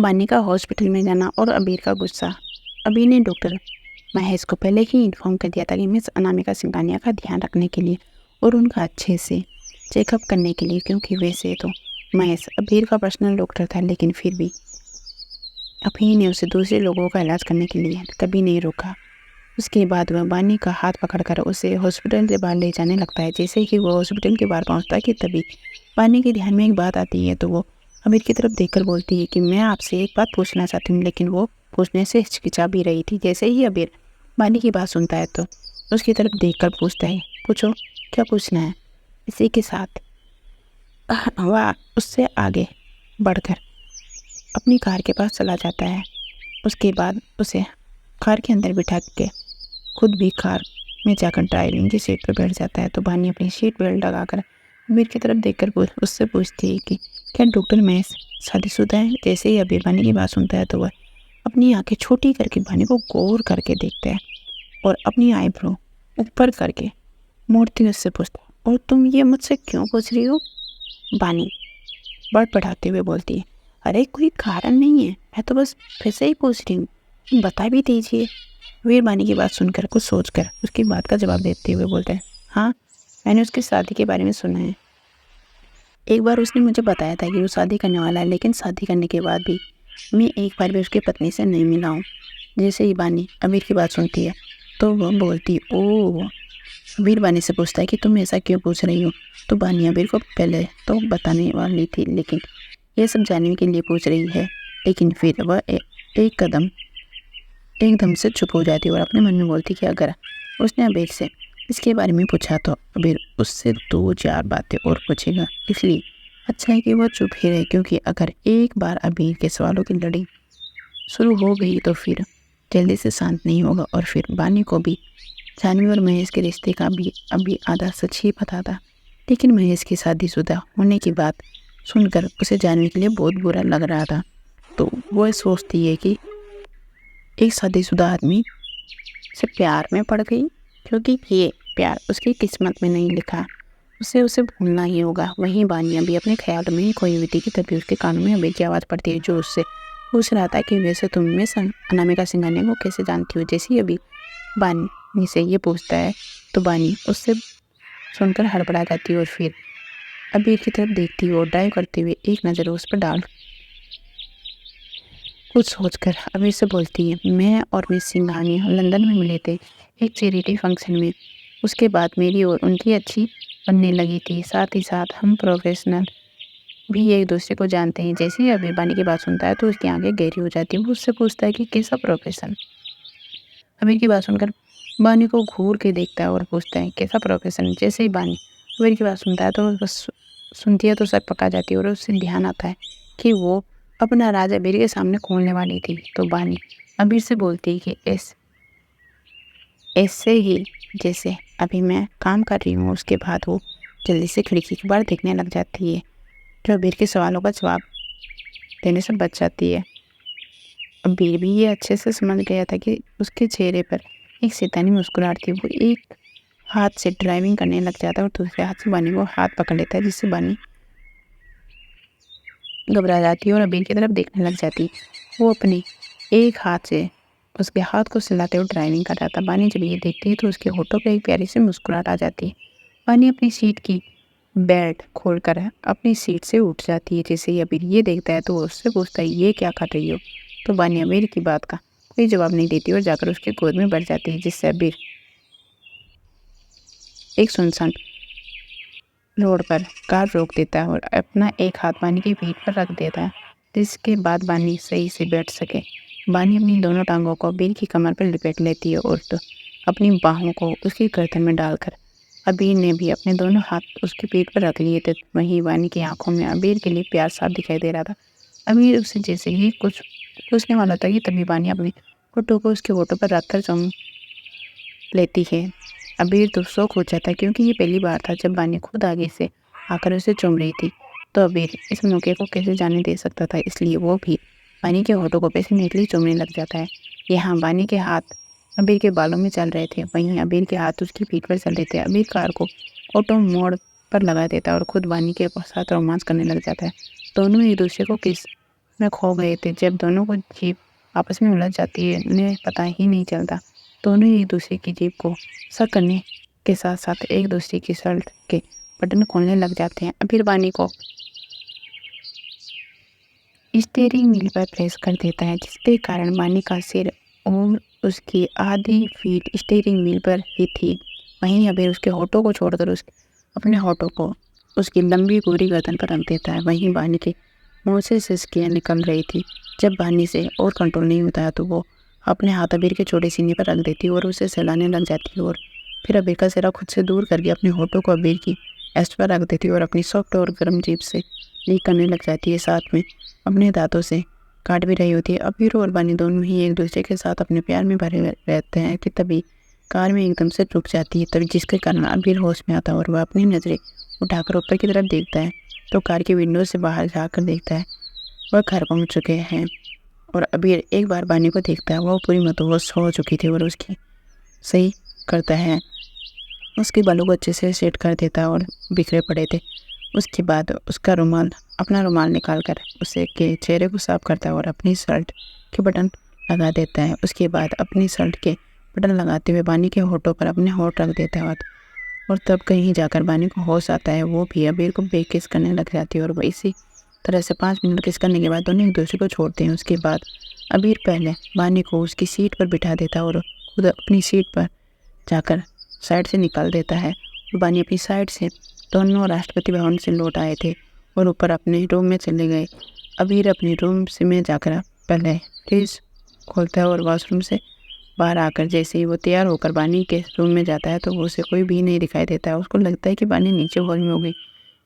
बानी का हॉस्पिटल में जाना और अबीर का गुस्सा। अबीर ने डॉक्टर महेश को पहले ही इन्फॉर्म कर दिया था कि मिस अनामिका सिंघानिया का ध्यान रखने के लिए और उनका अच्छे से चेकअप करने के लिए, क्योंकि वैसे तो महेश अबीर का पर्सनल डॉक्टर था, लेकिन फिर भी अबीर ने उसे दूसरे लोगों का इलाज करने के लिए कभी नहीं रोका। उसके बाद वह बानी का हाथ पकड़कर उसे हॉस्पिटल से बाहर ले जाने लगता है। जैसे ही वो हॉस्पिटल के बाहर पहुंचता है कि तभी बानी के ध्यान में एक बात आती है, तो वो अबीर की तरफ देखकर बोलती है कि मैं आपसे एक बात पूछना चाहती हूँ, लेकिन वो पूछने से हिचकिचा भी रही थी। जैसे ही अबीर बानी की बात सुनता है तो उसकी तरफ देखकर पूछता है, पूछो क्या पूछना है। इसी के साथ वह उससे आगे बढ़कर अपनी कार के पास चला जाता है। उसके बाद उसे कार के अंदर बिठा के खुद भी कार में जाकर ड्राइविंग की सीट पर बैठ जाता है। तो बानी अपनी सीट बेल्ट लगाकर अबीर की तरफ देखकर उससे पूछती है कि क्या डॉक्टर महेश शादीशुदा है। जैसे ही अबीर बानी की बात सुनता है तो वह अपनी आंखें छोटी करके बानी को गौर करके देखता है और अपनी आईब्रो ऊपर करके मूर्ति उससे पूछता है, और तुम ये मुझसे क्यों पूछ रही हो। बानी बड़बड़ाते हुए बोलती है, अरे कोई कारण नहीं है, मैं तो बस फिर से ही पूछ रही हूँ, बता भी दीजिए। वीर बानी की बात सुनकर कुछ सोचकर उसकी बात का जवाब देते हुए बोलता है, हाँ मैंने उसकी शादी के बारे में सुना है। एक बार उसने मुझे बताया था कि वो शादी करने वाला है, लेकिन शादी करने के बाद भी मैं एक बार भी उसकी पत्नी से नहीं मिला हूँ। जैसे ही बानी अबीर की बात सुनती है तो वह बोलती, ओह। अबीर बानी से पूछता है कि तुम ऐसा क्यों पूछ रही हो। तो बानी अबीर को पहले तो बताने वाली थी, लेकिन ये सब जानने के लिए पूछ रही है। लेकिन फिर वह एकदम से चुप हो जाती है और अपने मन में बोलती कि अगर उसने अबीर से इसके बारे में पूछा तो अबीर उससे 2-4 बातें और पूछेगा। इसलिए अच्छा है कि वह चुप ही रहे, क्योंकि अगर एक बार अबीर के सवालों की लड़ी शुरू हो गई तो फिर जल्दी से शांत नहीं होगा। और फिर बानी को भी जानवी और महेश के रिश्ते का भी अभी आधा सच ही पता था, लेकिन महेश की शादीशुदा होने की बात सुनकर उसे जानवी के लिए बहुत बुरा लग रहा था। तो वह सोचती है कि एक शादीशुदा आदमी से प्यार में पड़ गई, क्योंकि ये प्यार उसकी किस्मत में नहीं लिखा, उसे भूलना ही होगा। वहीं बानिया भी अपने ख्याल में ही खोई हुई थी कि तभी उसके कानों में अबीर की आवाज़ पड़ती है, जो उससे पूछ रहा था कि वैसे तुम मिस अनामिका सिंघानिया को कैसे जानती हो। जैसे ही अभी बानी से ये पूछता है तो बानी उससे सुनकर हड़बड़ा जाती है और फिर अबीर की तरफ देखती है और ड्राइव करते हुए एक नज़र उस पर डाल कुछ सोचकर अबीर से बोलती है, मैं और मिस सिंघानिया लंदन में मिले थे एक चैरिटी फंक्शन में। उसके बाद मेरी और उनकी अच्छी बनने लगी थी, साथ ही साथ हम प्रोफेशनल भी एक दूसरे को जानते हैं। जैसे ही अबीर बानी की बात सुनता है तो उसकी आंखें गहरी हो जाती है। वो उससे पूछता है कि कैसा प्रोफेशन। अबीर की बात सुनकर बानी को घूर के देखता है और पूछता है, कैसा प्रोफेशन। जैसे ही बानी अबीर की बात सुनता है तो बस सुनती है तो सर पका जाती है और उससे ध्यान आता है कि वो अपना राज अबीर के सामने खोलने वाली थी। तो बानी अबीर से बोलती है कि ऐसे ही जैसे अभी मैं काम कर रही हूँ। उसके बाद वो जल्दी से खिड़की के बाहर देखने लग जाती है, जो अबीर के सवालों का जवाब देने से बच जाती है। अबीर भी ये अच्छे से समझ गया था कि उसके चेहरे पर एक शैतानी मुस्कुराहट थी। वो एक हाथ से ड्राइविंग करने लग जाता है और दूसरे हाथ से बानी को हाथ पकड़ लेता है, जिससे बानी घबरा जाती है और अबीर की तरफ देखने लग जाती है। वो अपने एक हाथ से उसके हाथ को सिलाते हुए ड्राइविंग कर रहा था। बानी जब ये देखती है तो उसके होठों पे एक प्यारी सी मुस्कुराहट आ जाती है। बानी अपनी सीट की बेल्ट खोलकर अपनी सीट से उठ जाती है। जैसे ही अबीर ये देखता है तो वो उससे पूछता है, ये क्या कर रही हो। तो बानी अबीर की बात का कोई जवाब नहीं देती और जाकर उसके गोद में बैठ जाती है, जिससे अबीर एक सुनसान रोड पर कार रोक देता है और अपना एक हाथ बानी की पीठ पर रख देता है, जिसके बाद बानी सही से बैठ सके। बानी अपनी दोनों टांगों को अबीर की कमर पर लिपेट लेती है और तो अपनी बाहों को उसकी गर्दन में डालकर अबीर ने भी अपने दोनों हाथ उसकी पीठ पर रख लिए थे। वहीं बानी की आंखों में अबीर के लिए प्यार साफ दिखाई दे रहा था। अबीर उससे जैसे ही कुछ पूछने वाला था कि तभी बानी अपने होठों को उसके होठों पर रखकर चूम लेती है। अबीर तो शौक हो जाता है, क्योंकि ये पहली बार था जब बानी खुद आगे से आकर उसे चूम रही थी। तो अबीर इस मौके को कैसे जाने दे सकता था, इसलिए वो भी बानी के होठों को पैशनेटली चूमने लग जाता है। यहाँ बानी के हाथ अबीर के बालों में चल रहे थे, वहीं अबीर के हाथ उसकी पीठ पर चल रहे थे। अबीर कार को ऑटो मोड़ पर लगा देता है और खुद बानी के साथ रोमांस करने लग जाता है। दोनों एक दूसरे को किस में खो गए थे। जब दोनों को जीप आपस में उलझ जाती है, उन्हें पता ही नहीं चलता। दोनों एक दूसरे की जीप को शक करने के साथ साथ एक दूसरे की शर्ट के बटन खोलने लग जाते हैं। फिर बानी को स्टीयरिंग व्हील पर प्रेस कर देता है, जिसके कारण बानी का सिर और उसकी आधी फीट स्टीयरिंग व्हील पर ही थी। वहीं अबीर उसके होठों को छोड़कर अपने होठों को उसकी लंबी गोरी गर्दन पर रख देता है। वहीं बानी के मुंह से सिसकियाँ निकल रही थी। जब बानी से और कंट्रोल नहीं होता है तो वो अपने हाथ अबीर के छोटे सीने पर रख देती है और उसे सहलाने लग जाती है, और फिर अबीर का सिरा खुद से दूर करके अपने होठों को अबीर की एस्ट पर रख देती है और अपनी सॉफ्ट और गर्म जीभ से लीक करने लग जाती है। साथ में अपने दांतों से काट भी रही होती है। अबीर और बानी दोनों ही एक दूसरे के साथ अपने प्यार में भरे रहते हैं कि तभी कार में एकदम से रुक जाती है, तभी जिसके कारण अबीर होश में आता है और वह अपनी नज़रें उठाकर ऊपर की तरफ देखता है तो कार की विंडो से बाहर झाँक देखता है वह घर पहुंच चुके हैं। और अबीर एक बार बानी को देखता है, वह पूरी मतहोश हो चुकी थी और उसकी सही करता है, उसके बालों को अच्छे से सेट कर देता है और बिखरे पड़े थे। उसके बाद उसका अपना रुमाल निकाल कर उसे के चेहरे को साफ करता है और अपनी शर्ट के बटन लगा देता है। उसके बाद अपनी शर्ट के बटन लगाते हुए बानी के होठों पर अपने होठ रख देता है और तब कहीं जाकर बानी को होश आता है। वो भी अबीर को बेकिस करने लग जाती है और वह इसी तरह से 5 मिनट किस करने के बाद दोनों एक दूसरे को छोड़ते हैं। उसके बाद अबीर पहले बानी को उसकी सीट पर बिठा देता है और खुद अपनी सीट पर जाकर साइड से निकाल देता है। और बानी अपनी साइड से दोनों राष्ट्रपति भवन से लौट आए थे और ऊपर अपने रूम में चले गए। अबीर अपने रूम से में जाकर पहले फ्रिज खोलता है और वॉशरूम से बाहर आकर जैसे ही वो तैयार होकर बानी के रूम में जाता है तो वो उसे कोई भी नहीं दिखाई देता है। उसको लगता है कि बानी नीचे हॉल में होगी,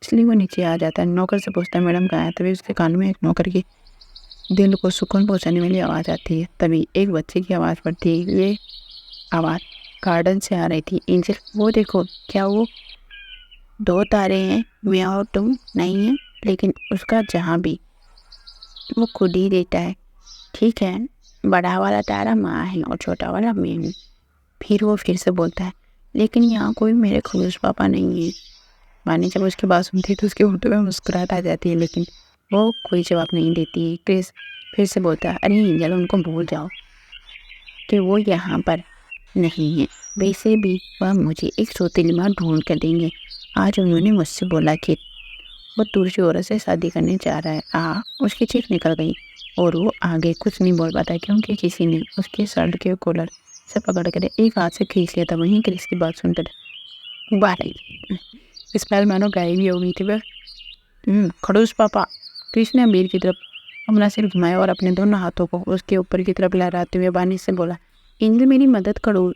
इसलिए वो नीचे आ जाता है। नौकर से पूछता है मैडम कहाँ है। तभी उसके कान में एक नौकर की दिल को सुकून पहुँचाने वाली आवाज़ आती है। तभी एक बच्चे की आवाज़ पड़ती है। ये आवाज़ गार्डन से आ रही थी। एंजल, वो देखो, क्या वो 2 तारे हैं, मैं और तुम नहीं है, लेकिन उसका जहाँ भी वो खुद ही देता है। ठीक है, बड़ा वाला तारा माँ है और छोटा वाला मैं हूँ। फिर वो फिर से बोलता है, लेकिन यहाँ कोई मेरे खड़ूस पापा नहीं है। बानी जब उसकी बात सुनती है तो उसके होठों में मुस्कुराहट आ जाती है, लेकिन वो कोई जवाब नहीं देती है। क्रिस फिर से बोलता है, अरे एंजल, उनको भूल जाओ कि वो यहाँ पर नहीं है। वैसे भी वह मुझे एक सौतेली माँ ढूंढ कर देंगे। आज उन्होंने मुझसे बोला कि वो दूसरी औरत से शादी करने जा रहा है। उसकी चीख निकल गई और वो आगे कुछ नहीं बोल पाता क्योंकि किसी ने उसके शर्ट के कॉलर से पकड़ कर एक हाथ से खींच लिया था। वहीं क्रिस की बात सुनकर स्मेल मानो गायब ही हो गई थी। वह खड़ूस पापा। क्रिस ने अमीर की तरफ अपना सिर घुमाया और अपने दोनों हाथों को उसके ऊपर की तरफ लहराते हुए बानी से बोला, एंजल, मेरी मदद करो,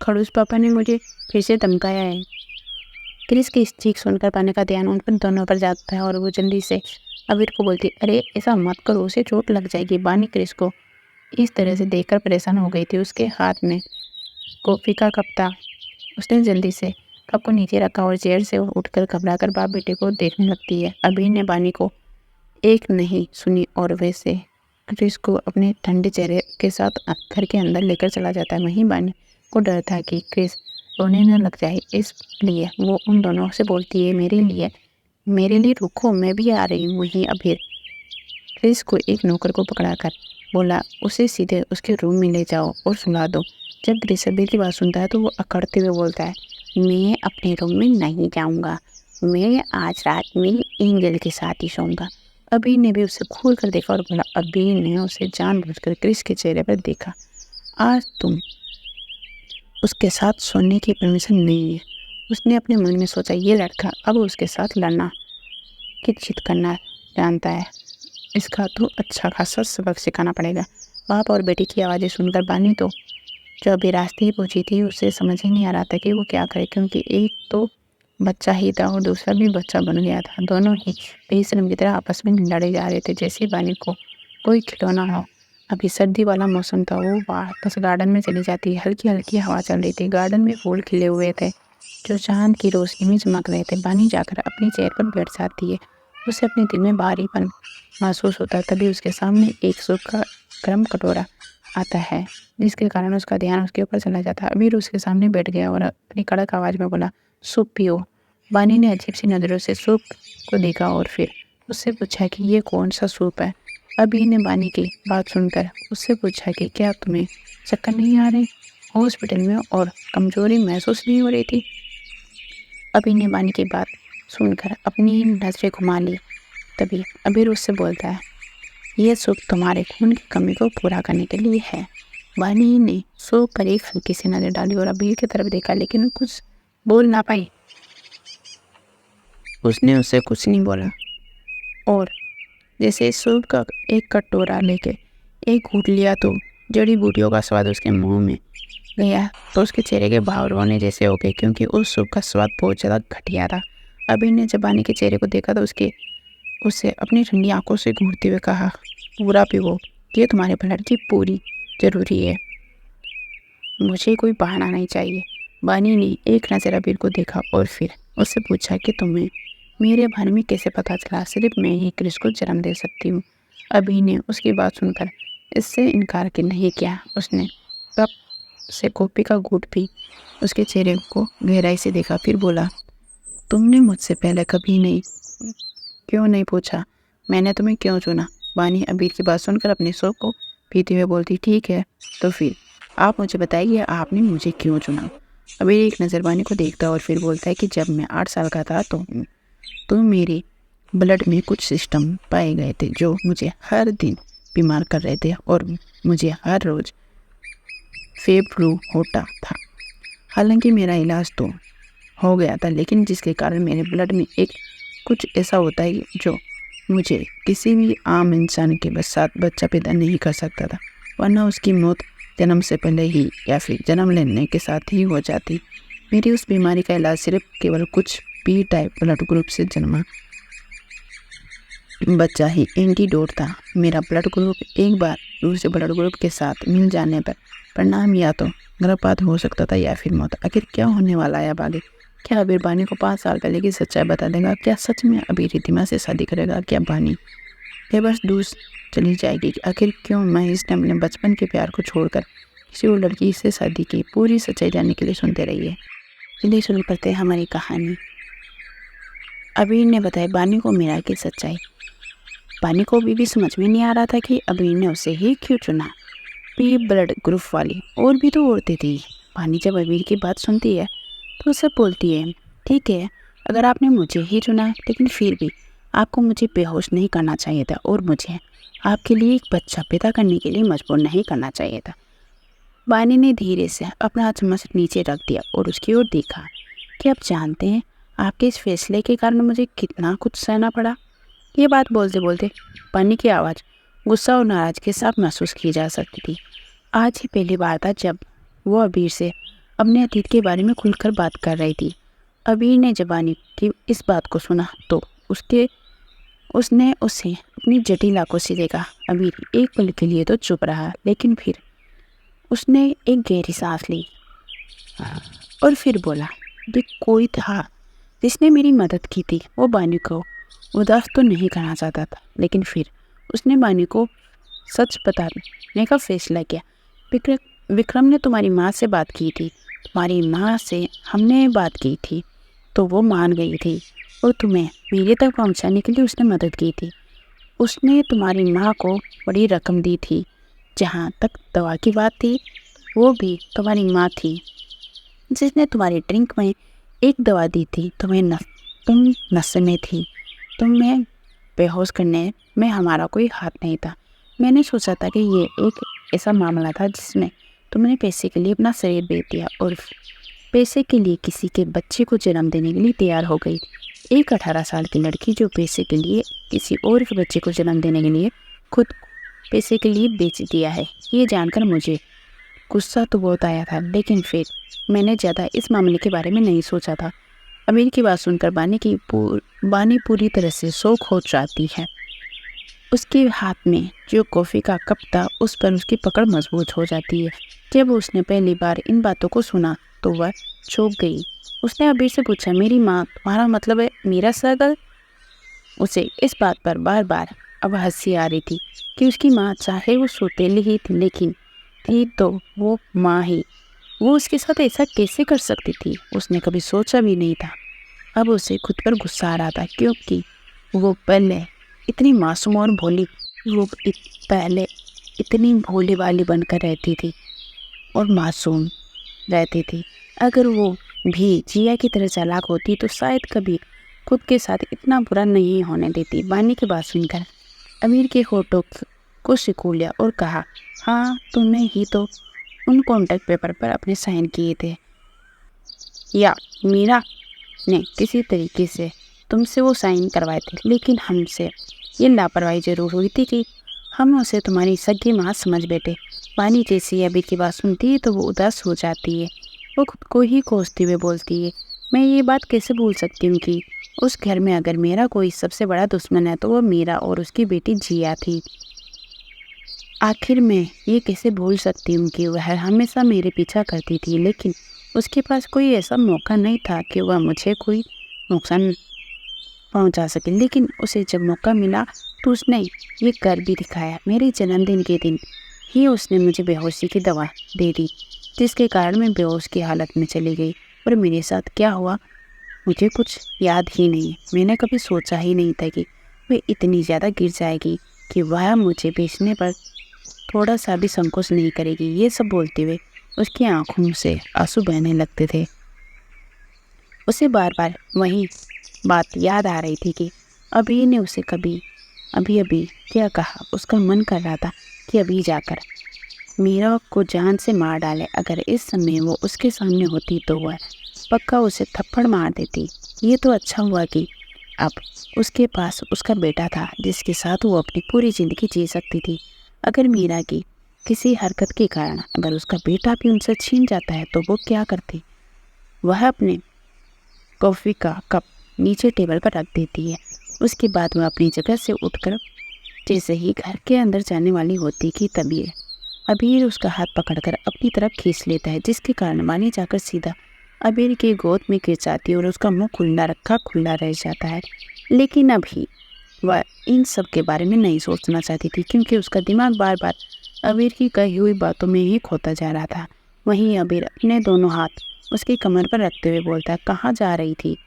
खड़ूस पापा ने मुझे फिर से धमकाया है। क्रिस की इस चीख सुनकर पानी का ध्यान उन पर दोनों पर जाता है और वो जल्दी से अबीर को बोलती, अरे ऐसा मत करो, उसे चोट लग जाएगी। बानी क्रिस को इस तरह से देखकर परेशान हो गई थी। उसके हाथ में कॉफ़ी का कप था। उसने जल्दी से कप को नीचे रखा और चेयर से उठकर घबराकर बाप बेटे को देखने लगती है। अबीर ने बानी को एक नहीं सुनी और वैसे क्रिस को अपने ठंडे चेहरे के साथ घर के अंदर लेकर चला जाता है। वहीं बानी को डर था कि क्रिस रोने न लग जाए, इसलिए वो उन दोनों से बोलती है, मेरे लिए रुको, मैं भी आ रही हूँ। वहीं अबीर क्रिस को एक नौकर को पकड़ाकर बोला, उसे सीधे उसके रूम में ले जाओ और सुला दो। जब क्रिस अबीर की बात सुनता है तो वो अकड़ते हुए बोलता है, मैं अपने रूम में नहीं जाऊँगा, मैं आज रात में एंजल के साथ ही सोऊंगा। अबीर ने भी उसे खोल कर देखा और बोला। अबीर ने उसे जानबूझकर क्रिस के चेहरे पर देखा। आज तुम उसके साथ सोने की परमिशन नहीं है। उसने अपने मन में सोचा, ये लड़का अब उसके साथ लड़ना की जिद करना जानता है, इसका तो अच्छा खासा सबक सिखाना पड़ेगा। बाप और बेटी की आवाज़ें सुनकर बानी तो जो अभी रास्ते ही पहुंची थी उसे समझ ही नहीं आ रहा था कि वो क्या करे, क्योंकि एक तो बच्चा ही था और दूसरा भी बच्चा बन गया था। दोनों ही बेशर्म की तरह आपस में लड़े जा रहे थे जैसे बानी को कोई खिलौना हो। अभी सर्दी वाला मौसम था। वो वापस गार्डन में चली जाती। हल्की हल्की हवा चल रही थी। गार्डन में फूल खिले हुए थे जो चांद की रोशनी में चमक रहे थे। बानी जाकर अपनी चेयर पर बैठ जाती है। उसे अपने दिल में भारीपन महसूस होता है। तभी उसके सामने एक सूखा गर्म कटोरा आता है जिसके कारण उसका ध्यान उसके ऊपर चला जाता है। अमीर उसके सामने बैठ गया और अपनी कड़क आवाज़ में बोला, सूप पियो। बानी ने अजीब सी नज़रों से सूप को देखा और फिर उससे पूछा कि ये कौन सा सूप है। अभी ने बानी की बात सुनकर उससे पूछा कि क्या तुम्हें चक्कर नहीं आ रहे, हॉस्पिटल में और कमजोरी महसूस नहीं हो रही थी। अभी ने बानी की बात सुनकर अपनी नजरें घुमा ली। तभी अबीर उससे बोलता है, यह सूप तुम्हारे खून की कमी को पूरा करने के लिए है। बानी ने सूप पर एक हल्की सी नजर डाली और अबीर की तरफ देखा, लेकिन कुछ बोल ना पाई। उसने उससे कुछ नहीं बोला और जैसे सूप का एक कटोरा लेके एक घूंट लिया तो जड़ी बूटियों का स्वाद उसके मुंह में गया तो उसके चेहरे के भाव रोने जैसे हो गए, क्योंकि उस सूप का स्वाद बहुत ज़्यादा घटिया था। अबीर ने जब बानी के चेहरे को देखा तो उसे अपनी ठंडी आंखों से घूरते हुए कहा, पूरा पीवो, ये तुम्हारे ब्लड की पूरी ज़रूरी है, मुझे कोई बहाना नहीं चाहिए। बानी ने एक नज़र अबीर को देखा और फिर उससे पूछा कि तुम्हें मेरे बारे में कैसे पता चला, सिर्फ मैं ही क्रिस को जन्म दे सकती हूँ। अबी ने उसकी बात सुनकर इससे इनकार के नहीं किया। उसने कप से कॉफी का घूंट पी उसके चेहरे को गहराई से देखा, फिर बोला, तुमने मुझसे पहले कभी नहीं क्यों नहीं पूछा मैंने तुम्हें क्यों चुना। बानी अबीर की बात सुनकर अपने शौक को पीते हुए बोलती, ठीक है तो फिर आप मुझे बताइए आपने मुझे क्यों चुना। अबीर एक नज़र बानी को देखता है और फिर बोलता है कि जब मैं 8 साल का था तो मेरे ब्लड में कुछ सिस्टम पाए गए थे जो मुझे हर दिन बीमार कर रहे थे और मुझे हर रोज़ फेफ्लू होता था। हालांकि मेरा इलाज तो हो गया था, लेकिन जिसके कारण मेरे ब्लड में एक कुछ ऐसा होता है जो मुझे किसी भी आम इंसान के साथ बच्चा पैदा नहीं कर सकता था, वरना उसकी मौत जन्म से पहले ही या फिर जन्म लेने के साथ ही हो जाती। मेरी उस बीमारी का इलाज सिर्फ केवल कुछ बी टाइप ब्लड ग्रुप से जन्मा बच्चा ही एंटीडोट था। मेरा ब्लड ग्रुप एक बार दूसरे ब्लड ग्रुप के साथ मिल जाने पर परिणाम या तो गर्भपात हो सकता था या फिर मौत। आखिर क्या होने वाला है अब आगे? क्या अबीर बानी को 5 साल पहले की सच्चाई बता देगा? क्या सच में अबीर रितिमा से शादी करेगा? क्या बानी बेबस दूर चली जाएगी? आखिर क्यों महेश ने अपने बचपन के प्यार को छोड़कर किसी और लड़की से शादी की? पूरी सच्चाई जानने के लिए सुनते रहिए। चलिए शुरू करते हैं हमारी कहानी। अबीर ने बताया बानी को मीरा की सच्चाई। बानी को अभी भी समझ में नहीं आ रहा था कि अबीर ने उसे ही क्यों चुना। बी ब्लड ग्रुप वाली और भी तो औरतें थी। बानी जब अबीर की बात सुनती है तो उसे बोलती है, ठीक है अगर आपने मुझे ही चुना, लेकिन फिर भी आपको मुझे बेहोश नहीं करना चाहिए था और मुझे आपके लिए एक बच्चा पैदा करने के लिए मजबूर नहीं करना चाहिए था। बानी ने धीरे से अपना चम्मच नीचे रख दिया और उसकी ओर देखा कि आप जानते हैं आपके इस फैसले के कारण मुझे कितना कुछ सहना पड़ा। ये बात बोलते बोलते बानी की आवाज़ गुस्सा और नाराज़गी के साथ महसूस की जा सकती थी। आज ही पहली बार था जब वो अबीर से अपने अतीत के बारे में खुलकर बात कर रही थी। अबीर ने जब बानी की इस बात को सुना तो उसने उसे अपनी जटिल आंखों से देखा। अबीर एक पल के लिए तो चुप रहा, लेकिन फिर उसने एक गहरी सांस ली और फिर बोला, ये कोई था जिसने मेरी मदद की थी। वो बानी को उदास तो नहीं करना चाहता था, लेकिन फिर उसने बानी को सच बताने का फैसला किया। विक्रम ने तुम्हारी माँ से बात की थी, तुम्हारी माँ से हमने बात की थी तो वो मान गई थी और तुम्हें मेरे तक पहुँचाने के लिए उसने मदद की थी। उसने तुम्हारी माँ को बड़ी रकम दी थी। जहाँ तक दवा की बात थी, वो भी तुम्हारी माँ थी जिसने तुम्हारी ड्रिंक में एक दवा दी थी। तुम नशे में थी, तुम्हें बेहोश करने में हमारा कोई हाथ नहीं था। मैंने सोचा था कि ये एक ऐसा मामला था जिसमें तुमने पैसे के लिए अपना शरीर बेच दिया और पैसे के लिए किसी के बच्चे को जन्म देने के लिए तैयार हो गई। एक 18 साल की लड़की जो पैसे के लिए किसी और के बच्चे को जन्म देने के लिए खुद पैसे के लिए बेच दिया है। ये जानकर मुझे गुस्सा तो बहुत आया था, लेकिन फिर मैंने ज़्यादा इस मामले के बारे में नहीं सोचा था। अमीर की बात सुनकर बानी पूरी तरह से शौक हो जाती है। उसके हाथ में जो कॉफ़ी का कप था उस पर उसकी पकड़ मजबूत हो जाती है। जब उसने पहली बार इन बातों को सुना तो वह चौंक गई। उसने अबीर से पूछा, मेरी माँ तुम्हारा मतलब है मेरा सगा? उसे इस बात पर बार बार अब हंसी आ रही थी कि उसकी माँ चाहे वो सौतेली ही थी, लेकिन थी तो वो माँ ही। वो उसके साथ ऐसा कैसे कर सकती थी? उसने कभी सोचा भी नहीं था। अब उसे खुद पर गुस्सा आ रहा था क्योंकि वो पहले इतनी मासूम और भोली वो पहले इतनी भोली भाली बनकर रहती थी और मासूम रहती थी। अगर वो भी जिया की तरह चालाक होती तो शायद कभी खुद के साथ इतना बुरा नहीं होने देती। बानी की बात सुनकर अमीर के होठों को सिकोड़ लिया और कहा, हाँ, तुमने ही तो उन कॉन्ट्रैक्ट पेपर पर अपने साइन किए थे, या मीरा ने किसी तरीके से तुमसे वो साइन करवाए थे, लेकिन हमसे ये लापरवाही जरूर हुई थी कि हम उसे तुम्हारी सगी माँ समझ बैठे। बानी जैसी अभी की बात सुनती है तो वो उदास हो जाती है। वो खुद को ही कोसते हुए बोलती है, मैं ये बात कैसे भूल सकती हूँ कि उस घर में अगर मेरा कोई सबसे बड़ा दुश्मन है तो वो मीरा और उसकी बेटी जिया थी। आखिर मैं ये कैसे भूल सकती हूँ कि वह हमेशा मेरे पीछा करती थी, लेकिन उसके पास कोई ऐसा मौका नहीं था कि वह मुझे कोई नुकसान पहुंचा सके। लेकिन उसे जब मौका मिला तो उसने ये कर भी दिखाया। मेरे जन्मदिन के दिन ही उसने मुझे बेहोशी की दवा दे दी, जिसके कारण मैं बेहोश की हालत में चली गई। और मेरे साथ क्या हुआ मुझे कुछ याद ही नहीं। मैंने कभी सोचा ही नहीं था कि वह इतनी ज़्यादा गिर जाएगी कि वह मुझे बेचने पर थोड़ा सा भी संकोच नहीं करेगी। ये सब बोलते हुए उसकी आंखों से आंसू बहने लगते थे। उसे बार बार वही बात याद आ रही थी कि अभी ने उसे कभी अभी अभी क्या कहा। उसका मन कर रहा था कि अभी जाकर मीरा को जान से मार डाले। अगर इस समय वो उसके सामने होती तो वह पक्का उसे थप्पड़ मार देती। ये तो अच्छा हुआ कि अब उसके पास उसका बेटा था, जिसके साथ वो अपनी पूरी ज़िंदगी जी सकती थी। अगर मीरा की किसी हरकत के कारण अगर उसका बेटा भी उनसे छीन जाता है तो वो क्या करती। वह अपने कॉफ़ी का कप नीचे टेबल पर रख देती है। उसके बाद वह अपनी जगह से उठकर जैसे ही घर के अंदर जाने वाली होती कि तभी अबीर उसका हाथ पकड़कर अपनी तरफ खींच लेता है, जिसके कारण मानी जाकर सीधा अबीर की गोद में गिर जाती है और उसका मुंह खुला रखा खुला रह जाता है। लेकिन अभी वह इन सब के बारे में नहीं सोचना चाहती थी, क्योंकि उसका दिमाग बार बार अबीर की कही हुई बातों में ही खोता जा रहा था। वहीं अबीर अपने दोनों हाथ उसकी कमर पर रखते हुए बोलता है, कहाँ जा रही थी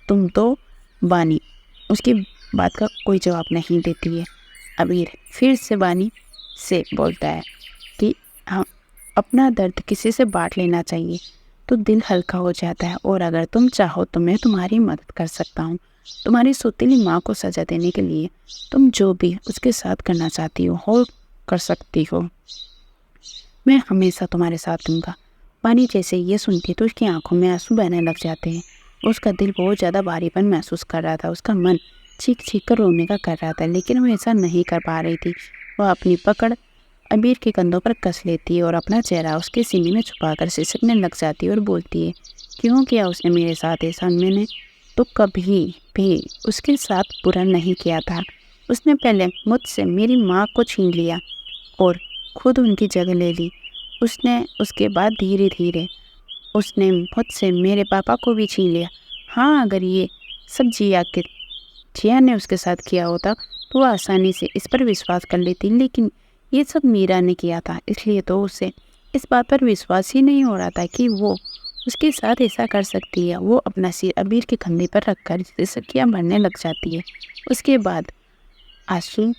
तुम तो? बानी उसकी बात का कोई जवाब नहीं देती है। अबीर फिर से बानी से बोलता है कि हाँ, अपना दर्द किसी से बांट लेना चाहिए तो दिल हल्का हो जाता है, और अगर तुम चाहो तो मैं तुम्हारी मदद कर सकता हूँ। तुम्हारी सौतेली माँ को सजा देने के लिए तुम जो भी उसके साथ करना चाहती हो कर सकती हो। मैं हमेशा तुम्हारे साथ दूंगा। पानी जैसे ये सुनती तो उसकी आंखों में आंसू बहने लग जाते हैं। उसका दिल बहुत ज़्यादा भारीपन महसूस कर रहा था। उसका मन चीख चीख कर रोने का कर रहा था, लेकिन वो ऐसा नहीं कर पा रही थी। वह अपनी पकड़ अबीर के कंधों पर कस लेती है और अपना चेहरा उसके सीने में छुपाकर सिसकने लग जाती है और बोलती है, क्यों किया उसने मेरे साथ ऐसा? मैंने तो कभी भी उसके साथ बुरा नहीं किया था। उसने पहले मुझसे मेरी माँ को छीन लिया और खुद उनकी जगह ले ली। उसने उसके बाद धीरे धीरे उसने मुझसे मेरे पापा को भी छीन लिया। हाँ, अगर ये सब जिया ने उसके साथ किया होता तो वो आसानी से इस पर विश्वास कर लेती, लेकिन ये सब मीरा ने किया था, इसलिए तो उसे इस बात पर विश्वास ही नहीं हो रहा था कि वो उसके साथ ऐसा कर सकती है। वो अपना सिर अबीर के कंधे पर रखकर सिसकियाँ भरने लग जाती है। उसके बाद आंसू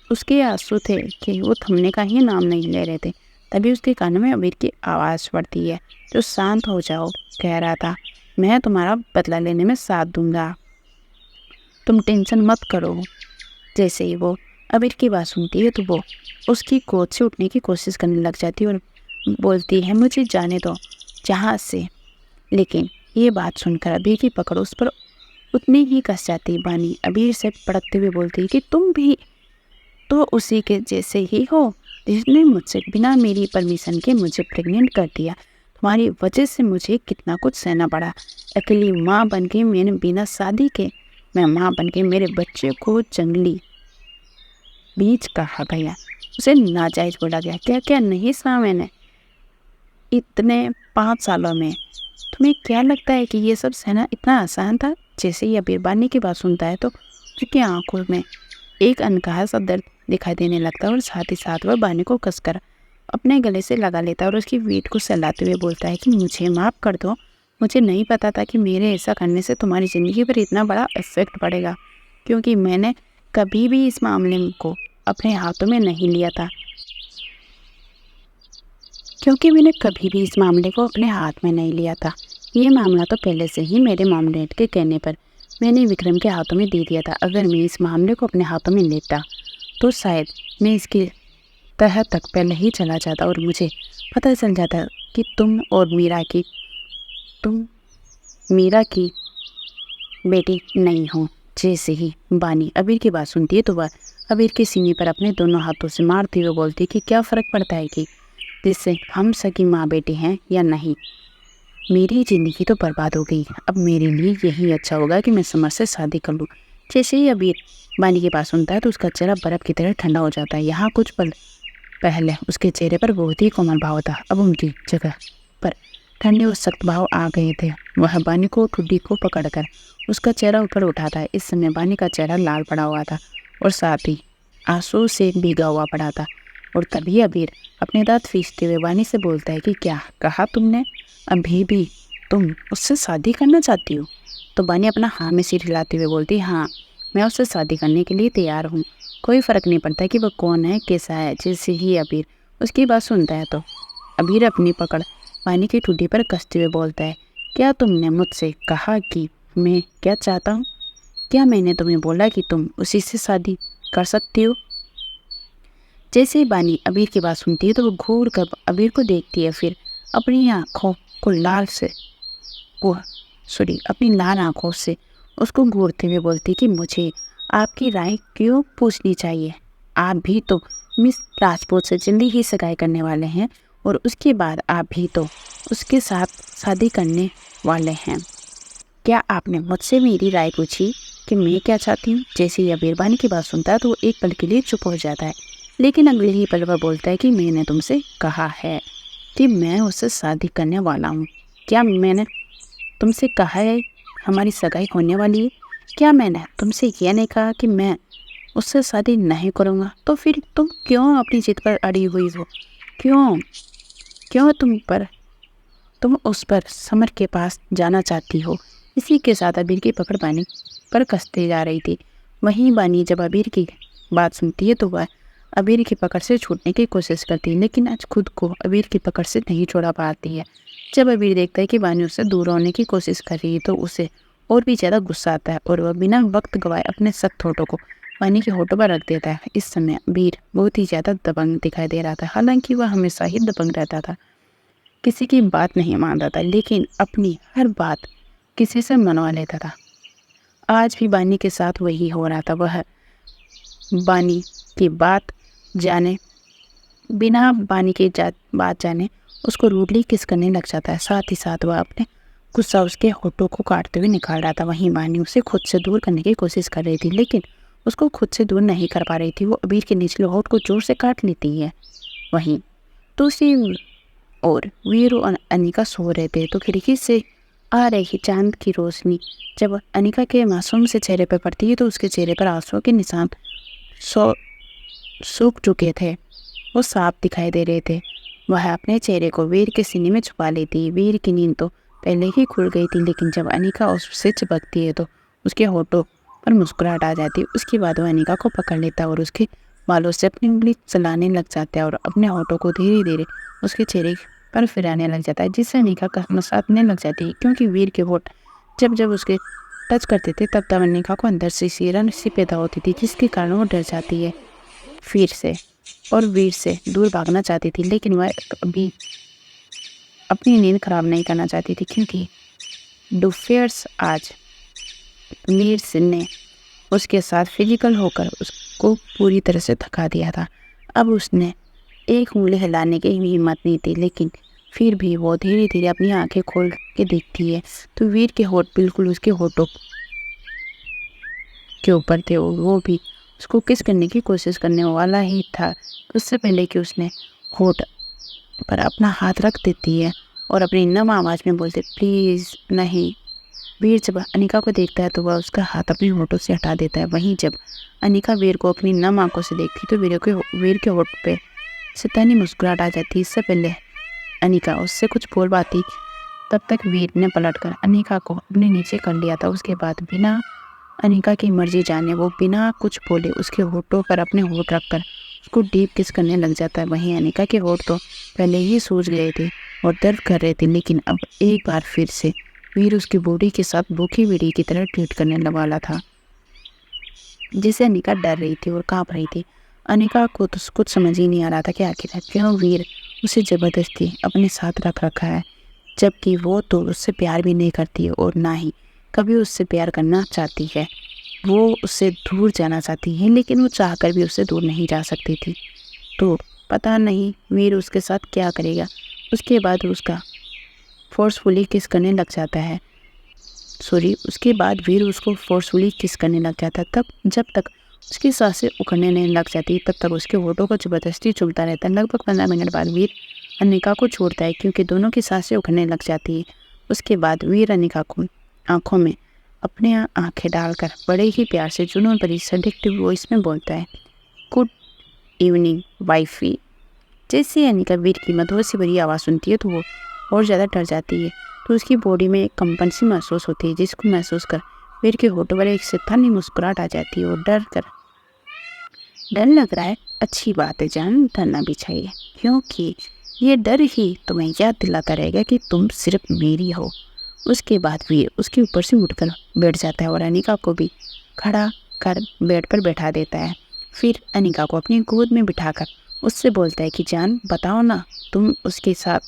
उसके आंसू थे कि वो थमने का ही नाम नहीं ले रहे थे। तभी उसके कानों में अबीर की आवाज़ पड़ती है, जो शांत हो जाओ, कह रहा था, मैं तुम्हारा बदला लेने में साथ दूंगा, तुम टेंशन मत करो। जैसे ही वो अबीर की बात सुनती है तो वो उसकी गोद से उठने की कोशिश करने लग जाती है और बोलती है, मुझे जाने दो जहाँ से। लेकिन ये बात सुनकर अबीर की पकड़ उस पर उतनी ही कस जाती। बानी अबीर से पड़कते हुए बोलती है कि तुम भी तो उसी के जैसे ही हो जिसने मुझसे बिना मेरी परमिशन के मुझे प्रेग्नेंट कर दिया। तुम्हारी वजह से मुझे कितना कुछ सहना पड़ा। अकेली माँ बन के मैंने बिना शादी के मैं माँ बन के मेरे बच्चे को जंगली बीज कहा गया, उसे नाजायज बोला गया। क्या क्या नहीं सुना मैंने इतने 5 सालों में। तुम्हें क्या लगता है कि ये सब सहना इतना आसान था? जैसे ही अबीर बानी की बात सुनता है तो उसकी आंखों में एक अनकहा सा दर्द दिखाई देने लगता है और साथ ही साथ वह बानी को कसकर अपने गले से लगा लेता है और उसकी पीठ को सहलाते हुए बोलता है कि मुझे माफ़ कर दो। मुझे नहीं पता था कि मेरे ऐसा करने से तुम्हारी ज़िंदगी पर इतना बड़ा इफ़ेक्ट पड़ेगा, क्योंकि मैंने कभी भी इस मामले को अपने हाथों में नहीं लिया था, क्योंकि मैंने कभी भी इस मामले को अपने हाथ में नहीं लिया था। ये मामला तो पहले से ही मेरे मॉम डैड के कहने पर मैंने विक्रम के हाथों में दे दिया था। अगर मैं इस मामले को अपने हाथों में लेता तो शायद मैं इसकी तह तक पहले ही चला जाता और मुझे पता चल जाता कि तुम मीरा की बेटी नहीं हो। जैसे ही बानी अबीर की बात सुनती है तो वह अबीर के सीने पर अपने दोनों हाथों से मारती हुए बोलती कि क्या फ़र्क पड़ता है कि जिससे हम सगी माँ बेटी हैं या नहीं, मेरी ज़िंदगी तो बर्बाद हो गई। अब मेरे लिए यही अच्छा होगा कि मैं समर से शादी कर लूँ। जैसे ही अबीर बानी की बात सुनता है तो उसका चेहरा बर्फ़ की तरह ठंडा हो जाता है। यहाँ कुछ पल पहले उसके चेहरे पर बहुत ही कोमल भाव था, अब उनकी जगह पर ठंडे और सख्त भाव आ गए थे। वह बानी को ठुड्डी को पकड़कर उसका चेहरा ऊपर उठाता है। इस समय बानी का चेहरा लाल पड़ा हुआ था और साथ ही आंसू से भीगा हुआ पड़ा था। और तभी अबीर अपने दांत पीसते हुए बानी से बोलता है कि क्या कहा तुमने, अभी भी तुम उससे शादी करना चाहती हो? तो बानी अपना हाँ में सिर हिलाते हुए बोलती, हाँ, मैं उससे शादी करने के लिए तैयार हूँ। कोई फ़र्क नहीं पड़ता कि वह कौन है, कैसा है। जैसे ही अबीर उसकी बात सुनता है तो अबीर अपनी पकड़ बानी की ठुड्डी पर कसते हुए बोलता है, क्या तुमने मुझसे कहा कि मैं क्या चाहता हूँ? क्या मैंने तुम्हें बोला कि तुम उसी से शादी कर सकती हो? जैसे ही बानी अबीर की बात सुनती है तो वो घूर कर अबीर को देखती है, फिर अपनी आँखों को अपनी लाल आँखों से उसको घूरते हुए बोलती कि मुझे आपकी राय क्यों पूछनी चाहिए? आप भी तो मिस राजपूत से जल्दी ही सगाई करने वाले हैं और उसके बाद आप भी तो उसके साथ शादी करने वाले हैं। क्या आपने मुझसे मेरी राय पूछी कि मैं क्या चाहती हूँ? जैसे ही अबीर बानी की बात सुनता है तो वो एक पल के लिए चुप हो जाता है, लेकिन अगले ही पल वह बोलता है कि मैंने तुमसे कहा है कि मैं उससे शादी करने वाला हूँ। क्या मैंने तुमसे कहा है हमारी सगाई होने वाली है? क्या मैंने तुमसे यह नहीं कहा कि मैं उससे शादी नहीं करूँगा? तो फिर तुम क्यों अपनी जिद पर अड़ी हुई हो? क्यों क्यों तुम उस पर समर के पास जाना चाहती हो? इसी के साथ अबीर की पकड़ बानी पर कसते जा रही थी। वहीं बानी जब अबीर की बात सुनती है तो वह अबीर की पकड़ से छूटने की कोशिश करती है, लेकिन आज खुद को अबीर की पकड़ से नहीं छोड़ा पाती है। जब अबीर देखता है कि बानी उससे दूर होने की कोशिश कर रही है तो उसे और भी ज़्यादा गुस्सा आता है और वह बिना वक्त गवाए अपने सख्त होठों को बानी के होठों पर रख देता है। इस समय अबीर बहुत ही ज़्यादा दबंग दिखाई दे रहा था। हालांकि वह हमेशा ही दबंग रहता था, किसी की बात नहीं मानता था, लेकिन अपनी हर बात किसी से मनवा लेता था। आज भी बानी के साथ वही हो रहा था। वह बानी की बात जाने बिना बानी की बात जाने उसको रूडली किस करने लग जाता है। साथ ही साथ वह अपने गुस्सा उसके होठों को काटते हुए निकाल रहा था। वहीं बानी उसे खुद से दूर करने की कोशिश कर रही थी, लेकिन उसको खुद से दूर नहीं कर पा रही थी। वो अबीर के निचले होठ को जोर से काट लेती है। वहीं दूसरी और वीरू और अनिका सो रहे थे तो खिड़की से आ रही चांद की रोशनी जब अनिका के मासूम से चेहरे पर पड़ती है तो उसके चेहरे पर आंसुओं के निशान सूख चुके थे, वो साफ दिखाई दे रहे थे। वह अपने चेहरे को वीर के सीने में छुपा लेती। वीर की नींद तो पहले ही खुल गई थी, लेकिन जब अनिका उससे चिपकती है तो उसके होठों पर मुस्कुराहट आ जाती है। उसके बाद वह अनिका को पकड़ लेता है और उसके बालों से अपनी उंगली चलाने लग जाता है और अपने होठों को धीरे धीरे उसके चेहरे पर फिराने लग जाता है, जिससे अनिका का मसाने लग जाती है। क्योंकि वीर के होठ जब जब उसके टच करते थे तब तब अनिका को अंदर से सिरन सी पैदा होती थी, जिसके कारण वो डर जाती है फिर से और वीर से दूर भागना चाहती थी। लेकिन वह अभी अपनी नींद खराब नहीं करना चाहती थी, क्योंकि डुफेयर्स आज वीर सिंह ने उसके साथ फिजिकल होकर उसको पूरी तरह से थका दिया था। अब उसने एक उंगली हिलाने की भी हिम्मत नहीं थी, लेकिन फिर भी वो धीरे धीरे अपनी आंखें खोल के देखती है तो वीर के होठ बिल्कुल उसके होठों के ऊपर थे और वो भी उसको किस करने की कोशिश करने वाला ही था। उससे पहले कि उसने होठ पर अपना हाथ रख देती है और अपनी नम आवाज़ में बोलते, प्लीज़ नहीं। वीर जब अनिका को देखता है तो वह उसका हाथ अपने होठों से हटा देता है। वहीं जब अनिका वीर को अपनी नम आंखों से देखती तो वीर के होठ पे सैतानी मुस्कुराहट आ जाती। इससे पहले अनिका उससे कुछ बोल पाती तब तक वीर ने पलटकर अनिका को अपने नीचे कर लिया था। उसके बाद बिना अनिका की मर्जी जाने वो बिना कुछ बोले उसके होठों पर अपने होठ रखकर उसको डीप किस करने लग जाता है। वहीं अनिका के होठ तो पहले ही सूज गए थे और दर्द कर रहे थे, लेकिन अब एक बार फिर से वीर उसकी बॉडी के साथ भूखी बीड़ी की तरह ट्रीट करने वाला था, जिसे अनिका डर रही थी और कांप रही थी। अनिका को तो कुछ समझ ही नहीं आ रहा था कि आखिर क्यों वीर उसे जबरदस्ती अपने साथ रख रखा है, जबकि वो तो उससे प्यार भी नहीं करती और ना ही कभी उससे प्यार करना चाहती है। वो उससे दूर जाना चाहती है, लेकिन वो चाहकर भी उससे दूर नहीं जा सकती थी। तो पता नहीं वीर उसके साथ क्या करेगा। उसके बाद उसका फोर्सफुली किस करने लग जाता है। उसके बाद वीर उसको फोर्सफुली किस करने लग जाता है। तब जब तक उसकी सांसें उखड़ने नहीं लग जाती तब तक उसके होठों को जबरदस्ती चुभता रहता है। लगभग 15 मिनट बाद वीर अनिका को छोड़ता है क्योंकि दोनों की सांसें उखड़ने लग जाती है। उसके बाद वीर अनिका को आंखों में अपने आंखें डालकर बड़े ही प्यार से जुनून भरी सेडक्टिव वॉइस में बोलता है, गुड इवनिंग वाइफी। जैसे अनिका वीर की मधुर सी भरी आवाज़ सुनती है तो वो और ज़्यादा डर जाती है। तो उसकी बॉडी में एक कंपन सी महसूस होती है, जिसको महसूस कर वीर के होठों पर एक सितानी मुस्कुराहट आ जाती है और डर लग रहा है। अच्छी बात है जान, डरना भी चाहिए, क्योंकि ये डर ही तुम्हें याद दिलाता रहेगा कि तुम सिर्फ मेरी हो। उसके बाद वीर उसके ऊपर से उठकर बैठ जाता है और अनिका को भी खड़ा कर बेड पर बैठा देता है। फिर अनिका को अपनी गोद में बिठाकर उससे बोलता है कि जान बताओ ना, तुम उसके साथ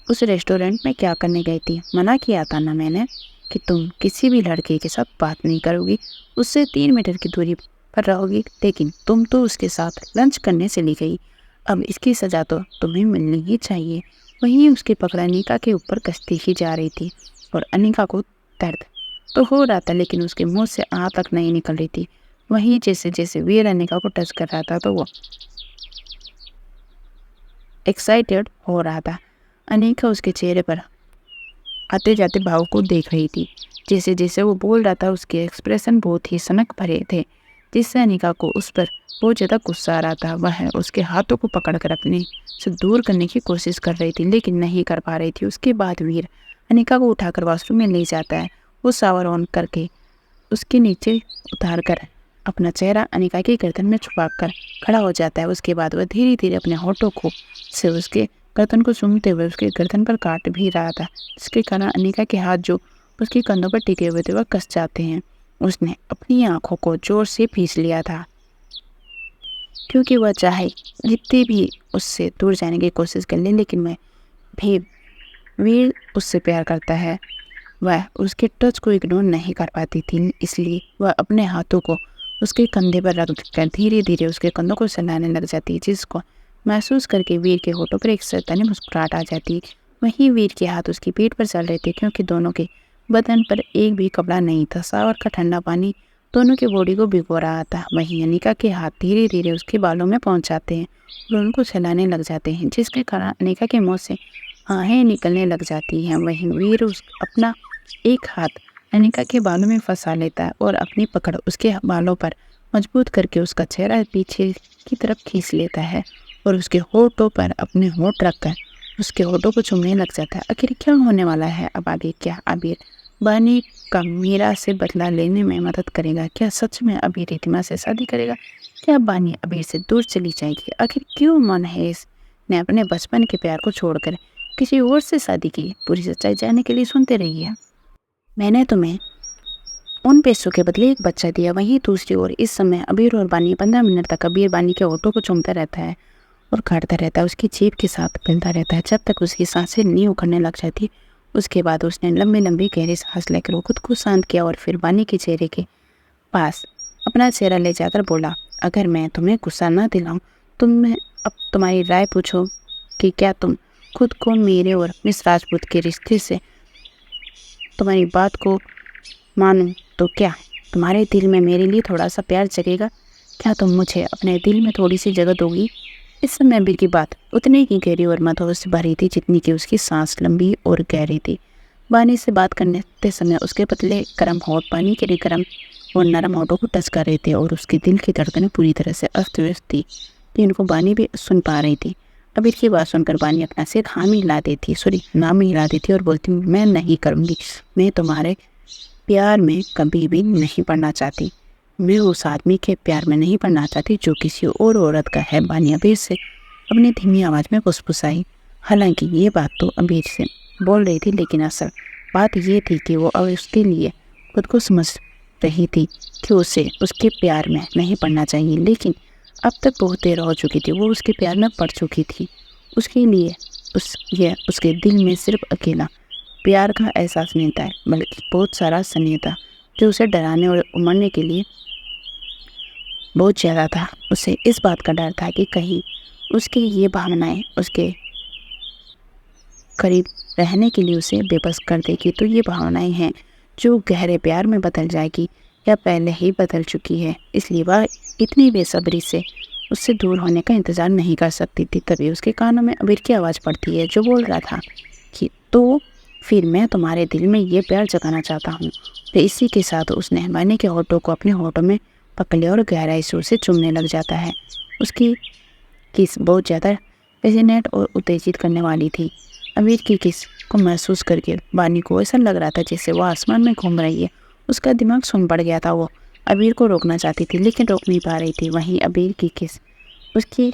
उस रेस्टोरेंट में क्या करने गई थी? मना किया था ना मैंने कि तुम किसी भी लड़के के साथ बात नहीं करोगी, उससे 3 मीटर की दूरी पर रहोगी, लेकिन तुम तो उसके साथ लंच करने चली गई। अब इसकी सज़ा तो तुम्हें मिलनी ही चाहिए। वहीं उसकी पकड़ अनिका के ऊपर कसती ही जा रही थी और अनिका को दर्द तो हो रहा था, लेकिन उसके मुंह से आ तक नहीं निकल रही थी। वहीं जैसे जैसे वीर अनिका को टच कर रहा था तो वो एक्साइटेड हो रहा था। अनिका उसके चेहरे पर आते जाते भाव को देख रही थी। जैसे जैसे वो बोल रहा था उसके एक्सप्रेशन बहुत ही सनक भरे थे, जिससे अनिका को उस पर बहुत ज़्यादा गुस्सा आ रहा था। वह उसके हाथों को पकड़कर अपने से दूर करने की कोशिश कर रही थी, लेकिन नहीं कर पा रही थी। उसके बाद वीर अनिका को उठाकर वॉशरूम में ले जाता है। वो शावर ऑन करके उसके नीचे उतार कर अपना चेहरा अनिका की गर्दन में छुपाकर खड़ा हो जाता है। उसके बाद वह धीरे धीरे अपने होठों को से उसके गर्दन को सूंघते हुए उसके गर्दन पर काट भी रहा था, जिसके कारण अनिका के हाथ जो उसके कंधों पर टिके हुए थे वह कस जाते हैं। उसने अपनी आंखों को जोर से भींच लिया था, क्योंकि वह चाहे जितनी भी उससे दूर जाने की कोशिश कर ले, लेकिन वह भी वीर उससे प्यार करता है। वह उसके टच को इग्नोर नहीं कर पाती थी, इसलिए वह अपने हाथों को उसके कंधे पर रख कर धीरे धीरे उसके कंधों को सहलाने लग जाती है, जिसको महसूस करके वीर के होठों पर एक शैतानी मुस्कुराहट आ जाती। वहीं वीर के हाथ उसकी पीठ पर चल रहे थे, क्योंकि दोनों के बदन पर एक भी कपड़ा नहीं था। शावर का ठंडा पानी दोनों की बॉडी को भिगो रहा था। वहीं अनिका के हाथ धीरे धीरे उसके बालों में पहुंच जाते हैं और उनको सहलाने लग जाते हैं, जिसके कारण अनिका के मुंह से आहें निकलने लग जाती हैं। वहीं वीर अपना एक हाथ अनिका के बालों में फंसा लेता है और अपनी पकड़ उसके बालों पर मजबूत करके उसका चेहरा पीछे की तरफ खींच लेता है और उसके होठों पर अपने होठ रखकर उसके होठों को चूमने लग जाता है। आखिर क्या होने वाला है अब आगे? क्या अबीर बानी का मीरा से बदला लेने में मदद करेगा? क्या सच में अबीर रितिमा से शादी करेगा? क्या बानी अबीर से दूर चली जाएगी? आखिर क्यों महेश ने अपने बचपन के प्यार को छोड़कर किसी और से शादी की? पूरी सच्चाई जानने के लिए सुनते रहिए। मैंने तुम्हें उन पैसों के बदले एक बच्चा दिया। वहीं दूसरी ओर इस समय अबीर और बानी 15 मिनट तक अबीर बानी के होठों को चूमता रहता है और काटता रहता है, उसकी जीभ के साथ मिलता रहता है, जब तक उसकी सांसें नहीं उखड़ने लग जाती। उसके बाद उसने लंबी लंबी गहरी सांस लेकर वो खुद को शांत किया और फिर बानी के चेहरे के पास अपना चेहरा ले जाकर बोला, अगर मैं तुम्हें गुस्सा ना दिलाऊं तो मैं अब तुम्हारी राय पूछो कि क्या तुम खुद को मेरे और मिस राजपूत के रिश्ते से तुम्हारी बात को मानूं तो क्या तुम्हारे दिल में मेरे लिए थोड़ा सा प्यार जगेगा? क्या तुम मुझे अपने दिल में थोड़ी सी जगह दोगी? इस समय अबीर की बात उतनी ही गहरी और मधुर से भरी थी जितनी कि उसकी सांस लंबी और गहरी थी। बानी से बात करते समय उसके पतले गर्म होठ पानी के लिए गर्म और नरम होठों को टच कर रहे थे और उसके दिल की धड़कनें पूरी तरह से अस्त व्यस्त थी, जिनको बानी भी सुन पा रही थी। अबीर की बात सुनकर बानी अपना सिर ना में हिला देती और बोलती, मैं नहीं करूँगी, मैं तुम्हारे प्यार में कभी भी नहीं पड़ना चाहती। मैं उस आदमी के प्यार में नहीं पड़ना चाहती जो किसी और औरत का है, बानी अबीर से अपनी धीमी आवाज़ में फुसफुसाई। हालांकि ये बात तो अबीर से बोल रही थी, लेकिन असल बात ये थी कि वो अब उसके लिए खुद को समझ रही थी कि उसे उसके प्यार में नहीं पड़ना चाहिए। लेकिन अब तक बहुत देर हो चुकी थी, वो उसके प्यार में पड़ चुकी थी। उसके लिए उसके दिल में सिर्फ अकेला प्यार का एहसास नहीं था, बल्कि बहुत सारा स्नेह था जो उसे डराने और उमड़ने के लिए बहुत ज़्यादा था। उसे इस बात का डर था कि कहीं उसकी ये भावनाएं उसके करीब रहने के लिए उसे बेबस कर देगी, तो ये भावनाएं हैं जो गहरे प्यार में बदल जाएगी या पहले ही बदल चुकी है। इसलिए वह इतनी बेसब्री से उससे दूर होने का इंतज़ार नहीं कर सकती थी। तभी उसके कानों में अबीर की आवाज़ पड़ती है जो बोल रहा था कि तो फिर मैं तुम्हारे दिल में ये प्यार जगाना चाहता हूँ। तो इसी के साथ उसने बानी के होठों को अपने होठों में पकड़ लिया और गहराई से उसे चूमने लग जाता है। उसकी किस बहुत ज़्यादा पैसिनेट और उत्तेजित करने वाली थी। अबीर की किस को महसूस करके बानी को ऐसा लग रहा था जैसे वो आसमान में घूम रही है। उसका दिमाग सुन पड़ गया था। वो अबीर को रोकना चाहती थी लेकिन रोक नहीं पा रही थी। वहीं अबीर की किस उसकी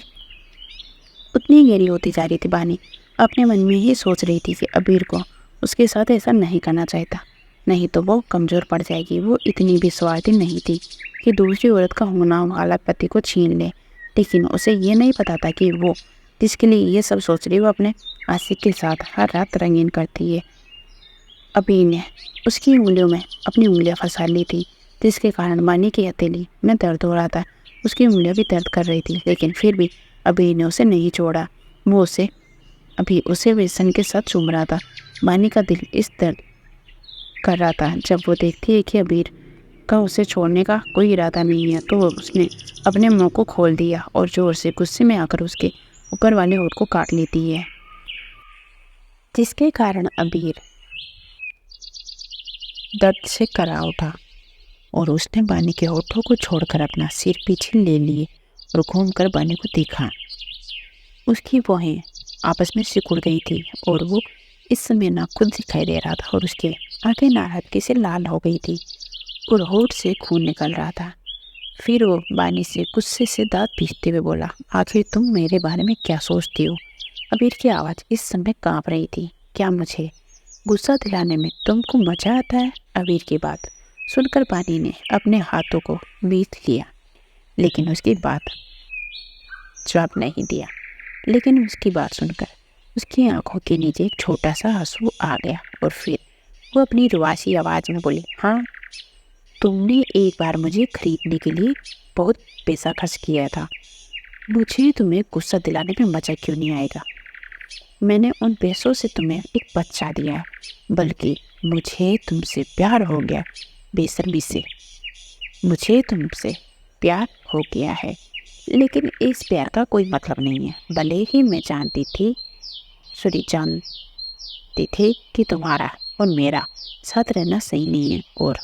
उतनी गहरी होती जा रही थी। बानी अपने मन में ही सोच रही थी कि अबीर को उसके साथ ऐसा नहीं करना चाहता, नहीं तो वो कमज़ोर पड़ जाएगी। वो इतनी भी स्वार्थी नहीं थी कि दूसरी औरत का होना वाला पति को छीन ले, लेकिन उसे ये नहीं पता था कि वो जिसके लिए ये सब सोच रही वो अपने आशिक के साथ हर रात रंगीन करती है। अबीर ने उसकी उंगलियों में अपनी उंगलियां फंसा ली थी, जिसके कारण बानी की हथेली में दर्द हो रहा था। उसकी उंगलियां भी दर्द कर रही थी, लेकिन फिर भी अबीर ने उसे नहीं छोड़ा। वो उसे बेसन के साथ चूम रहा था। बानी का दिल इस दर्द कर रहा था जब वो देखती है कि अबीर का उसे छोड़ने का कोई इरादा नहीं है, तो उसने अपने मुंह को खोल दिया और जोर से गुस्से में आकर उसके ऊपर वाले होठ को काट लेती है, जिसके कारण अबीर दर्द से करा उठा और उसने बानी के होठों को छोड़कर अपना सिर पीछे ले लिए और घूमकर बानी को देखा। उसकी भौहें आपस में सिकुड़ गई थी और वो इस समय ना खुद दिखाई दे रहा था और उसके आंखें नाराजगी से लाल हो गई थी और होठ से खून निकल रहा था। फिर वो बानी से गुस्से से दांत पीसते हुए बोला, आखिर तुम मेरे बारे में क्या सोचती हो? अबीर की आवाज़ इस समय कांप रही थी। क्या मुझे गुस्सा दिलाने में तुमको मजा आता है? अबीर की बात सुनकर बानी ने अपने हाथों को बीत लिया, लेकिन उसकी बात जवाब नहीं दिया। लेकिन उसकी बात सुनकर उसकी आंखों के नीचे एक छोटा सा आंसू आ गया और फिर वो अपनी रुआसी आवाज़ में बोली, हाँ, तुमने एक बार मुझे खरीदने के लिए बहुत पैसा खर्च किया था। मुझे तुम्हें गुस्सा दिलाने में मज़ा क्यों नहीं आएगा? मैंने उन पैसों से तुम्हें एक बच्चा दिया, बल्कि मुझे तुमसे प्यार हो गया। बेशर्मी से मुझे तुमसे प्यार हो गया है, लेकिन इस प्यार का कोई मतलब नहीं है। भले ही मैं जानती थी कि तुम्हारा और मेरा साथ रहना सही नहीं है और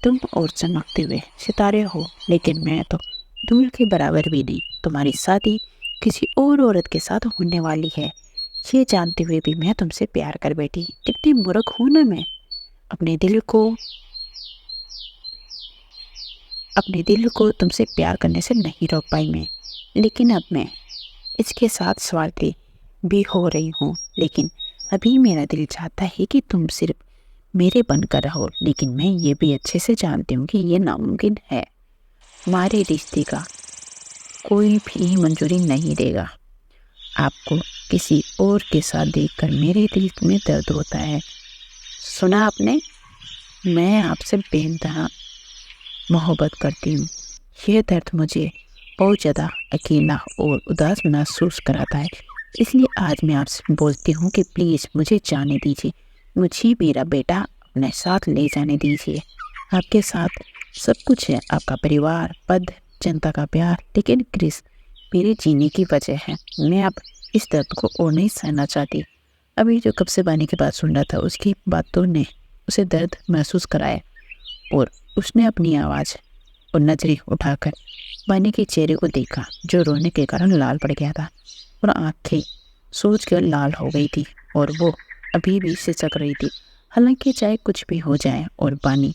तुम और चमकते हुए सितारे हो, लेकिन मैं तो धूल के बराबर भी नहीं। तुम्हारी शादी किसी और औरत के साथ होने वाली है, ये जानते हुए भी मैं तुमसे प्यार कर बैठी। कितनी मूर्ख हूँ ना मैं। अपने दिल को तुमसे प्यार करने से नहीं रोक पाई मैं, लेकिन अब मैं इसके साथ स्वार्थी भी हो रही हूँ। लेकिन अभी मेरा दिल चाहता है कि तुम सिर्फ मेरे बनकर रहो, लेकिन मैं ये भी अच्छे से जानती हूँ कि ये नामुमकिन है। हमारे रिश्ते का कोई भी मंजूरी नहीं देगा। आपको किसी और के साथ देखकर मेरे दिल में दर्द होता है। सुना आपने? मैं आपसे बेइंतहा मोहब्बत करती हूँ। यह दर्द मुझे बहुत ज़्यादा अकेला और उदास महसूस कराता है। इसलिए आज मैं आपसे बोलती हूँ कि प्लीज़ मुझे जाने दीजिए। मुझे मेरा बेटा अपने साथ ले जाने दीजिए। आपके साथ सब कुछ है, आपका परिवार, पद, जनता का प्यार, लेकिन क्रिस मेरे जीने की वजह है। मैं अब इस दर्द को और नहीं सहना चाहती। अभी जो कब से बानी की बात सुन रहा था, उसकी बातों ने उसे दर्द महसूस कराया और उसने अपनी आवाज़ और नजरें उठाकर बानी के चेहरे को देखा, जो रोने के कारण लाल पड़ गया था और आंखें सोच कर लाल हो गई थी और वो अभी भी सिसक रही थी। हालांकि चाहे कुछ भी हो जाए और बानी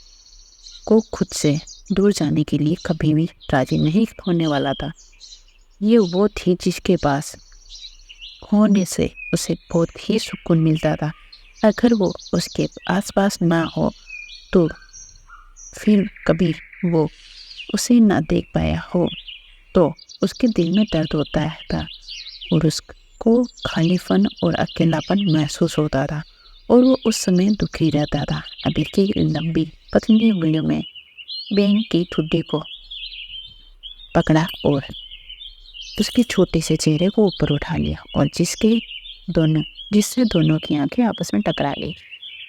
को खुद से दूर जाने के लिए कभी भी राजी नहीं होने वाला था। ये वो थी जिसके पास होने से उसे बहुत ही सुकून मिलता था। अगर वो उसके आसपास ना हो तो फिर कभी वो उसे ना देख पाया हो तो उसके दिल में दर्द होता था और उसको खालीपन और अकेलापन महसूस होता था और वो उस समय दुखी रहता था। अबीर की लंबी पतली उंगलियों में बैंग की ठुड्डी को पकड़ा और उसके छोटे से चेहरे को ऊपर उठा लिया और जिससे दोनों की आंखें आपस में टकरा गई।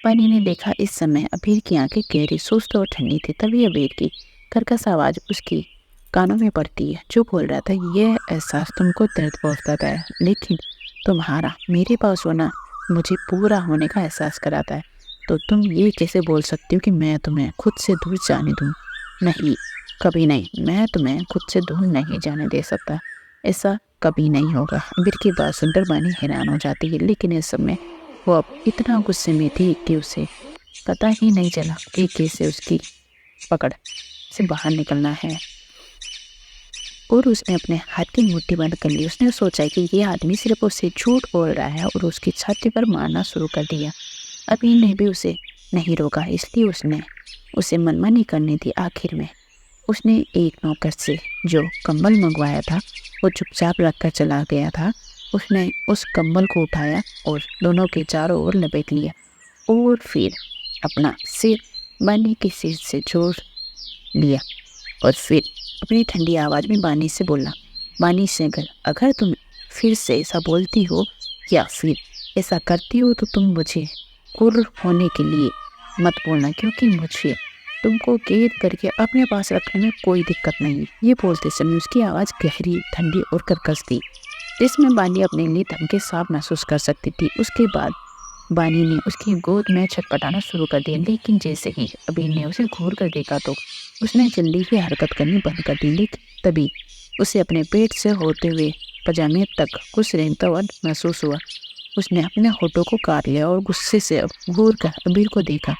पानी ने देखा इस समय अबीर की आंखें गहरी, सुस्त और ठंडी थी। तभी अबीर की कर्कश आवाज उसकी कानों में पड़ती है, जो बोल रहा था, यह एहसास तुमको दर्द पहुंचाता है, लेकिन तुम्हारा मेरे पास होना मुझे पूरा होने का एहसास कराता है। तो तुम ये कैसे बोल सकती हो कि मैं तुम्हें खुद से दूर जाने दूँ? नहीं, कभी नहीं। मैं तुम्हें खुद से दूर नहीं जाने दे सकता। ऐसा कभी नहीं होगा। अबीर की बात सुनकर बानी हैरान हो जाती है, लेकिन इस समय वो अब इतना गुस्से में थी कि उसे पता ही नहीं चला कि कैसे उसकी पकड़ से बाहर निकलना है और उसने अपने हाथ की मुट्ठी बंद कर ली। उसने सोचा कि ये आदमी सिर्फ उसे झूठ बोल रहा है और उसकी छाती पर मारना शुरू कर दिया। अभी ने भी उसे नहीं रोका, इसलिए उसने उसे मनमानी करने दी। आखिर में उसने एक नौकर से जो कंबल मंगवाया था वो चुपचाप रखकर चला गया था। उसने उस कंबल को उठाया और दोनों के चारों ओर लपेट लिया और फिर अपना सिर बानी के सिर से जोड़ लिया और फिर अपनी ठंडी आवाज़ में बानी से बोला, बानी सेगल, अगर तुम फिर से ऐसा बोलती हो या फिर ऐसा करती हो तो तुम मुझे कुर्र होने के लिए मत बोलना, क्योंकि मुझे तुमको कैद करके अपने पास रखने में कोई दिक्कत नहीं। ये बोलते समय उसकी आवाज़ गहरी, ठंडी और कर्कश थी, जिसमें बानी अपने लिए धमकी साफ महसूस कर सकती थी। उसके बाद बानी ने उसकी गोद में छटपटाना शुरू कर दिया, लेकिन जैसे ही अबीर ने उसे घूर कर देखा तो उसने जल्दी ही हरकत करनी बंद कर दी। लेकिन तभी उसे अपने पेट से होते हुए पजामे तक कुछ रेंगता हुआ महसूस हुआ। उसने अपने होठों को काट लिया और गुस्से से घूर कर अबीर को देखा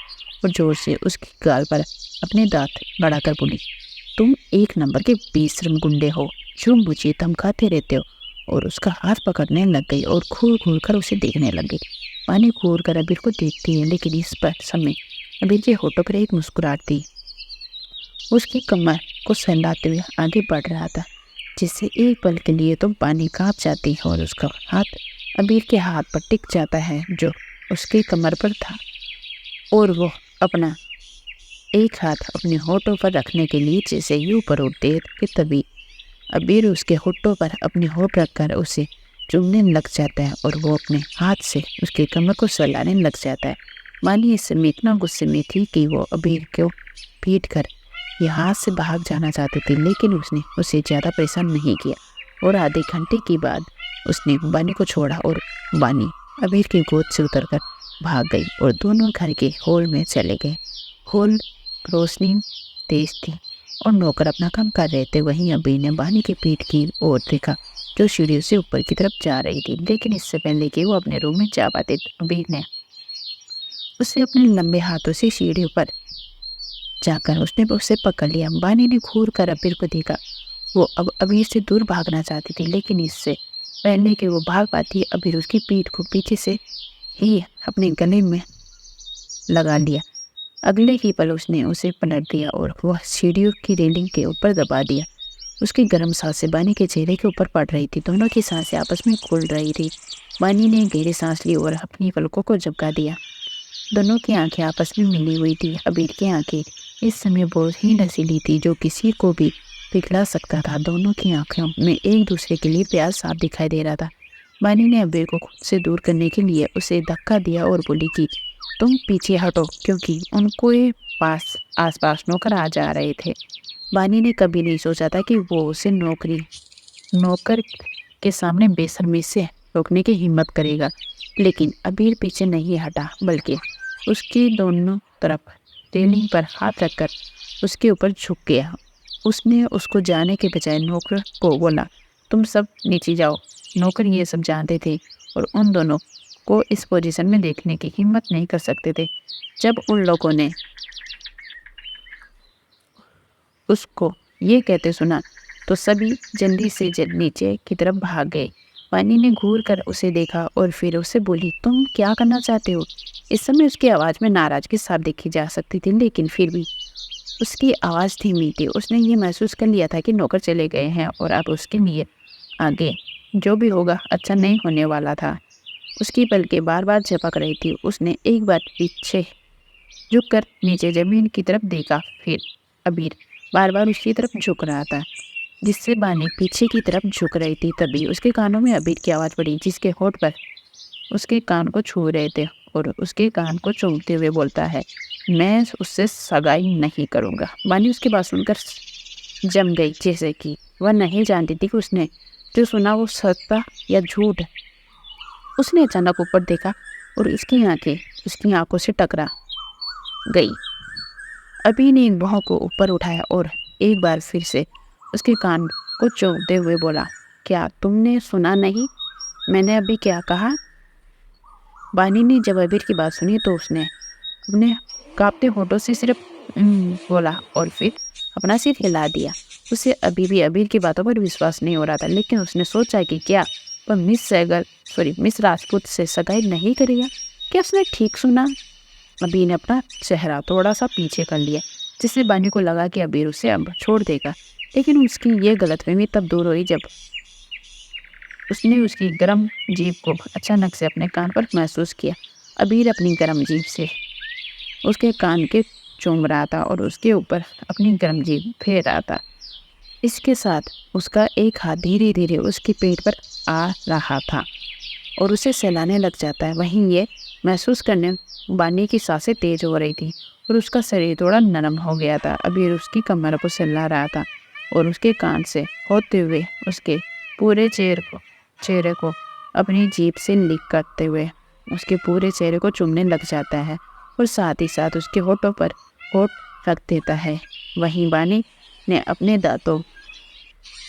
और जोर से उसकी गाल पर अपने दांत गड़ाकर बोली, तुम एक नंबर के बेशर्म गुंडे हो जो मुझे धमकाते रहते हो। और उसका हाथ पकड़ने लग गई और घूर घूर कर उसे देखने लग गई। पानी घूर कर अबीर को देखती है, लेकिन इस पर समय अबीर के होठों पर एक मुस्कुराहट थी। उसकी कमर को सहलाते हुए आगे बढ़ रहा था, जिससे एक पल के लिए तो पानी कांप जाती है और उसका हाथ अबीर के हाथ पर टिक जाता है जो उसकी कमर पर था और वो अपना एक हाथ अपने होठों पर रखने के लिए जैसे ही ऊपर उठते कि तभी अबीर उसके होठों पर अपने होठ रखकर उसे चूमने लग जाता है और वो अपने हाथ से उसके कमर को सहलाने लग जाता है। मानी इस समय इतना गुस्से में थी कि वो अबीर को पीट कर यहाँ से भाग जाना चाहती थी, लेकिन उसने उसे ज़्यादा परेशान नहीं किया और आधे घंटे के बाद उसने बानी को छोड़ा और बानी अबीर की गोद से उतरकर भाग गई और दोनों घर के हॉल में चले गए। हॉल रोशनी तेज थी और नौकर अपना काम कर रहे थे। वहीं अबीर ने बानी की पीठ की ओर देखा जो सीढ़ियों से ऊपर की तरफ जा रही थी, लेकिन इससे पहले कि वो अपने रूम में जा पाते अबीर ने उसे अपने लंबे हाथों से सीढ़ियों पर जाकर उसने उसे पकड़ लिया। बानी ने घूर कर अबीर को देखा। वो अब अबीर से दूर भागना चाहती थी, लेकिन इससे पहले कि वो भाग पाती अबीर उसकी पीठ को पीछे से ही अपने गले में लगा लिया। अगले ही पल उसने उसे पलट दिया और वह सीढ़ियों की रेलिंग के ऊपर दबा दिया। उसकी गर्म सांसें बानी के चेहरे के ऊपर पड़ रही थी। दोनों की सांसें आपस में घुल रही थी। बानी ने गहरी सांस ली और अपनी पलकों को झपका दिया। दोनों की आंखें आपस में मिली हुई थी। अबीर की आंखें इस समय बहुत ही नशीली थी, जो किसी को भी पिघला सकता था। दोनों की आंखों में एक दूसरे के लिए प्यार साफ दिखाई दे रहा था। बानी ने अबीर को खुद से दूर करने के लिए उसे धक्का दिया और बोली कि तुम पीछे हटो, क्योंकि उनको आसपास नौकर आ जा रहे थे। बानी ने कभी नहीं सोचा था कि वो उसे नौकर के सामने बेशर्मी से रोकने की हिम्मत करेगा, लेकिन अबीर पीछे नहीं हटा, बल्कि उसकी दोनों तरफ रेलिंग पर हाथ रखकर उसके ऊपर झुक गया। उसने उसको जाने के बजाय नौकर को बोला, तुम सब नीचे जाओ। नौकर ये सब जानते थे और उन दोनों को इस पोजीशन में देखने की हिम्मत नहीं कर सकते थे। जब उन लोगों ने उसको ये कहते सुना तो सभी जल्दी से नीचे की तरफ भाग गए। वानी ने घूर कर उसे देखा और फिर उसे बोली, तुम क्या करना चाहते हो? इस समय उसकी आवाज़ में नाराज़गी साफ देखी जा सकती थी, लेकिन फिर भी उसकी आवाज़ धीमी थी। उसने ये महसूस कर लिया था कि नौकर चले गए हैं और अब उसके लिए आगे जो भी होगा अच्छा नहीं होने वाला था। उसकी पलकें बार बार झपक रही थी। उसने एक बार पीछे झुककर नीचे ज़मीन की तरफ देखा, फिर अबीर बार बार उसकी तरफ झुक रहा था, जिससे बानी पीछे की तरफ झुक रही थी। तभी उसके कानों में अबीर की आवाज़ पड़ी, जिसके होठ पर उसके कान को छू रहे थे और उसके कान को चूमते हुए बोलता है, मैं उससे सगाई नहीं करूँगा। बानी उसकी बात सुनकर जम गई, जैसे कि वह नहीं जानती थी कि उसने जो सुना वो सच था या झूठ। उसने अचानक ऊपर देखा और उसकी आंखें उसकी आंखों से टकरा गई। अबी ने एक बाहों को ऊपर उठाया और एक बार फिर से उसके कान को चूमते हुए बोला, क्या तुमने सुना नहीं? मैंने अभी क्या कहा? बानी ने जब अबीर की बात सुनी तो उसने अपने कांपते होठों से सिर्फ बोला और फिर अपना सिर हिला दिया। उसे अभी भी अबीर की बातों पर विश्वास नहीं हो रहा था, लेकिन उसने सोचा कि क्या वह मिस राजपूत से सगाई नहीं करेगा? क्या उसने ठीक सुना? अबीर ने अपना चेहरा थोड़ा सा पीछे कर लिया, जिससे बानी को लगा कि अबीर उसे अब छोड़ देगा। लेकिन उसकी ये गलतफहमी तब दूर हुई जब उसने उसकी गर्म जीभ को अचानक से अपने कान पर महसूस किया। अबीर अपनी गर्म जीभ से उसके कान के चूम रहा था और उसके ऊपर अपनी गर्म जीभ फेर रहा था। इसके साथ उसका एक हाथ धीरे धीरे उसके पेट पर आ रहा था और उसे सहलाने लग जाता है। वहीं ये महसूस करने बानी की सांसें तेज हो रही थी और उसका शरीर थोड़ा नरम हो गया था। अबीर उसकी कमर को सहला रहा था और उसके कान से होते हुए उसके पूरे चेहरे को अपनी जीभ से लिक करते हुए उसके पूरे चेहरे को चूमने लग जाता है और साथ ही साथ उसके होठों पर होठ रख देता है। वहीं बानी ने अपने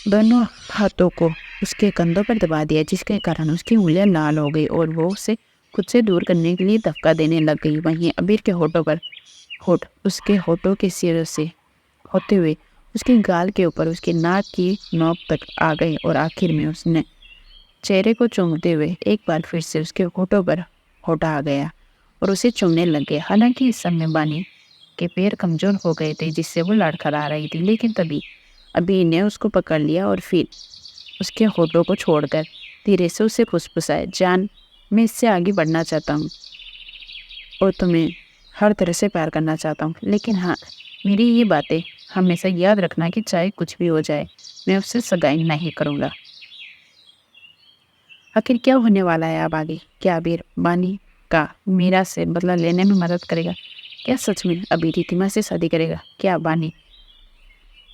दोनों हाथों को उसके कंधों पर दबा दिया, जिसके कारण उसकी उंगलियां लाल हो गई और वो उसे खुद से दूर करने के लिए धक्का देने लग गई। वहीं अबीर के होठ उसके होठों के सिरे से होते हुए उसके गाल के ऊपर उसके नाक की नोक तक आ गए और आखिर में उसने चेहरे को चूमते हुए एक बार फिर से उसके होठों पर होठ आ गया और उसे चूमने लग गया। हालांकि इस समय बानी के पैर कमजोर हो गए थे, जिससे वो लड़खड़ा रही थी, लेकिन तभी अबीर ने उसको पकड़ लिया और फिर उसके होठों को छोड़कर धीरे से उसे फुसफुसाया, जान, मैं इससे आगे बढ़ना चाहता हूँ और तुम्हें हर तरह से प्यार करना चाहता हूँ, लेकिन हाँ, मेरी ये बातें हमेशा याद रखना कि चाहे कुछ भी हो जाए, मैं उससे सगाई नहीं करूँगा। आखिर क्या होने वाला है अब आगे? क्या अबीर बानी का मीरा से बदला लेने में मदद करेगा? क्या सच में अबीर रितिमा से शादी करेगा? क्या बानी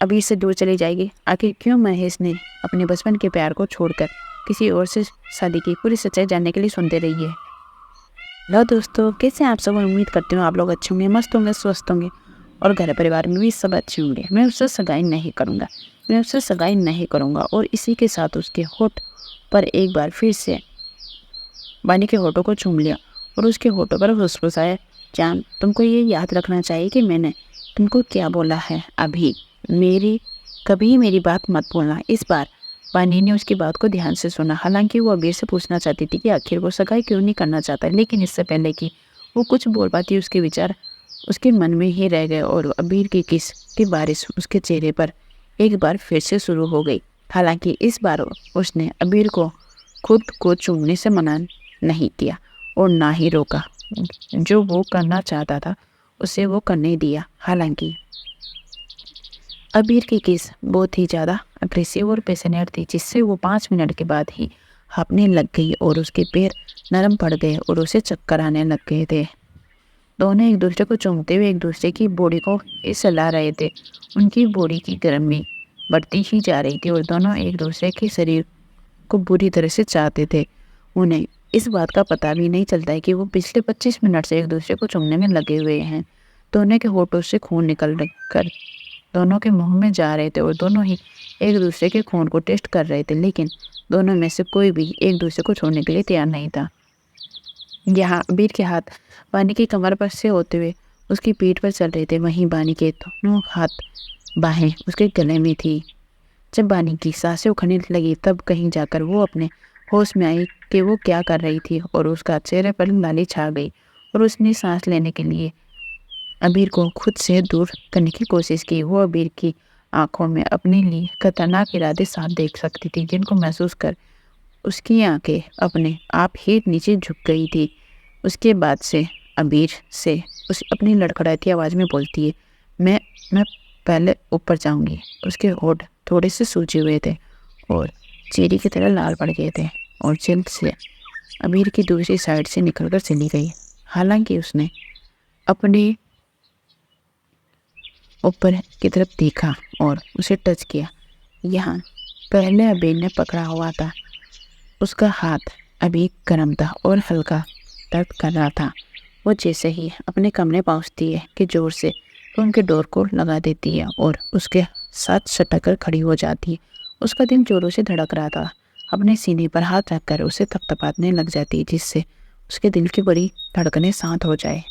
अबीर से दूर चली जाएगी? आखिर क्यों महेश ने अपने बचपन के प्यार को छोड़कर किसी और से शादी की? पूरी सच्चाई जानने के लिए सुनते रहिए। हेलो दोस्तों, कैसे हैं आप सब? उम्मीद करती हूँ आप लोग अच्छे होंगे, मस्त होंगे, स्वस्थ होंगे और घर परिवार में भी सब अच्छे होंगे। मैं उससे सगाई नहीं करूँगा, मैं उससे सगाई नहीं करूँगा। और इसी के साथ उसके होठ पर एक बार फिर से बानी के होठों को चूम लिया और उसके होठों पर फुसफुसाया, जान, तुमको ये याद रखना चाहिए कि मैंने तुमको क्या बोला है। अभी कभी मेरी बात मत बोलना। इस बार बानी ने उसकी बात को ध्यान से सुना। हालांकि वो अबीर से पूछना चाहती थी कि आखिर वो सगाई क्यों नहीं करना चाहता, लेकिन इससे पहले कि वो कुछ बोल पाती उसके विचार उसके मन में ही रह गए और अबीर की किस की बारिश उसके चेहरे पर एक बार फिर से शुरू हो गई। हालांकि इस बार उसने अबीर को खुद को चूमने से मना नहीं किया और ना ही रोका। जो वो करना चाहता था उसे वो करने दिया। हालांकि अबीर की किस बहुत ही ज़्यादा अग्रेसिव और पैशनेट थी, जिससे वो 5 मिनट के बाद ही हाँफने लग गई और उसके पैर नरम पड़ गए और उसे चक्कर आने लग गए थे। दोनों एक दूसरे को चूमते हुए एक दूसरे की बॉडी को सहला रहे थे। उनकी बॉडी की गर्मी बढ़ती ही जा रही थी और दोनों एक दूसरे के शरीर को बुरी तरह से चाहते थे। उन्हें इस बात का पता भी नहीं चलता है कि वो पिछले 25 मिनट से एक दूसरे को चूमने में लगे हुए हैं। दोनों के होठों से खून निकल कर दोनों के मुंह में जा रहे थे और दोनों ही एक दूसरे के खून को टेस्ट कर रहे थे, लेकिन दोनों में से कोई भी एक दूसरे को छोड़ने के लिए तैयार नहीं था। यहाँ अबीर के हाथ बानी की कमर पर से होते हुए उसकी पीठ पर चल रहे थे। वहीं बानी के दोनों हाथ बाहें उसके गले में थी। जब बानी की सांसें उखड़ने लगी तब कहीं जाकर वो अपने होश में आई कि वो क्या कर रही थी और उसका चेहरे पर लाली छा गई और उसने सांस लेने के लिए अबीर को खुद से दूर करने की कोशिश की। वो अबीर की आंखों में अपने लिए खतरनाक इरादे साफ देख सकती थी, जिनको महसूस कर उसकी आंखें अपने आप ही नीचे झुक गई थी। उसके बाद से अबीर से उस अपनी लड़खड़ाती आवाज़ में बोलती है, मैं पहले ऊपर जाऊंगी। उसके होठ थोड़े से सूजे हुए थे और चेरी की तरह लाल पड़ गए थे और जल्द से अबीर की दूसरी साइड से निकलकर चली गई। हालांकि उसने अपने ऊपर की तरफ देखा और उसे टच किया। यहाँ पहले अबीर ने पकड़ा हुआ था। उसका हाथ अभी गर्म था और हल्का दर्द कर रहा था। वो जैसे ही अपने कमरे पहुंचती है कि जोर से रूम के डोर को लगा देती है और उसके साथ सटक कर खड़ी हो जाती है। उसका दिल जोरों से धड़क रहा था। अपने सीने पर हाथ रखकर उसे थपथपाने लग जाती, जिससे उसके दिल की बड़ी धड़कनें शांत हो जाए।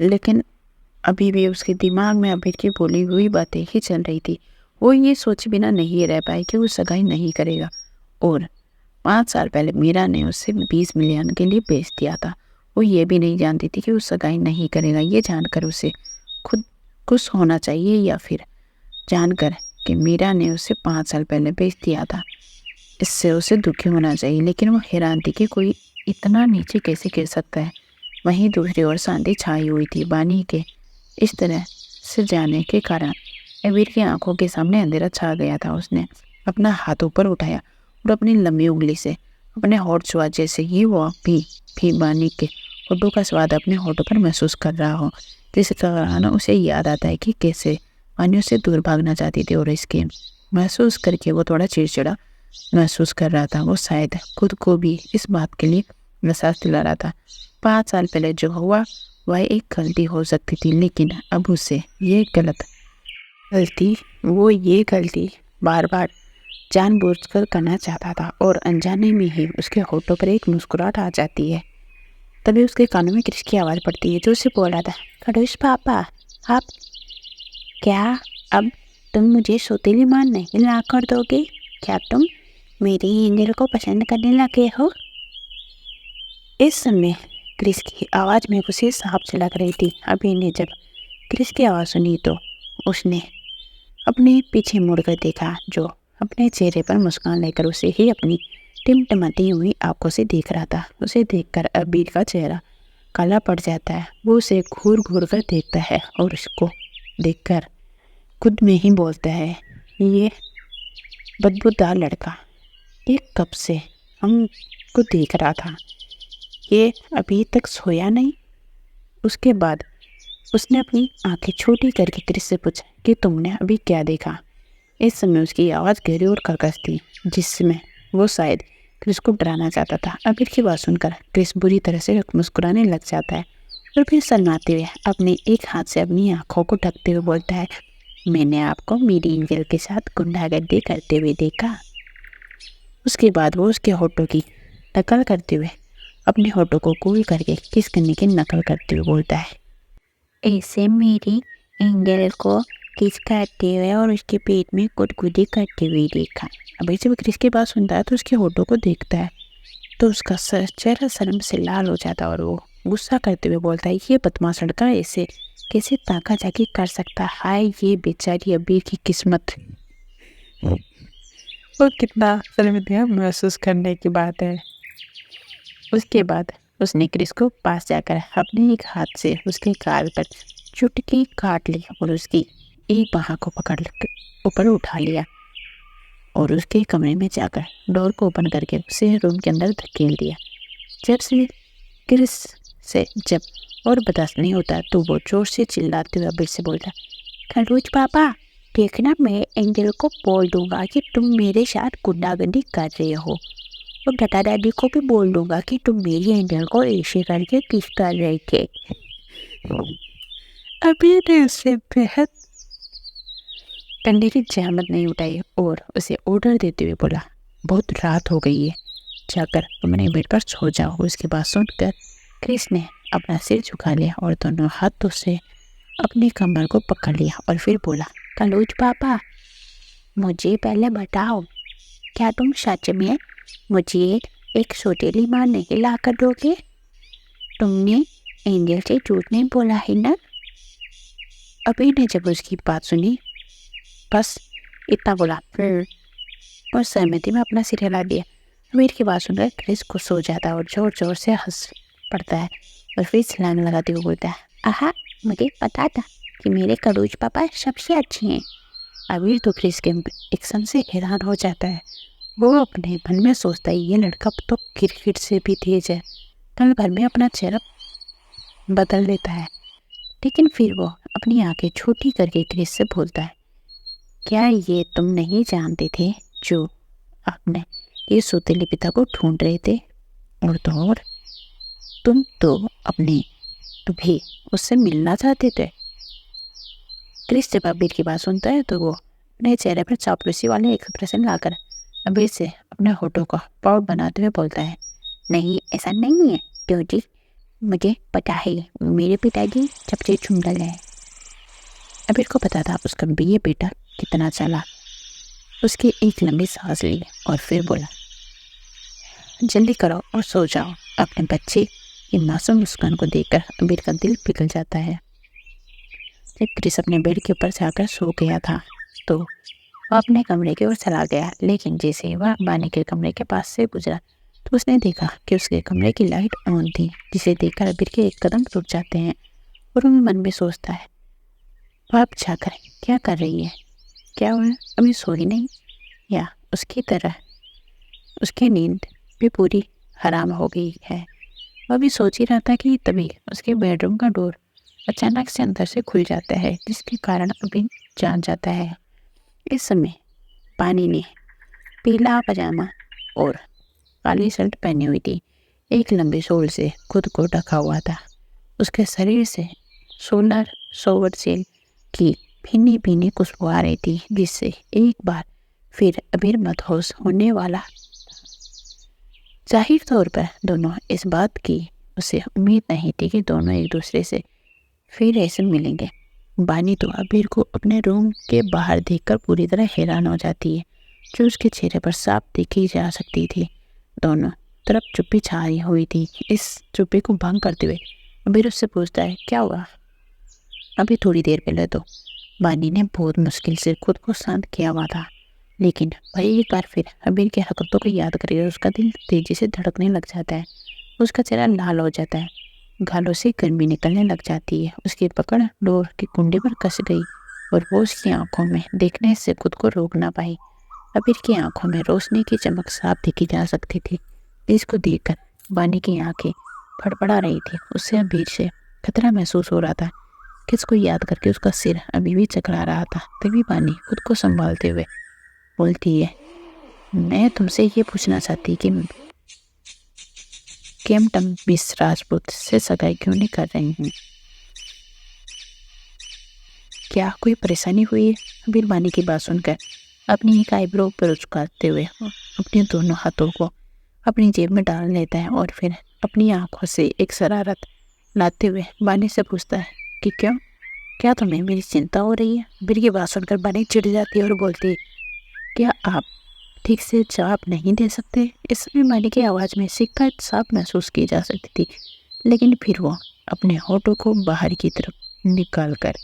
लेकिन अभी भी उसके दिमाग में अबीर की बोली हुई बातें ही चल रही थी। वो ये सोचे बिना नहीं रह पाई कि वो सगाई नहीं करेगा और 5 साल पहले मीरा ने उसे 20 मिलियन के लिए बेच दिया था। वो ये भी नहीं जानती थी कि वो सगाई नहीं करेगा। ये जानकर उसे खुद खुश होना चाहिए या फिर जानकर कि मीरा ने उसे 5 साल पहले बेच दिया था, इससे उसे दुखी होना चाहिए। लेकिन वो हैरान थी कि कोई इतना नीचे कैसे गिर सकता है। वहीं दूसरी ओर शांति छाई हुई थी। बानी के इस तरह से जाने के कारण अबीर की आंखों के सामने अंधेरा छा गया था। उसने अपना हाथ ऊपर उठाया और अपनी लंबी उंगली से अपने होठ छुआ, जैसे ही वो भी बानी के होठों का स्वाद अपने होठों पर महसूस कर रहा हो। जिस कारण उसे याद आता है कि कैसे बानी उससे दूर भागना चाहती थी और इसके महसूस करके वो थोड़ा चिड़चिड़ा महसूस कर रहा था। वो शायद खुद को भी इस बात के लिए एहसास दिला रहा था 5 साल पहले जो हुआ वह एक गलती हो सकती थी, लेकिन अब उसे ये गलती बार बार जानबूझकर करना चाहता था और अनजाने में ही उसके होठों पर एक मुस्कुराहट आ जाती है। तभी उसके कानों में क्रिश की आवाज़ पड़ती है जो उसे बोल रहा था, खड़ूस पापा, आप क्या अब तुम मुझे सौतेली मां नहीं ला कर दोगे? क्या तुम मेरी एंजल को पसंद करने लगे हो? इस समय क्रिस की आवाज़ में खुशी साफ झलक रही थी। अभी ने जब क्रिस की आवाज़ सुनी तो उसने अपने पीछे मुड़कर देखा, जो अपने चेहरे पर मुस्कान लेकर उसे ही अपनी टिमटिमाती हुई आंखों से देख रहा था। उसे देखकर अबीर का चेहरा काला पड़ जाता है। वो उसे घूर घूर कर देखता है और उसको देखकर खुद में ही बोलता है, ये बदबूदार लड़का ये कब से हमको देख रहा था, ये अभी तक सोया नहीं? उसके बाद उसने अपनी आंखें छोटी करके क्रिस से पूछा कि तुमने अभी क्या देखा? इस समय उसकी आवाज़ गहरी और कर्कश थी, जिसमें वो शायद क्रिस को डराना चाहता था। अबीर की बात सुनकर क्रिस बुरी तरह से मुस्कुराने लग जाता है और फिर शर्माते हुए अपने एक हाथ से अपनी आंखों को ढकते हुए बोलता है, मैंने आपको मेरी एंजल के साथ गुंडागर्दी करते हुए देखा। उसके बाद वो उसके होठों की नकल करते हुए अपने होठों को कूल करके किस करने की नकल करते हुए बोलता है, ऐसे मेरी एंजल को किस करते हुए और उसके पेट में गुदगुदी करते हुए देखा। अब जब क्रिस की बात सुनता है तो उसके होठों को देखता है तो उसका चेहरा शर्म से लाल हो जाता है और वो गुस्सा करते हुए बोलता है, ये बदमाश लड़का ऐसे कैसे ताका झाकी कर सकता है? हाय ये बेचारी अबीर की किस्मत। वो कितना शर्मिंदा महसूस करने की बात है। उसके बाद उसने क्रिस को पास जाकर अपने एक हाथ से उसके गाल पर चुटकी काट ली और उसकी एक बाह को पकड़ ऊपर उठा लिया और उसके कमरे में जाकर डोर को ओपन करके उसे रूम के अंदर धकेल दिया। जब से क्रिस से जब और बर्दाश्त नहीं होता तो वो जोर से चिल्लाते हुए अबीर से बोलता, खरगोश पापा देखना, मैं एंजल को बोल दूंगा कि तुम मेरे साथ गुंडागर्दी कर रहे हो और दादा दादी को भी बोल दूंगा कि तुम मेरी एंजल को ऐसे करके किस कर रहे थे। अबीर ने उससे बेहद करने की जहमत नहीं उठाई और उसे ऑर्डर देते हुए बोला, बहुत रात हो गई है, जाकर अपने बेड पर सो जाओ। उसकी बात सुनकर क्रिस ने अपना सिर झुका लिया और दोनों हाथों से अपनी कमर को पकड़ लिया और फिर बोला, कलूच पापा, मुझे पहले बताओ, क्या तुम सच में मुझे एक सौतेली माँ नहीं ला कर दोगे? तुमने एंजल से झूठ नहीं बोला है ना? अभी ने जब उसकी बात सुनी बस इतना बोला और सहमति में अपना सिर हिला दिया। अमीर की बात सुनकर क्रिस खुश हो जाता है और जोर जोर से हंस पड़ता है और फिर छलांग लगाते हुए बोलता है, आहा, मुझे पता था कि मेरे कड़ूच पापा सबसे अच्छे हैं। अमीर तो क्रिस के एक्शन से हैरान हो जाता है। वो अपने मन में सोचता है, ये लड़का तो क्रिकेट से भी तेज है, कल भर में अपना चेहरा बदल लेता है। लेकिन फिर वो अपनी आंखें छोटी करके क्रिस से बोलता है, क्या ये तुम नहीं जानते थे जो आपने ये सौतेले पिता को ढूंढ रहे थे? और तो और तुम तो भी उससे मिलना चाहते थे। क्रिस जब अबीर की बात सुनता है तो वो अपने चेहरे पर चापलूसी वाले एक्सप्रेशन लाकर अबीर से अपने होठों का पाउड बनाते हुए बोलता है, नहीं ऐसा नहीं है क्योंकि मुझे पता है मेरे पिताजी सबसे सुंदर है। अबीर को पता था उसका ये बेटा कितना चालाक। उसकी एक लंबी सांस ली और फिर बोला, जल्दी करो और सो जाओ। अपने बच्चे की मासूम मुस्कान को देखकर अबीर का दिल पिघल जाता है। जब क्रिस अपने बेड के ऊपर जाकर सो गया था तो वह अपने कमरे की ओर चला गया, लेकिन जैसे ही वह बानी के कमरे के पास से गुजरा तो उसने देखा कि उसके कमरे की लाइट ऑन थी, जिसे देखकर अबीर के एक कदम रुक जाते हैं और वो मन में सोचता है, वह अब जाकर क्या कर रही है? क्या वह अभी सोई नहीं, या उसकी तरह उसकी नींद भी पूरी हराम हो गई है? वह भी सोच ही रहा था कि तभी उसके बेडरूम का डोर अचानक से अंदर से खुल जाता है, जिसके कारण अभी जान जाता है। इस समय पानी ने पीला पजामा और काली शर्ट पहनी हुई थी, एक लंबे शॉल से खुद को ढका हुआ था। उसके शरीर से सोलर सोवर सेल की भीनी भीनी खुशबू आ रही थी, जिससे एक बार फिर अबीर मदहोश होने वाला। जाहिर तौर पर दोनों इस बात की उसे उम्मीद नहीं थी कि दोनों एक दूसरे से फिर ऐसे मिलेंगे। बानी तो अबीर को अपने रूम के बाहर देखकर पूरी तरह हैरान हो जाती है, जो उसके चेहरे पर साफ देखी जा सकती थी। दोनों तरफ चुप्पी छाई हुई थी। इस चुप्पी को भंग करते हुए अबीर उससे पूछता है, क्या हुआ? अभी थोड़ी देर पहले तो बानी ने बहुत मुश्किल से खुद को शांत किया हुआ था, लेकिन वही एक बार फिर अबीर के हरकतों को याद करके उसका दिल तेजी से धड़कने लग जाता है। उसका चेहरा लाल हो जाता है, गालों से गर्मी निकलने लग जाती है। उसकी पकड़ डोर की कुंडी पर कस गई और वो उसकी आंखों में देखने से खुद को रोक ना पाई। अबीर की आंखों में रोशनी की चमक साफ देखी जा सकती थी। इसको देखकर बानी की आंखें फड़फड़ा रही थी। उससे अबीर से खतरा महसूस हो रहा था। किसको याद करके उसका सिर अभी भी चकरा रहा था। तभी बानी खुद को संभालते हुए बोलती है, मैं तुमसे ये पूछना चाहती कि हम मिस राजपूत से सगाई क्यों नहीं कर रही हूँ? क्या कोई परेशानी हुई है? अबीर बानी की बात सुनकर अपनी एक आईब्रो पर उचकाते हुए अपने दोनों हाथों को अपनी जेब में डाल लेता है और फिर अपनी आंखों से एक शरारत लाते हुए बानी से पूछता है कि क्यों, क्या तुम्हें मेरी चिंता हो रही है? अबीर की बात सुनकर बानी चिढ़ जाती है और बोलती है, क्या आप ठीक से जवाब नहीं दे सकते? इस समय बानी की आवाज़ में शिकायत साफ महसूस की जा सकती थी, लेकिन फिर वो अपने होठों को बाहर की तरफ निकाल कर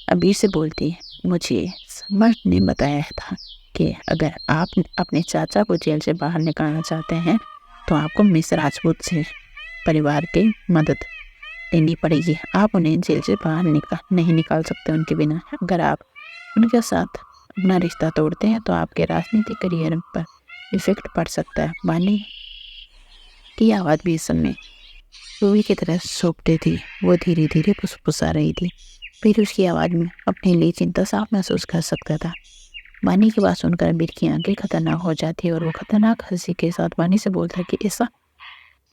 अबीर से बोलती है, मुझे समर ने बताया था कि अगर आप अपने चाचा को जेल से बाहर निकालना चाहते हैं तो आपको मिस राजपूत से परिवार की मदद लेनी पड़ेगी। आप उन्हें जेल से बाहर नहीं निकाल सकते उनके बिना। अगर आप उनके साथ अपना रिश्ता तोड़ते हैं तो आपके राजनीतिक करियर पर इफेक्ट पड़ सकता है। बानी की आवाज़ भी इस समय रूही की तरह सोपते थी। वो धीरे धीरे फुसफुसा रही थी, फिर उसकी आवाज़ में अपने लिए चिंता साफ महसूस कर सकता था। बानी की बात सुनकर अबीर की आंखें खतरनाक हो जाती है और वो खतरनाक हंसी के साथ बानी से बोलता है कि ऐसा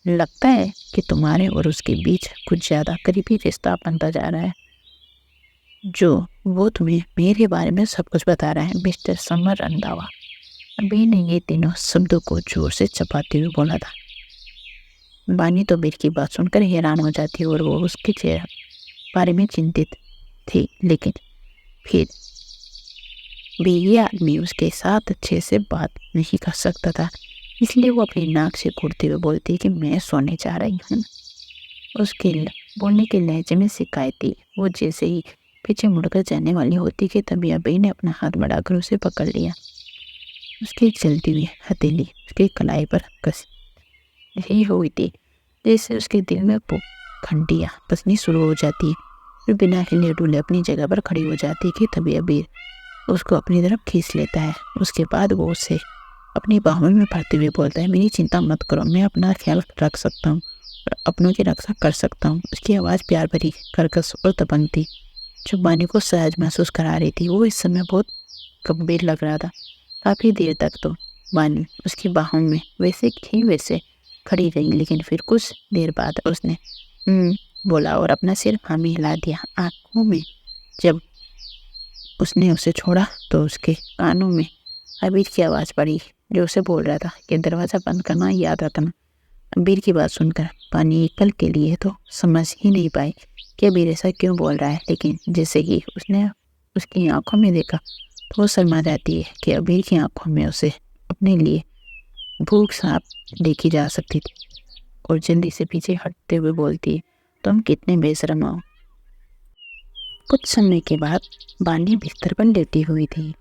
लगता है कि तुम्हारे और उसके बीच कुछ ज़्यादा करीबी रिश्ता बनता जा रहा है, जो वो तुम्हें मेरे बारे में सब कुछ बता रहा है, मिस्टर समर रंधावा। अबीर ने ये तीनों शब्दों को जोर से चबाते हुए बोला था। बानी तो अबीर की बात सुनकर हैरान हो जाती और वो उसके चेहरे बारे में चिंतित थी, लेकिन फिर भी ये आदमी उसके साथ अच्छे से बात नहीं कर सकता था, इसलिए वो अपनी नाक से घूरते हुए बोलती कि मैं सोने जा रही हूँ। उसके बोलने के लहजे में शिकायती वो जैसे ही पीछे मुड़कर जाने वाली होती कि तभी अबी ने अपना हाथ बढ़ाकर उसे पकड़ लिया। उसकी चलती हुई हथेली उसकी कलाई पर कस रही हुई थी, जैसे उसके दिल में घंटियाँ बजनी शुरू हो जाती है। फिर बिना हिले डुले अपनी जगह पर खड़ी हो जाती कि तभी अबीर उसको अपनी तरफ खींच लेता है। उसके बाद वो उसे अपनी बाहों में भरते हुए बोलता है, मेरी चिंता मत करो, मैं अपना ख्याल रख सकता हूँ, अपनों की रक्षा कर सकता हूँ। उसकी आवाज़ प्यार भरी, कर्कश और दबंग थी, जो बानी को सहज महसूस करा रही थी। वो इस समय बहुत गंभीर लग रहा था। काफ़ी देर तक तो बानी उसकी बाहों में वैसे खड़ी रही, लेकिन फिर कुछ देर बाद उसने बोला और अपना सिर हाँ में हिला दिया। आँखों में जब उसने उसे छोड़ा तो उसके कानों में अबीर की आवाज़ पड़ी, जो उसे बोल रहा था कि दरवाज़ा बंद करना याद रखना। अबीर की बात सुनकर बानी एक पल के लिए तो समझ ही नहीं पाई कि अबीर ऐसा क्यों बोल रहा है, लेकिन जैसे ही उसने उसकी आंखों में देखा तो वो शर्मा जाती है कि अबीर की आंखों में उसे अपने लिए भूख साफ देखी जा सकती थी, और जल्दी से पीछे हटते हुए बोलती है, तुम कितने बेशरम हो। कुछ समय के बाद बानी बिस्तर पर लेटी हुई थी।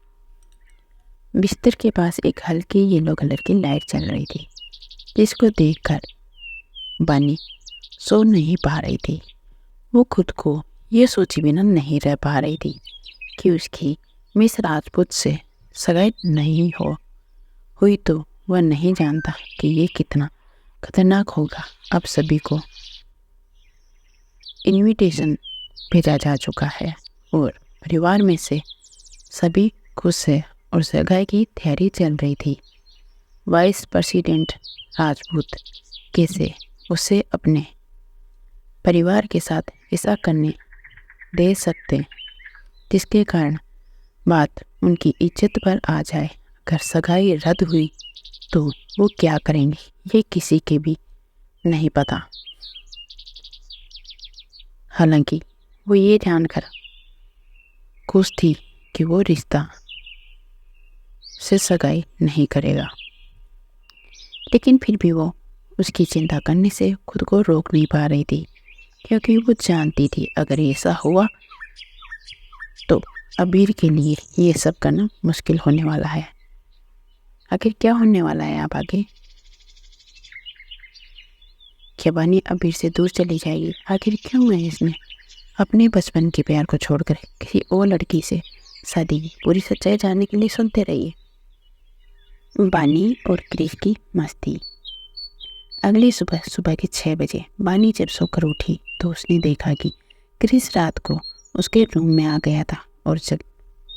बिस्तर के पास एक हल्की येलो कलर की लाइट चल रही थी, जिसको देखकर बानी सो नहीं पा रही थी। वो खुद को ये सोचे बिना नहीं रह पा रही थी कि उसकी मिस राजपूत से सगाई नहीं हुई तो वह नहीं जानता कि ये कितना खतरनाक होगा। अब सभी को इनविटेशन भेजा जा चुका है और परिवार में से सभी खुश है और सगाई की तैयारी चल रही थी। वाइस प्रेसिडेंट राजपूत कैसे उसे अपने परिवार के साथ ऐसा करने दे सकते, जिसके कारण बात उनकी इज्जत पर आ जाए। अगर सगाई रद्द हुई तो वो क्या करेंगे, ये किसी के भी नहीं पता। हालांकि वो ये जानकर खुश थी कि वो रिश्ता से सगाई नहीं करेगा, लेकिन फिर भी वो उसकी चिंता करने से खुद को रोक नहीं पा रही थी, क्योंकि वो जानती थी अगर ऐसा हुआ तो अबीर के लिए ये सब करना मुश्किल होने वाला है। आखिर क्या होने वाला है अब आगे? क्या बानी अबीर से दूर चली जाएगी? आखिर क्यों है इसने अपने बचपन के प्यार को छोड़कर किसी और लड़की से शादी की? पूरी सच्चाई जानने के लिए सुनते रहिए बानी और क्रिश की मस्ती। अगली सुबह के 6 बजे बानी जब सोकर उठी तो उसने देखा कि क्रिश रात को उसके रूम में आ गया था और जब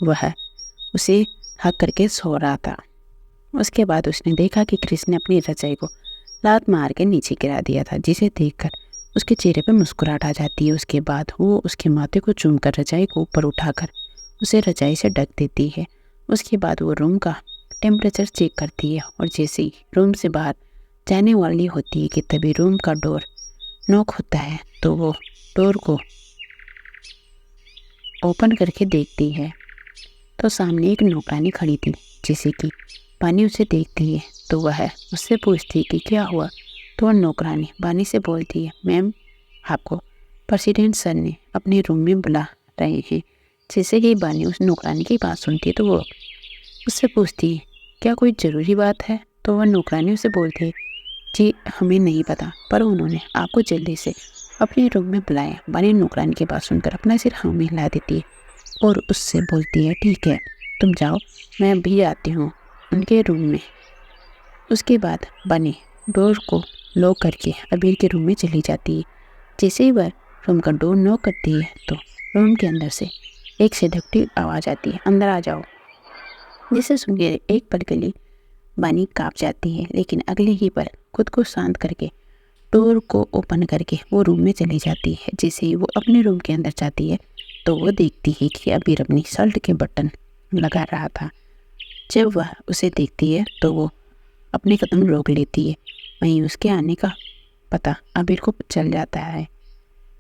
वह उसे हक करके सो रहा था। उसके बाद उसने देखा कि क्रिश ने अपनी रजाई को लात मार के नीचे गिरा दिया था, जिसे देखकर उसके चेहरे पर मुस्कुराहट आ जाती है। उसके बाद वो उसके माथे को चूमकर रजाई को ऊपर उठाकर उसे रजाई से ढक देती है। उसके बाद वो रूम का टेम्परेचर चेक करती है और जैसे ही रूम से बाहर जाने वाली होती है कि तभी रूम का डोर नॉक होता है, तो वो डोर को ओपन करके देखती है तो सामने एक नौकरानी खड़ी थी। जैसे कि बानी उसे देखती है तो वह उससे पूछती है कि क्या हुआ, तो वह नौकरानी बानी से बोलती है, मैम आपको प्रेसिडेंट सर ने अपने रूम में बुला रहे हैं। जैसे ही बानी उस नौकरानी की बात सुनती है तो वो उससे पूछती है, क्या कोई ज़रूरी बात है? तो वह नौकरानी उसे बोलती है, जी हमें नहीं पता, पर उन्होंने आपको जल्दी से अपने रूम में बुलाया। बानी नौकरानी की बात सुनकर अपना सिर हाँ में हिला देती है और उससे बोलती है, ठीक है तुम जाओ, मैं अभी आती हूँ उनके रूम में। उसके बाद बानी डोर को लॉक करके अबीर के रूम में चली जाती है। जैसे ही वह रूम का डोर लॉक करती है तो रूम के अंदर से एक सेडक्टिव आवाज़ आती है, अंदर आ जाओ। जिसे सुनकर एक पल के लिए बानी काँप जाती है, लेकिन अगले ही पल खुद को शांत करके डोर को ओपन करके वो रूम में चली जाती है। जैसे ही वो अपने रूम के अंदर जाती है तो वो देखती है कि अबीर अपनी शर्ट के बटन लगा रहा था। जब वह उसे देखती है तो वो अपने कदम रोक लेती है। वहीं उसके आने का पता अबीर को चल जाता है,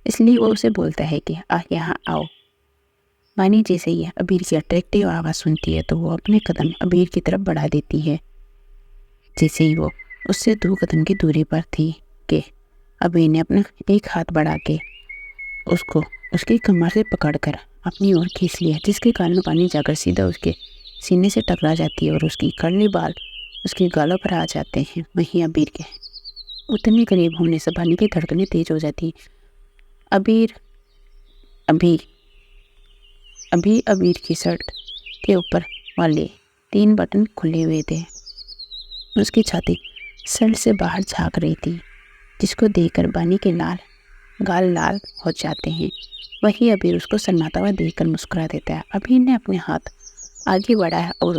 इसलिए वो उसे बोलता है कि यहाँ आओ। वानी जैसे ही अबीर की अट्रैक्टिव आवाज़ सुनती है तो वो अपने कदम अबीर की तरफ बढ़ा देती है। जैसे ही वो उससे 2 कदम की दूरी पर थी कि अबीर ने अपना एक हाथ बढ़ा के उसको उसकी कमर से पकड़कर अपनी ओर खींच लिया, जिसके कारण वानी जाकर सीधा उसके सीने से टकरा जाती है और उसकी कर्ली बाल उसके गालों पर आ जाते हैं। वहीं अबीर के उतने करीब होने से वानी की धड़कनें तेज हो जाती। अबीर अभी अभी अबीर की शर्ट के ऊपर वाले 3 बटन खुले हुए थे। उसकी छाती शर्ट से बाहर झांक रही थी, जिसको देखकर वानी के गाल लाल हो जाते हैं। वही अबीर उसको शर्माता हुआ देखकर मुस्कुरा देता है। अबीर ने अपने हाथ आगे बढ़ाया और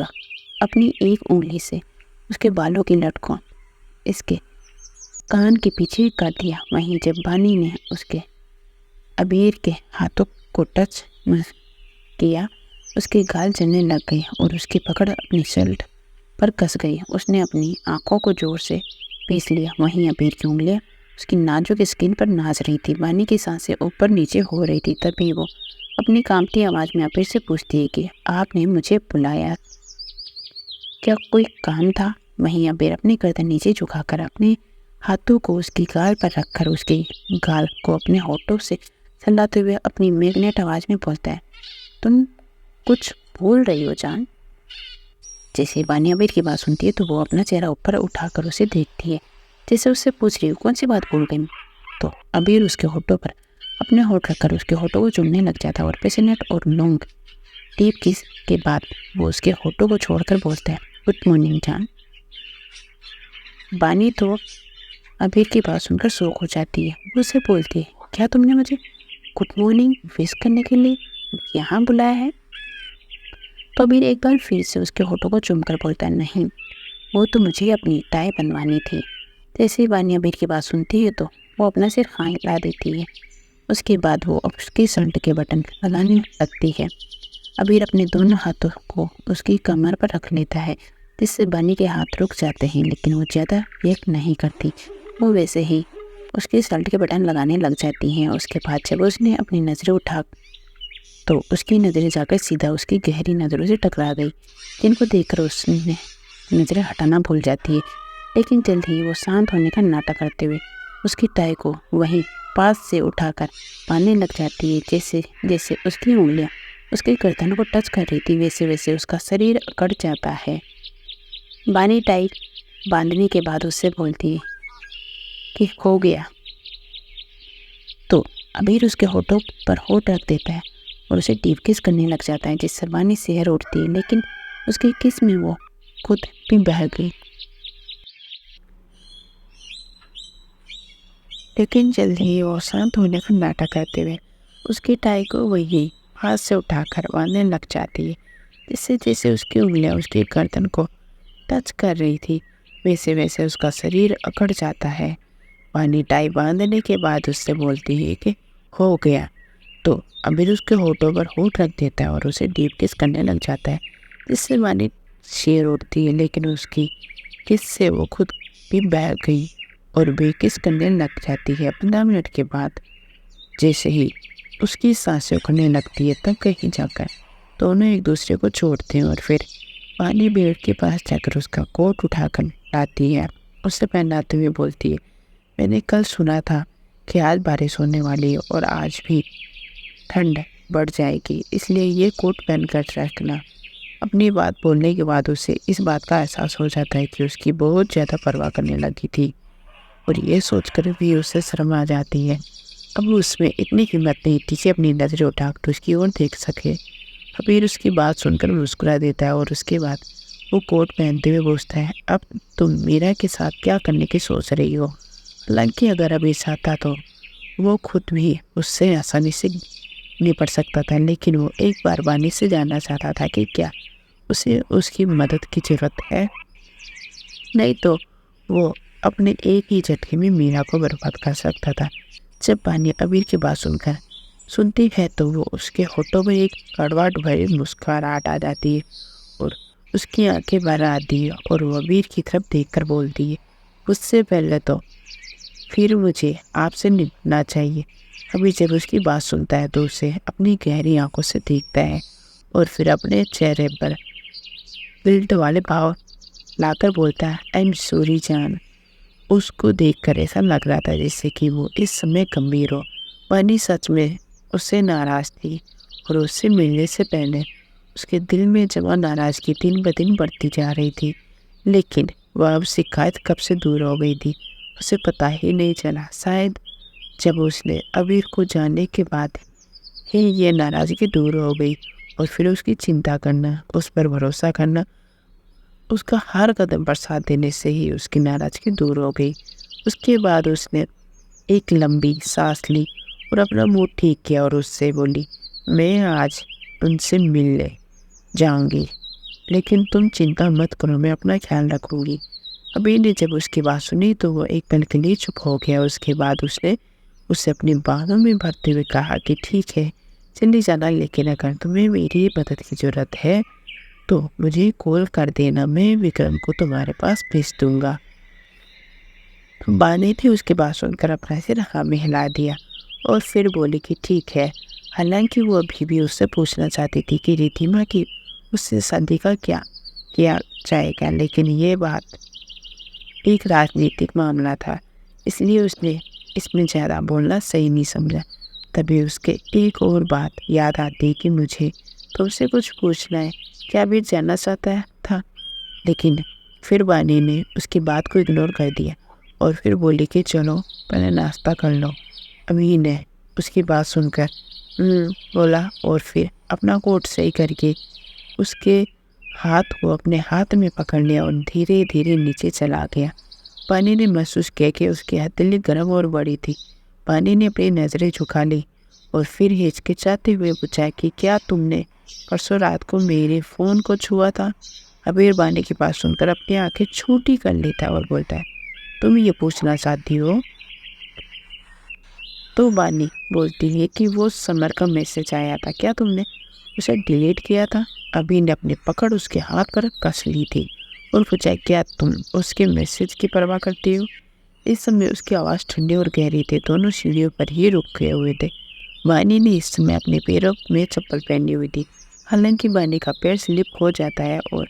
अपनी एक उंगली से उसके बालों की लट को इसके कान के पीछे कर दिया। वहीं जब वानी ने उसके अबीर के हाथों को टच किया, उसके गाल जलने लग गए और उसकी पकड़ अपनी शर्ट पर कस गई। उसने अपनी आंखों को जोर से पीस लिया। वहीं अबीर की उंगलियां उसकी नाजुक स्किन पर नाच रही थी। वानी की सांसें ऊपर नीचे हो रही थी। तभी वो अपनी कांपती आवाज़ में अबीर से पूछती है कि आपने मुझे बुलाया, क्या कोई काम था? वहीं अबीर अपनी गर्दन नीचे झुकाकर अपने हाथों को उसकी गाल पर रखकर उसके गाल को अपने होठों से सहलाते हुए अपनी मैग्नेट आवाज़ में बोलता है, तुम कुछ भूल रही हो जान। जैसे वानी अबीर की बात सुनती है तो वो अपना चेहरा ऊपर उठाकर उसे देखती है, जैसे उससे पूछ रही हो कौन सी बात भूल गई। तो अबीर उसके होठों पर अपने होठ रखकर उसके होठों को चूमने लग जाता है और पेशेनेट और लॉन्ग डीप किस के बाद वो उसके होठों को छोड़कर बोलता है, गुड मॉर्निंग जान। वानी तो अबीर की बात सुनकर शौक हो जाती है। वो उसे बोलती है, क्या तुमने मुझे गुड मॉर्निंग विश करने के लिए यहाँ बुलाया है? तो अबीर एक बार फिर से उसके होठों को चूमकर बोलता है, नहीं, वो तो मुझे अपनी टाई बनवानी थी। जैसे ही वानी अबीर की बात सुनती है तो वो अपना सिर हाँ हिला देती है। उसके बाद वो उसकी शर्ट के बटन लगाने लगती है। अबीर अपने दोनों हाथों को उसकी कमर पर रख लेता है, जिससे वानी के हाथ रुक जाते हैं, लेकिन वो ज़्यादा यक नहीं करती। वो वैसे ही उसकी शर्ट के बटन लगाने लग जाती हैं। उसके बाद जब उसने अपनी नज़रें उठा तो उसकी नज़रें जाकर सीधा उसकी गहरी नज़रों से टकरा गई, जिनको देखकर उसने नज़रें हटाना भूल जाती है। लेकिन जल्द ही वो शांत होने का नाटक करते हुए उसकी टाई को वहीं पास से उठाकर बांधने लग जाती है। जैसे जैसे उसकी उंगलियां उसके गर्दन को टच कर रही थी, वैसे वैसे उसका शरीर अकड़ जाता है। बानी टाई बांधने के बाद उससे बोलती है कि हो गया। तो अबीर उसके होठों पर होठ रख देता है और उसे डीप किस करने लग जाता है, जिससे वानी सिहर उठती है, लेकिन उसकी किस में वो खुद भी बह गई। लेकिन जल्द ही वो शांत होने का नाटक करते हुए उसकी टाई को वही हाथ से उठाकर बांधने लग जाती है। जिससे जैसे उसकी उंगलियां उसकी गर्दन को टच कर रही थी, वैसे वैसे उसका शरीर अकड़ जाता है। वानी टाई बांधने के बाद उससे बोलती है कि हो गया। तो अबीर उसके होठों पर होठ रख देता है और उसे डीप किस करने लग जाता है, जिससे वानी शेर उठती है, लेकिन उसकी किस से वो खुद भी बह गई और बेकिस करने लग जाती है। 15 मिनट के बाद जैसे ही उसकी सांसें उखड़ने लगती है, तब कहीं जाकर दोनों एक दूसरे को छोड़ते हैं और फिर वानी बेड के पास जाकर उसका कोट उठाकर लाती है, उससे पहनाते हुए बोलती है, मैंने कल सुना था कि आज बारिश होने वाली है और आज भी ठंड बढ़ जाएगी, इसलिए ये कोट पहन कर रखना। अपनी बात बोलने के बाद उसे इस बात का एहसास हो जाता है कि उसकी बहुत ज़्यादा परवाह करने लगी थी और ये सोचकर भी उसे शर्म आ जाती है। अब उसमें इतनी हिम्मत नहीं थी कि अपनी नज़रें उठाकर उसकी ओर देख सके। अबीर उसकी बात सुनकर मुस्कुरा देता है और उसके बाद वो कोट पहनते हुए पूछता है, अब तुम मीरा के साथ क्या करने की सोच रही हो? हालांकि अगर अबीर चाहता तो वो खुद भी उससे आसानी से निपट सकता था, लेकिन वो एक बार वानी से जानना चाहता था कि क्या उसे उसकी मदद की ज़रूरत है। नहीं तो वो अपने एक ही झटके में मीरा को बर्बाद कर सकता था। जब वानी अबीर की बात सुनती है तो वो उसके होठों में एक कड़वाहट भरी मुस्कुराहट आ जाती है और उसकी आंखें भर आती है और वो अबीर की तरफ देखकर बोलती है, उससे पहले तो फिर मुझे आपसे निपटना चाहिए। अबीर जब उसकी बात सुनता है तो उसे अपनी गहरी आंखों से देखता है और फिर अपने चेहरे पर गिल्ट वाले भाव लाकर बोलता है, आई एम सॉरी जान। उसको देखकर ऐसा लग रहा था जैसे कि वो इस समय गंभीर हो। बनी सच में उससे नाराज़ थी और उससे मिलने से पहले उसके दिल में जमा नाराज़गी दिन ब दिन बढ़ती जा रही थी। लेकिन वह अब शिकायत कब से दूर हो गई थी उसे पता ही नहीं चला। शायद जब उसने अबीर को जानने के बाद ही ये नाराज़गी दूर हो गई और फिर उसकी चिंता करना, उस पर भरोसा करना, उसका हर कदम पर साथ देने से ही उसकी नाराज़गी दूर हो गई। उसके बाद उसने एक लंबी सांस ली और अपना मूड ठीक किया और उससे बोली, मैं आज तुमसे मिलने जाऊंगी, लेकिन तुम चिंता मत करो, मैं अपना ख्याल रखूंगी। अबीर ने जब उसकी बात सुनी तो वो एक पल के लिए चुप हो गया। उसके बाद उसने उसे अपनी बाहों में भरते हुए कहा कि ठीक है, चली जाना, लेकिन अगर तुम्हें मेरी मदद की ज़रूरत है तो मुझे कॉल कर देना, मैं विक्रम को तुम्हारे पास भेज दूंगा। बानी ने उसकी बात सुनकर अपना सिर हाँ में हिला दिया और फिर बोली कि ठीक है। हालांकि वो अभी भी उससे पूछना चाहती थी कि रिधिमा की उससे शादी का क्या किया जाएगा, लेकिन ये बात एक राजनीतिक मामला था, इसलिए उसने इसमें ज़्यादा बोलना सही नहीं समझा। तभी उसके एक और बात याद आती कि मुझे तुमसे कुछ पूछना है। क्या भी जानना चाहता था, लेकिन फिर बानी ने उसकी बात को इग्नोर कर दिया और फिर बोली कि चलो पहले नाश्ता कर लो। अमीर ने उसकी बात सुनकर बोला और फिर अपना कोट सही करके उसके हाथ को अपने हाथ में पकड़ लिया और धीरे धीरे नीचे चला गया। पानी ने महसूस किया कि उसकी हथेली गर्म और बड़ी थी। पानी ने अपनी नज़रें झुका ली और फिर हिचकिचाते हुए पूछा कि क्या तुमने परसों रात को मेरे फ़ोन को छुआ था? अबीर बानी की बात सुनकर अपनी आंखें छोटी कर लेता है और बोलता है, तुम ये पूछना चाहती हो? तो बानी बोलती है कि वो समर का मैसेज आया था, क्या तुमने उसे डिलीट किया था? अबीर ने अपनी पकड़ उसके हाथ पर कस ली थी और पूछा, क्या तुम उसके मैसेज की परवाह करती हो? इस समय उसकी आवाज़ ठंडी और गहरी थी। दोनों सीढ़ियों पर ही रुके हुए थे। बानी ने इस समय अपने पैरों में चप्पल पहनी हुई थी। हालांकि बानी का पैर स्लिप हो जाता है और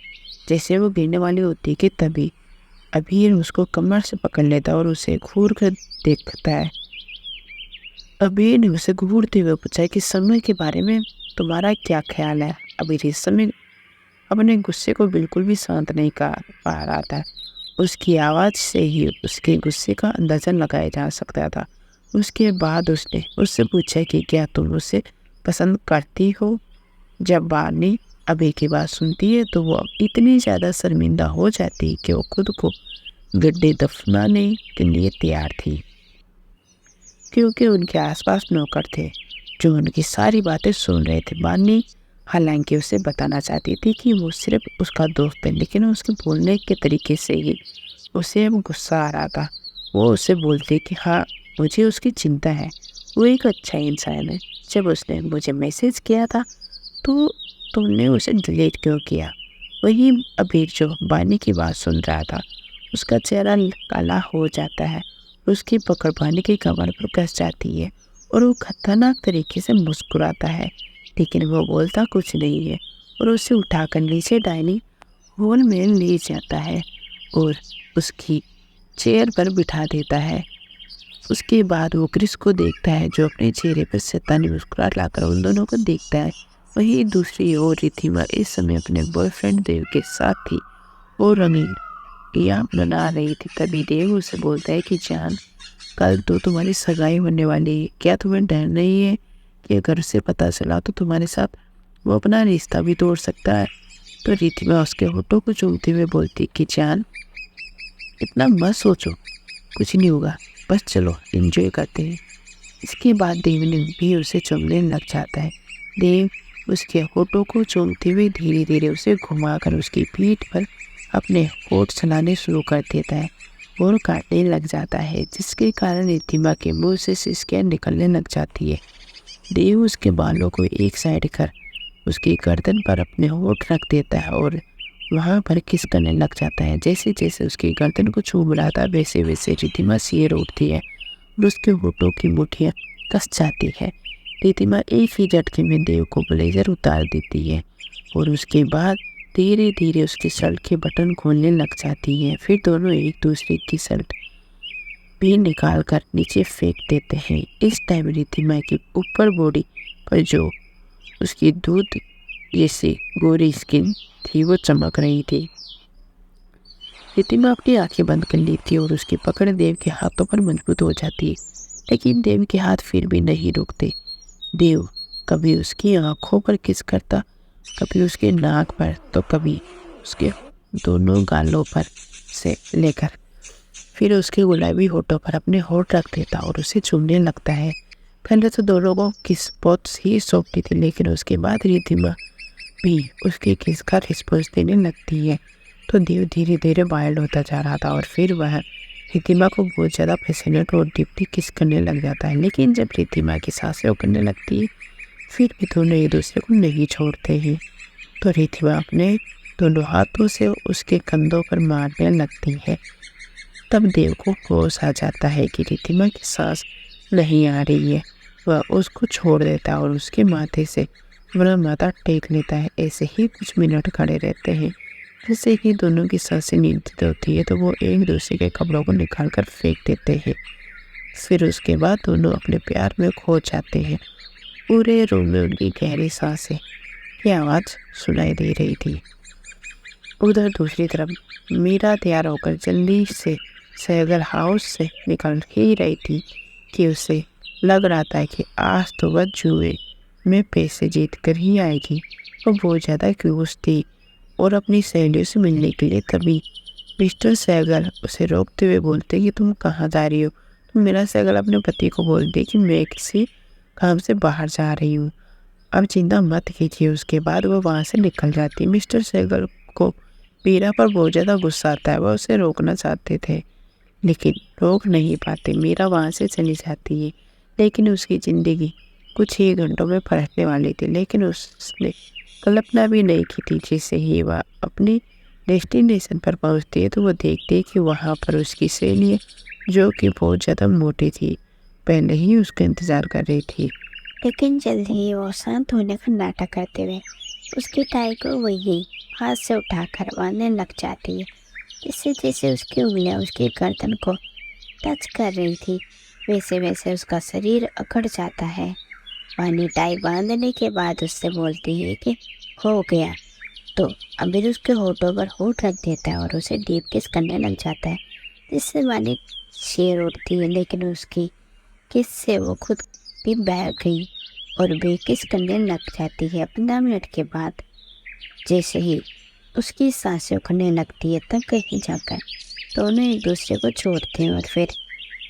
जैसे वो गिरने वाली होती है कि तभी अबीर उसको कमर से पकड़ लेता है और उसे घूर कर देखता है। अबीर ने उसे घूरते हुए पूछा कि समय के बारे में तुम्हारा क्या ख्याल है? अबीर इस समय अपने गुस्से को बिल्कुल भी शांत नहीं कर पा रहा था। उसकी आवाज़ से ही उसके गुस्से का अंदाज़ा लगाया जा सकता था। उसके बाद उसने उससे पूछा कि क्या तुम उसे पसंद करती हो? जब बानी अबीर की बात सुनती है तो वो इतनी ज़्यादा शर्मिंदा हो जाती है कि वो खुद को गड्ढे दफनाने के लिए तैयार थी, क्योंकि उनके आसपास नौकर थे जो उनकी सारी बातें सुन रहे थे। बानी हालांकि उसे बताना चाहती थी कि वो सिर्फ उसका दोस्त है, लेकिन उसके बोलने के तरीके से ही उसे अब गुस्सा आ रहा था। वो उसे बोलती कि हाँ, मुझे उसकी चिंता है, वो एक अच्छा इंसान है। जब उसने मुझे मैसेज किया था तो तुमने उसे डिलीट क्यों किया? वही अबीर जो बानी की बात सुन रहा था, उसका चेहरा काला हो जाता है। उसकी पकड़ बानी की कमर पर कस जाती है और वो खतरनाक तरीके से मुस्कुराता है, लेकिन वो बोलता कुछ नहीं है और उसे उठाकर नीचे डाइनिंग हॉल में ले जाता है और उसकी चेयर पर बिठा देता है। उसके बाद वो क्रिस को देखता है जो अपने चेहरे पर शैतानी मुस्कुराहट लाकर उन दोनों को देखता है। वहीं दूसरी ओर रिधिमा इस समय अपने बॉयफ्रेंड देव के साथ थी और रंगीनियां मना रही थी। तभी देव उसे बोलता है कि जान, कल तो तुम्हारी सगाई होने वाली है, क्या तुम्हें डर नहीं है कि अगर उसे पता चला तो तुम्हारे साथ वो अपना रिश्ता भी तोड़ सकता है? तो रिधिमा उसके होठों को चूमते हुए बोलती कि जान, इतना मत सोचो, कुछ नहीं होगा, बस चलो एंजॉय करते हैं। इसके बाद देव ने भी उसे चूमने लग जाता है। देव उसके होठों को चूमते हुए धीरे धीरे उसे घुमाकर उसकी पीठ पर अपने होठ चलाने शुरू कर देता है और काटने लग जाता है, जिसके कारण रिधिमा के मुंह से सिसकियां निकलने लग जाती है। देव उसके बालों को एक साइड कर उसकी गर्दन पर अपने होठ रख देता है और वहाँ पर किस करने लग जाता है। जैसे जैसे उसकी गर्दन को छू रहा था वैसे वैसे रिद्धिमा सिर उठती है और उसके होठों की मुठ्ठियाँ कस जाती है। रिद्धिमा एक ही झटके में देव को ब्लेजर उतार देती है और उसके बाद धीरे धीरे उसकी शर्ट के बटन खोलने लग जाती है। फिर दोनों एक दूसरे की शर्ट भी निकाल कर नीचे फेंक देते हैं। इस टाइम रिद्धिमा की ऊपर बॉडी पर जो उसकी दूध जैसी गोरी स्किन थी वो चमक रही थी। रिद्धिमा अपनी आंखें बंद कर लेती और उसकी पकड़ देव के हाथों पर मजबूत हो जाती है, लेकिन देव के हाथ फिर भी नहीं रुकते। देव कभी उसकी आंखों पर किस करता, कभी उसके नाक पर, तो कभी उसके दोनों गालों पर से लेकर फिर उसके गुलाबी होठों पर अपने होठ रख देता और उसे चूमने लगता है। पहले तो दोनों को किस बहुत ही सौंपती थी, लेकिन उसके बाद रिद्धिमा भी उसके किस का रिस्पॉन्स देने लगती है। तो देव धीरे धीरे वाइल्ड होता जा रहा था और फिर वह रिद्धिमा को बहुत ज़्यादा पैशनेट और डीपली किस करने लग जाता है। लेकिन जब रिद्धिमा की सांसें उखड़ने लगती है फिर भी दोनों एक दूसरे को नहीं छोड़ते हैं। तो रिद्धिमा अपने दोनों हाथों से उसके कंधों पर मारने लगती है। तब देव को होश आ जाता है कि रिद्धिमा की सांस नहीं आ रही है। वह उसको छोड़ देता है और उसके माथे से अपना माथा टेक लेता है। ऐसे ही कुछ मिनट खड़े रहते हैं। जैसे ही दोनों की सांसें नियंत्रित होती है तो वो एक दूसरे के कपड़ों को निकाल कर फेंक देते हैं। फिर उसके बाद दोनों अपने प्यार में खो जाते हैं। पूरे रूम में उनकी गहरी सांसें की आवाज़ सुनाई दे रही थी। उधर दूसरी तरफ मीरा तैयार होकर जल्दी से सैगर हाउस से निकल ही रही थी कि उसे लग रहा था कि आज तो वह जुए में पैसे जीत कर ही आएगी। वो बहुत ज़्यादा क्यूस थी और अपनी सहेलियों से मिलने के लिए तभी मिस्टर सैगल उसे रोकते हुए बोलते कि तुम कहाँ जा रही हो। तो मीरा सैगल अपने पति को बोलती कि मैं किसी काम से बाहर जा रही हूँ, अब चिंता मत कीजिए। उसके बाद वो वहाँ से निकल जाती। मिस्टर सैगल को मीरा पर बहुत ज़्यादा गुस्सा आता है। वह उसे रोकना चाहते थे लेकिन रोक नहीं पाते। मीरा वहाँ से चली जाती है, लेकिन उसकी ज़िंदगी कुछ ही घंटों में पलटने वाली थी। लेकिन उसने कल्पना भी नहीं की थी। जैसे ही वह अपनी डेस्टिनेशन पर पहुँचती है तो वो देखती है कि वहाँ पर उसकी सहेली जो कि बहुत ज़्यादा मोटी थी पहले ही उसका इंतज़ार कर रही थी। लेकिन जल्द ही वो शांत होने का नाटक करते हुए उसकी टाई को वही हाथ से उठाकर बांधने लग जाती है। जैसे जैसे उसकी उंगलियां उसकी गर्दन को टच कर रही थी वैसे वैसे उसका शरीर अकड़ जाता है। वानी टाई बांधने के बाद उससे बोलती है कि हो गया। तो अबीर उसके होठों पर होठ रख देता है और उसे डीप किस करने लग जाता है, जिससे वानी शेर उठती है। लेकिन उसकी किस से वो खुद भी बह गई और बेकिस करने लग जाती है। 15 मिनट के बाद जैसे ही उसकी सांसें उखड़ने लगती है तब कहीं जाकर दोनों एक दूसरे को छोड़ते हैं और फिर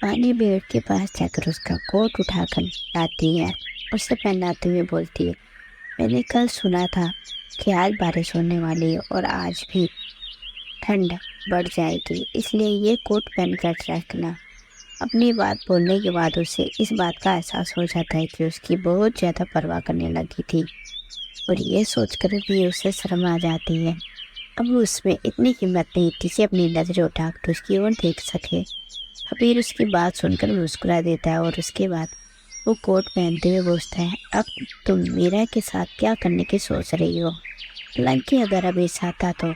पानी बेड के पास जाकर उसका कोट उठाकर लाती है, उसे पहनाते हुए बोलती है, मैंने कल सुना था कि आज बारिश होने वाली है और आज भी ठंड बढ़ जाएगी, इसलिए ये कोट पहन कर रखना। अपनी बात बोलने के बाद उसे इस बात का एहसास हो जाता है कि उसकी बहुत ज़्यादा परवाह करने लगी थी और ये सोचकर भी उसे शर्म आ जाती है। अब उसमें इतनी हिम्मत नहीं थी कि अपनी नज़रें उठाकर उसकी ओर देख सके। अबीर उसकी बात सुनकर मुस्कुरा देता है और उसके बाद वो कोट पहनते हुए पूछता है, अब तुम मीरा के साथ क्या करने की सोच रही हो? हालांकि अगर अबीर चाहता तो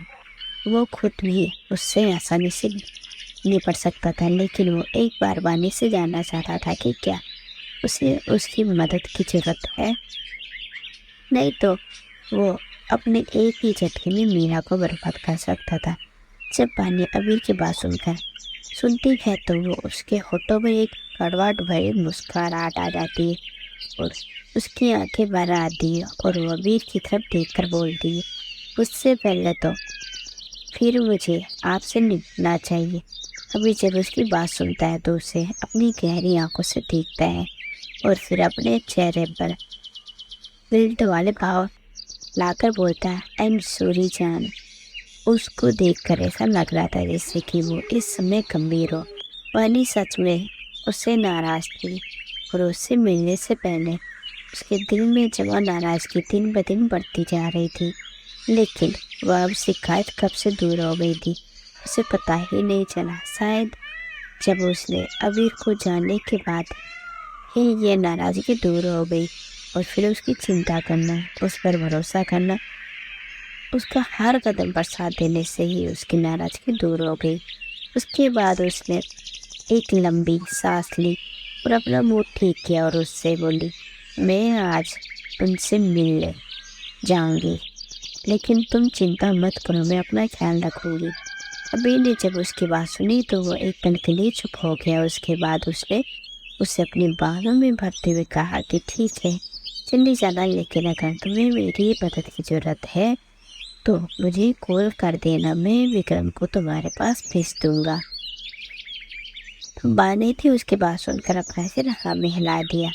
वो खुद भी उससे आसानी से निपट सकता था, लेकिन वो एक बार वानी से जानना चाहता था कि क्या उसे उसकी मदद की ज़रूरत है। नहीं तो वो अपने एक ही झटके में मीरा को बर्बाद कर सकता था। जब वानी अबीर की बात सुनती है तो वो उसके होठों में एक कड़वाहट भरी मुस्कुराहट आ जाती है और उसकी आंखें भर आती है और वो अबीर की तरफ देखकर बोलती है, उससे पहले तो फिर मुझे आपसे निपटना चाहिए। अभी जब उसकी बात सुनता है तो उसे अपनी गहरी आंखों से देखता है और फिर अपने चेहरे पर गिल्ट वाले भाव लाकर बोलता है, आई एम सॉरी जान। उसको देखकर ऐसा लग रहा था जैसे कि वो इस समय गंभीर हो। वानी सच में उससे नाराज थी और उससे मिलने से पहले उसके दिल में जमा नाराजगी दिन ब दिन बढ़ती जा रही थी। लेकिन वह अब शिकायत कब से दूर हो गई थी, उसे पता ही नहीं चला। शायद जब उसने अबीर को जानने के बाद ही ये नाराज़गी दूर हो गई, और फिर उसकी चिंता करना, उस पर भरोसा करना, उसका हर कदम पर साथ देने से ही उसकी नाराज़गी दूर हो गई। उसके बाद उसने एक लंबी सांस ली और अपना मूड ठीक किया और उससे बोली, मैं आज तुमसे मिलने जाऊंगी, लेकिन तुम चिंता मत करो, मैं अपना ख्याल रखूंगी। अबीर ने जब उसकी बात सुनी तो वो एक पल के लिए चुप हो गया। उसके बाद उसने उसे अपनी बाहों में भरते हुए कहा कि ठीक है, चली जाना, लेकिन अगर तुम्हें मेरी मदद की ज़रूरत है तो मुझे कॉल कर देना, मैं विक्रम को तुम्हारे पास भेज दूंगा। बानी थी उसकी बात सुनकर अपना सिर हाँ में हिला दिया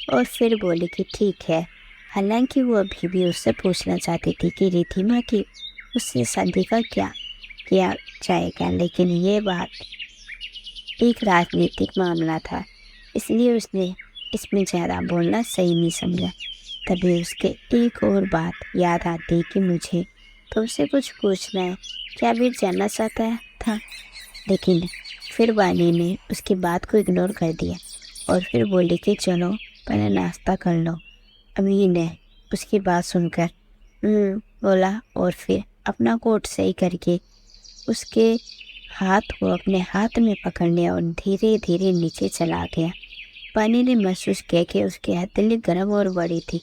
और फिर बोली कि ठीक है। हालांकि वो अभी भी उससे पूछना चाहती थी कि रिधिमा की उससे शादी का क्या किया जाएगा, लेकिन ये बात एक राजनीतिक मामला था, इसलिए उसने इसमें ज़्यादा बोलना सही नहीं समझा। तभी उसके एक और बात याद आती कि मुझे तुमसे कुछ पूछना है, क्या भी जानना चाहता था। लेकिन फिर बानी ने उसकी बात को इग्नोर कर दिया और फिर बोली कि चलो पहले नाश्ता कर लो। अमीर ने उसकी बात सुनकर बोला और फिर अपना कोट सही करके उसके हाथ को अपने हाथ में पकड़ लिया और धीरे धीरे नीचे चला गया। पानी ने महसूस किया कि उसकी हथेली गर्म और बड़ी थी।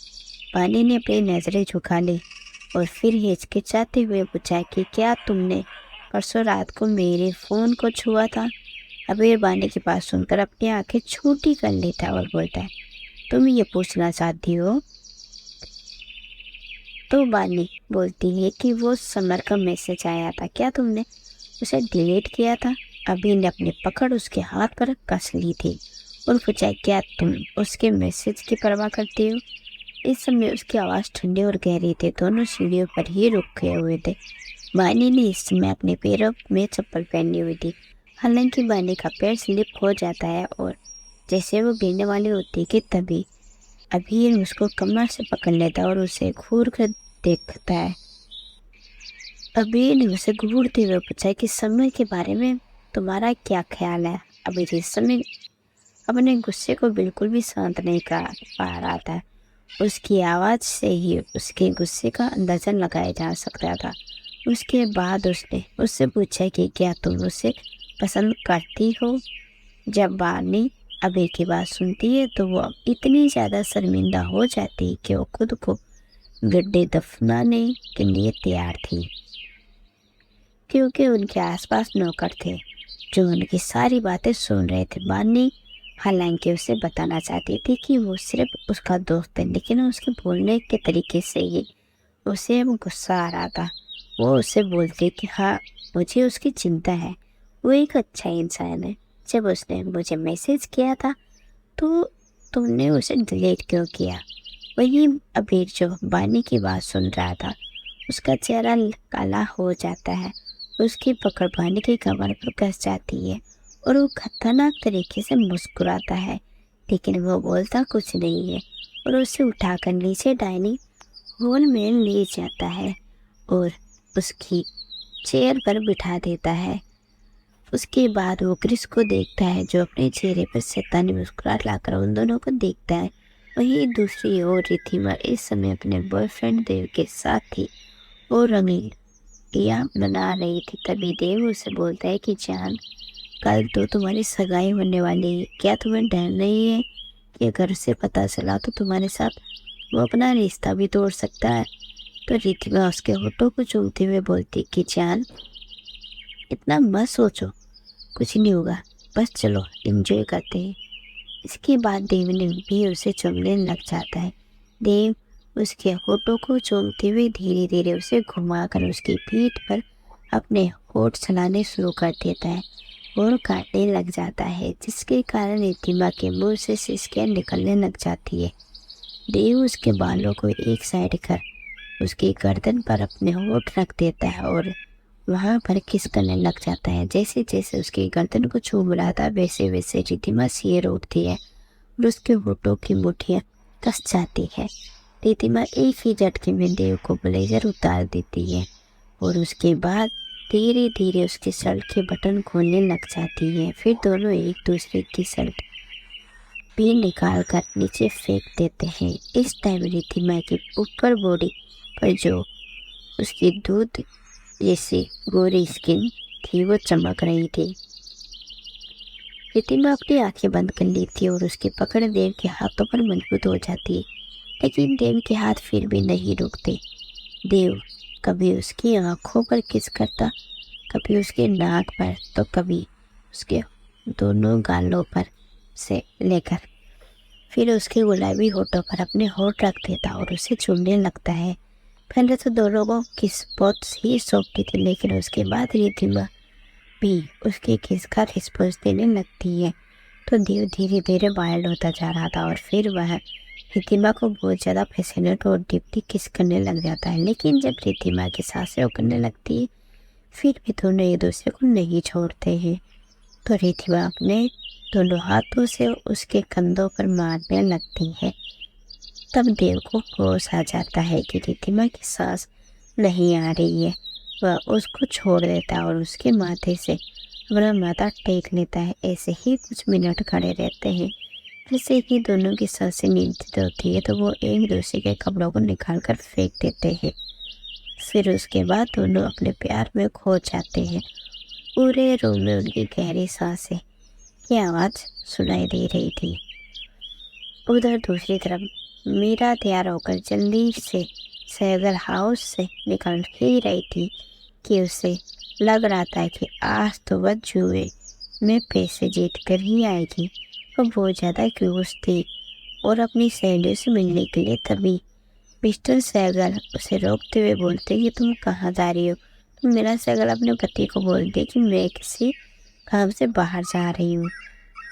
पानी ने अपनी नज़रें झुका ली और फिर हिचकिचाते हुए पूछा कि क्या तुमने परसों रात को मेरे फ़ोन को छुआ था। अबीर बानी की बात सुनकर अपनी आंखें छोटी कर लेता और बोलता है, तुम ये पूछना चाहती हो? तो बानी बोलती है कि वो समर का मैसेज आया था, क्या तुमने उसे डिलीट किया था? अबीर ने अपनी पकड़ उसके हाथ पर कस ली थी और पूछा, क्या तुम उसके मैसेज की परवाह करती हो? इस समय उसकी आवाज़ ठंडी और गहरी थी। दोनों सीढ़ियों पर ही रुके हुए थे। बानी ने इस समय अपने पैरों में चप्पल पहनी हुई थी। हालांकि बानी का पैर स्लिप हो जाता है और जैसे वो गिरने वाली होती है कि तभी अबीर उसको कमर से पकड़ लेता है और उसे घूर कर देखता है। अबीर ने उसे घूरते हुए पूछा कि समय के बारे में तुम्हारा क्या ख्याल है? अबीर इस समय अपने गुस्से को बिल्कुल भी शांत नहीं कर पा रहा था। उसकी आवाज़ से ही उसके गुस्से का अंदाज़ा लगाया जा सकता था। उसके बाद उसने उससे पूछा कि क्या तुम उसे पसंद करती हो? जब बानी अबीर की बात सुनती है तो वो इतनी ज़्यादा शर्मिंदा हो जाती है कि वो खुद को गड्ढे दफनाने के लिए तैयार थी, क्योंकि उनके आसपास नौकर थे जो उनकी सारी बातें सुन रहे थे। बानी हालांकि उसे बताना चाहती थी कि वो सिर्फ उसका दोस्त है, लेकिन उसके बोलने के तरीके से ही उसे अब गुस्सा आ रहा था। वो उसे बोलती कि हाँ, मुझे उसकी चिंता है, वो एक अच्छा इंसान है। जब उसने मुझे मैसेज किया था तो तुमने उसे डिलीट क्यों किया? वही अबीर जो बानी की बात सुन रहा था, उसका चेहरा काला हो जाता है। उसकी पकड़ बानी की कमर पर कस जाती है और वो खतरनाक तरीके से मुस्कुराता है, लेकिन वो बोलता कुछ नहीं है और उसे उठाकर नीचे डाइनिंग हॉल में ले जाता है और उसकी चेयर पर बिठा देता है। उसके बाद वो क्रिस को देखता है जो अपने चेहरे पर शैतानी मुस्कुराहट लाकर उन दोनों को देखता है। वहीं दूसरी ओर रिधिमा इस समय अपने बॉयफ्रेंड देव के साथ थी और रंगीनियाँ मना रही थी। तभी देव उसे बोलता है कि जान, कल तो तुम्हारी सगाई होने वाली है, क्या तुम्हें डर नहीं है कि अगर उसे पता चला तो तुम्हारे साथ वो अपना रिश्ता भी तोड़ सकता है? तो रिधिमा उसके होठों को चूमते हुए बोलती कि जान, इतना मत सोचो, कुछ नहीं होगा, बस चलो एंजॉय करते हैं। इसके बाद देव ने भी उसे चूमने लग जाता है। देव उसके होठों को चूमते हुए धीरे धीरे उसे घुमाकर उसकी पीठ पर अपने होठ चलाने शुरू कर देता है और काटने लग जाता है, जिसके कारण रिधिमा के मुंह से सिसकियाँ निकलने लग जाती है। देव उसके बालों को एक साइड कर उसकी गर्दन पर अपने होठ रख देता है और वहाँ पर किस करने लग जाता है। जैसे जैसे उसकी गर्दन को चूम रहा था वैसे वैसे रिधिमा सिर उठती है और उसके होठों की मुठ्ठियाँ कस जाती है। रिधिमा एक ही झटके में देव को ब्लेजर उतार देती है और उसके बाद धीरे धीरे उसकी शर्ट के बटन खोलने लग जाती है। फिर दोनों एक दूसरे की शर्ट भी निकाल कर नीचे फेंक देते हैं। इस टाइम रिद्धिमा की ऊपर बॉडी पर जो उसकी दूध जैसी गोरी स्किन थी वो चमक रही थी। रिद्धिमा अपनी आंखें बंद कर ली थी और उसकी पकड़ देव के हाथों पर मजबूत हो जाती है, लेकिन देव के हाथ फिर भी नहीं रुकते। देव कभी उसकी आंखों पर किस करता, कभी उसके नाक पर, तो कभी उसके दोनों गालों पर से लेकर फिर उसके गुलाबी होठों पर अपने होठ रख देता और उसे चूमने लगता है। पहले तो दोनों को किस बहुत ही सौंपती थी, लेकिन उसके बाद रिद्धिमा भी उसके किस का रिस्पॉन्स देने लगती है। तो देव धीरे धीरे वाइल्ड होता जा रहा था और फिर वह रिद्धिमा को बहुत ज़्यादा पैशनेट और डीपली किस करने लग जाता है। लेकिन जब रिद्धिमा की सांसें उखड़ने लगती है, फिर भी दोनों एक दूसरे को नहीं छोड़ते हैं। तो रिद्धिमा अपने दोनों हाथों से उसके कंधों पर मारने लगती है। तब देव को होश आ जाता है कि रिद्धिमा की सांस नहीं आ रही है। वह उसको छोड़ देता है और उसके माथे से अपना माथा टेक लेता है। ऐसे ही कुछ मिनट खड़े रहते हैं। जैसे ही दोनों की सांसें नियंत्रित होती है तो वो एक दूसरे के कपड़ों को निकाल कर फेंक देते हैं। फिर उसके बाद दोनों अपने प्यार में खो जाते हैं। पूरे रूम में उनकी गहरी सांसें की आवाज़ सुनाई दे रही थी। उधर दूसरी तरफ मीरा तैयार होकर जल्दी से सैगर हाउस से निकल ही रही थी कि उसे लग रहा था कि आज तो वह जुए में पैसे जीत कर ही आएगी। वो बहुत ज़्यादा क्यूस थी और अपनी सहेलियों से मिलने के लिए तभी मिस्टर सैगल उसे रोकते हुए बोलते कि तुम कहाँ जा रही हो। तो मेरा सैगल अपने पति को बोलते कि मैं किसी काम से बाहर जा रही हूँ,